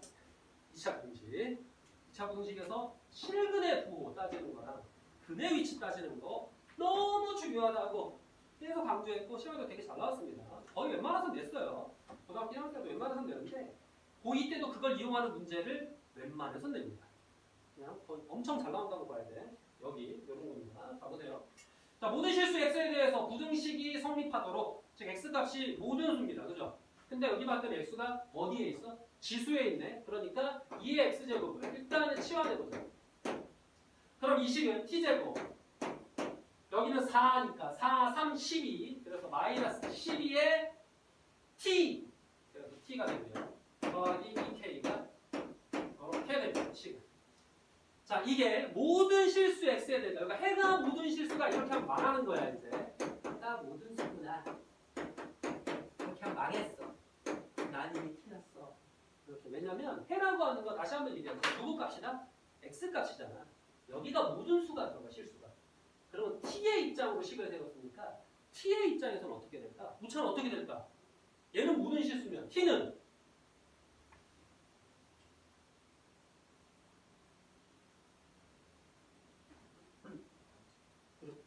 2차 부등식. 2차 부등식에서 실근의 부호 따지는 거랑 근의 위치 따지는 거 너무 중요하다고 계속 강조했고 시험에도 되게 잘 나왔습니다. 거의 웬만해서는 냈어요. 고등학교 1학년 때도 웬만해서는 내는데 고2 때도 그걸 이용하는 문제를 웬만해서는 냅니다. 그냥 엄청 잘 나온다고 봐야 돼. 여기 이런 겁니다. 자, 보세요. 자, 모든 실수 x에 대해서 부등식이 성립하도록, 즉 x값이 모든 수입니다. 그죠? 근데 여기 봤더니 x가 어디에 있어? 지수에 있네. 그러니까 2의 x제곱을 일단은 치환해보자. 그럼 이 식은 t제곱, 여기는 4니까 4, 3, 12, 그래서 마이너스 12의 t, 그래서 t가 되고요. 더하기 2k가 이렇게 됩니다. 식은. 자, 이게 모든 실수 x에 대해서, 그러니까 해가 모든 실수가 이렇게 하면 망하는 거야. 이제 해가 모든 수구나 이렇게 하면 망했어. 난 이미 티났어. 이렇게. 왜냐면 해라고 하는 거 다시 한번 얘기하자. 누구 값이다? x 값이잖아. 여기가 모든 수가 들어가, 실수가. 그러면 t의 입장으로 식을 세웠으니까 t의 입장에서는 어떻게 될까? 우차는 어떻게 될까? 얘는 모든 실수면 t는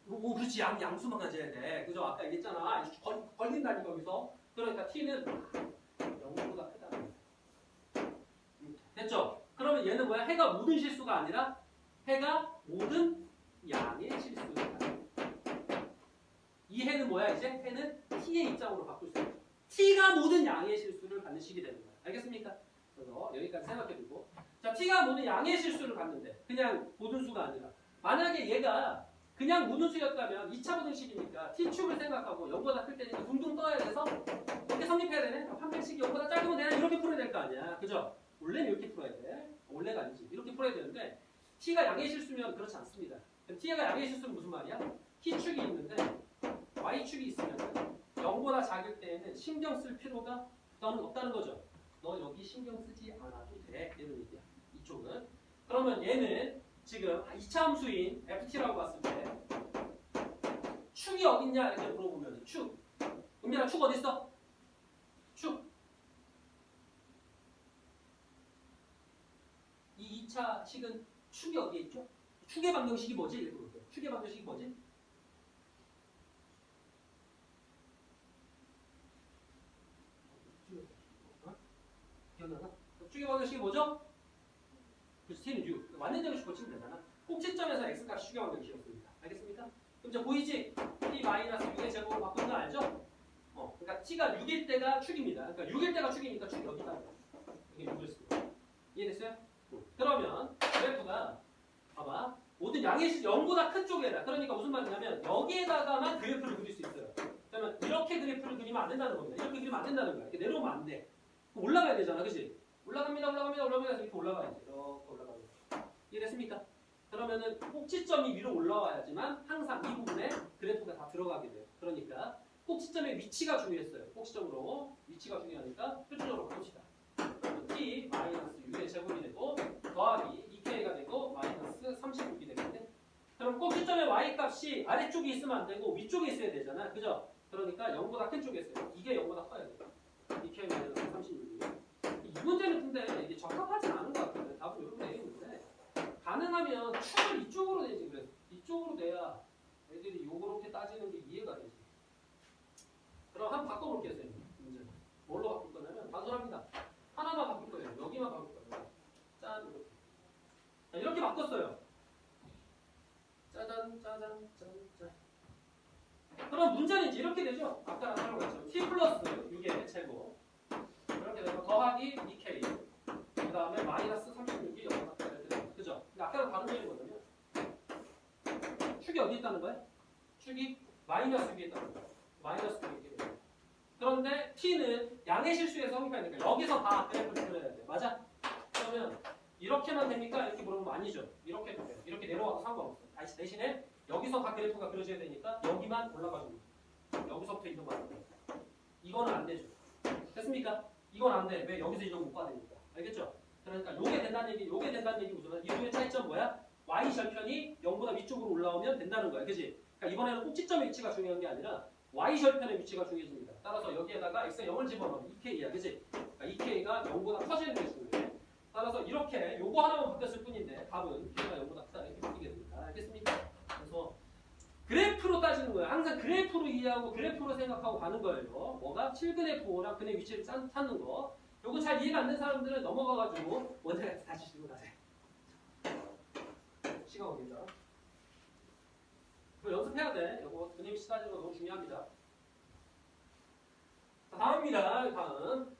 오, 그렇지. 양수만 가져야 돼. 그죠? 아까 얘기했잖아. 걸린다니 거기서. 그러니까 t는 0보다 크다. 됐죠? 그러면 얘는 뭐야? 해가 모든 실수가 아니라 해가 모든 양의 실수다. 이 해는 뭐야? 이제 해는 t의 입장으로 바꿀 수 있죠. t가 모든 양의 실수를 갖는 식이 되는 거야. 알겠습니까? 그래서 여기까지 생각해두고, 자, t가 모든 양의 실수를 갖는데 그냥 모든 수가 아니라, 만약에 얘가 그냥 모든 수였다면 2차 보등식이니까 t축을 생각하고 0보다 클 때니까 둥둥 떠야 돼서 이렇게 성립해야 되네. 판별식이 0보다 작으면 되나? 이렇게 풀어야 될 거 아니야. 그죠? 원래는 이렇게 풀어야 돼. 원래가 아니지. 이렇게 풀어야 되는데 t가 양의 실수면 그렇지 않습니다. 그럼 t가 양의 실수는 무슨 말이야? t축이 있는데 y축이 있으면 0보다 작을 때에는 신경 쓸 필요가 너는 없다는 거죠. 너 여기 신경 쓰지 않아도 돼. 이런 얘기야. 이쪽은. 그러면 얘는 지금 2차 함수인 ft라고 봤을 때 축이 어딨냐 이렇게 물어보면 축. 은빈아 축 어딨어? 축. 이 2차 식은 축이 어디에 있죠? 축의 방정식이 뭐지? 이렇게 물어볼게요. 축의 방정식이 뭐지? 기억나나? 축의 방정식이 뭐죠? 그래서 t는 6. 완전 정식 고치면 되잖아. 꼭지점에서 x값이 축의 방정식이었습니다. 알겠습니까? 그럼 이제 보이지? t-6의 제곱으로 바꾸는 거 알죠? 그러니까 t가 6일 때가 축입니다. 그러니까 6일 때가 축이니까 축이 여기다. 이게 6을 쓰고. 이해됐어요? 그러면 그래프가 봐봐. 모든 양의 실 0보다 큰 쪽에다. 그러니까 무슨 말이냐면 여기에다가만 그래프를 그릴 수 있어요. 그러면 이렇게 그래프를 그리면 안 된다는 겁니다. 이렇게 그리면 안 된다는 거야. 이렇게 내려오면 안 돼. 올라가야 되잖아. 그치? 올라갑니다. 이렇게 올라가야지. 이렇게 올라가야 돼. 이해됐습니까? 그러면은 꼭지점이 위로 올라와야지만 항상 이 부분에 그래프가 다 들어가게 돼요. 그러니까 꼭지점의 위치가 중요했어요. 꼭지점으로 위치가 중요하니까 표준적으로 바꿉시다. t-6의 제곱이 되고 더하기 2k가 되고 마이너스 36이 되겠네. 그럼 꼭지점의 y 값이 아래쪽에 있으면 안 되고 위쪽에 있어야 되잖아. 그죠? 그러니까 0보다 큰 쪽에 있어요. 이게 0보다 커야 돼요. 2k 마이너스 36이요. 이 문제는 근데 이게 적합하지 않은 것 같아요. 답은 이렇게 내리는데 가능하면 축을 이쪽으로 내지. 그래. 이쪽으로 내야 애들이 요렇게 따지는 게 이해가 되지. 그럼 한번 바꿔볼게요, 선생님. 문제. 뭘로 바꿀 거냐면 단순합니다. 하나만 바꿀 거예요. 여기만 바꿀 거예요. 짠, 이렇게. 자, 이렇게 바꿨어요. 짜잔, 짜잔, 짠, 짠. 그럼 문제는 이제 이렇게 되죠. 아까랑 다른 것처럼 t 플러스 6의 제곱 이렇게 되면 더하기 2k 그 다음에 마이너스 36이 여기다 이렇게 됩니다. 그죠? 근데 아까랑 다른 점이 뭐냐면 축이 어디 있다는 거야? 축이 마이너스 위에 있다는 거야. 마이너스 위에 있게 돼요. 그런데 t는 양의 실수에서 성립하니까 여기서 다 그래프를 그려야 돼. 맞아? 그러면 이렇게만 됩니까? 이렇게 물어보면 아니죠. 이렇게 돼요. 이렇게 내려와도 상관없어. 다시 대신에 여기서 다 그래프가 그려져야 되니까 여기만 올라가줍니다. 여기서부터 이동 받는 거예요. 이거는 안 되죠. 됐습니까? 이건 안 돼. 왜? 여기서 이동 못 받으니까. 알겠죠? 그러니까 요게 된다는 얘기 무슨 이 둘의 차이점 뭐야? y 절편이 0보다 위쪽으로 올라오면 된다는 거야. 그지? 그러니까 이번에는 꼭지점의 위치가 중요한 게 아니라 y 절편의 위치가 중요해집니다. 따라서 여기에다가 x가 0을 집어넣으면 2k야. 그지? 그러니까 2k가 0보다 커지는 게 중요해. 따라서 이렇게 요거 하나만 바뀌었을 뿐인데 답은 k가 0보다 크다 이렇게 바뀌게 됩니다. 알겠습니까? 그래서 그래프로 따지는 거예요. 항상 그래프로 이해하고 그래프로 생각하고 가는 거예요. 뭐가 7근의 근의 위치를 찾는 거. 요거 잘 이해가 안 되는 사람들은 넘어가가지고 원래 다시 질문하세요. 시간 어딘가? 이거 연습해야 돼. 요거 근의 위치 따지는 거 너무 중요합니다. 자, 다음입니다. 다음.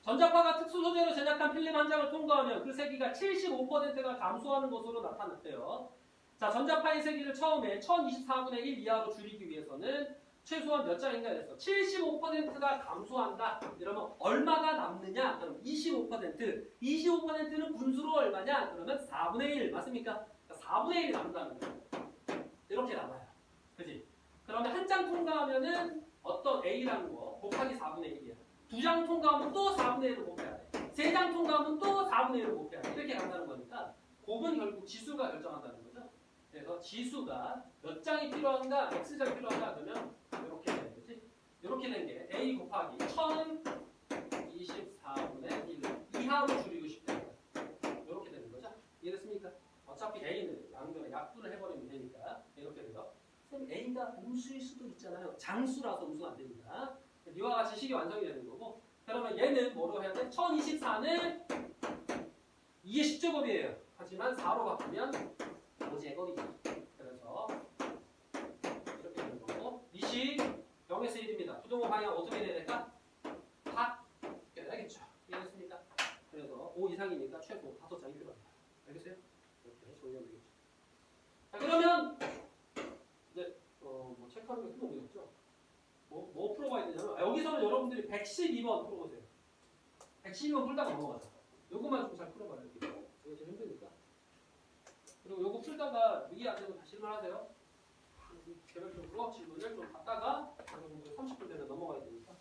전자파가 특수 소재로 제작한 필름 한 장을 통과하면 그 세기가 75%가 감소하는 것으로 나타났대요. 자, 전자파의 세기를 처음에 1024분의 1 이하로 줄이기 위해서는 최소한 몇 장인가 그랬어. 75%가 감소한다. 이러면 얼마가 남느냐? 그럼 25%. 25%는 분수로 얼마냐? 그러면 4분의 1. 맞습니까? 4분의 1이 남는다는 거예요. 이렇게 남아요. 그지? 그러면 한 장 통과하면은 어떤 A라는 거 곱하기 4분의 1이야. 2장 통과하면 또 4분의 1을 곱해야 돼. 3장 통과하면 또 4분의 1을 곱해야 돼. 이렇게 간다는 거니까 곱은 결국 지수가 결정한다는 거죠. 그래서 지수가 몇 장이 필요한가, x장이 필요한가 그러면 이렇게 되는 거지. 이렇게 된 게 a 곱하기 1024분의 1 이하로 줄이고 싶다. 이렇게 되는 거죠. 이해됐습니까? 어차피 a는 양변에 약분을 해버리면 되니까 이렇게 돼서 선생님 음수일 수도 있잖아요. 장수라서 음수가 안 됩니다. 이와 같이 식이 완성이 되는 거고. 그러면 얘는 뭐로 해야 돼? 1024는 2의 10제곱이에요. 하지만 4로 바꾸면 5제곱이죠. 그래서 이렇게 되는 거고. 이식 0에서 1입니다. 부동호 방향 어떻게 돼야 될까? 바뀌어야겠죠. 이해됐습니까? 그래서 5 이상이니까 최소 5장이 필요합니다. 알겠어요? 이렇게 정리하면 되겠죠. 자, 그러면 이제 뭐 체크하는 게 큰 의미 없죠. 뭐 풀어봐야 되냐면 여기서는 여러분들이 112번 풀어보세요. 112번 풀다가 넘어가자. 요거만 좀 잘 풀어봐요. 이렇게. 이거 좀 힘드니까. 그리고 요거 풀다가 이해 안 되면 다시 말하세요. 개별적으로 질문을 좀 받다가 여러분들 30분 되면 넘어가야 되니까.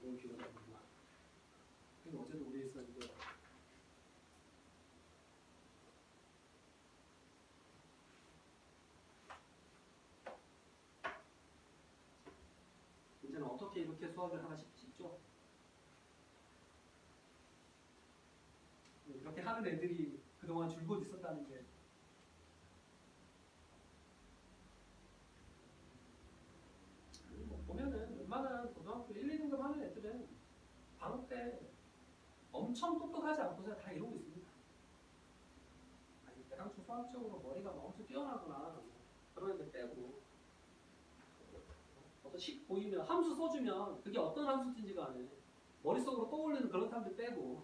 너무 길어다 보구나. 근데 어제도 우리 했었는데. 이제는 어떻게 이렇게 수학을 하나 싶죠? 이렇게 하는 애들이 그동안 줄곧 있었다는데. 뭐 보면은 웬만한 고등학교 1, 2등급 하는 애들은 방학 때 엄청 똑똑하지 않고서 다 이러고 있습니다. 아니, 대강초 수학적으로 머리가 뭐 엄청 뛰어나거나 그런 애들 빼고 어떤 식 보이면 함수 써주면 그게 어떤 함수인지 간에 머릿속으로 떠올리는 그런 사람들 빼고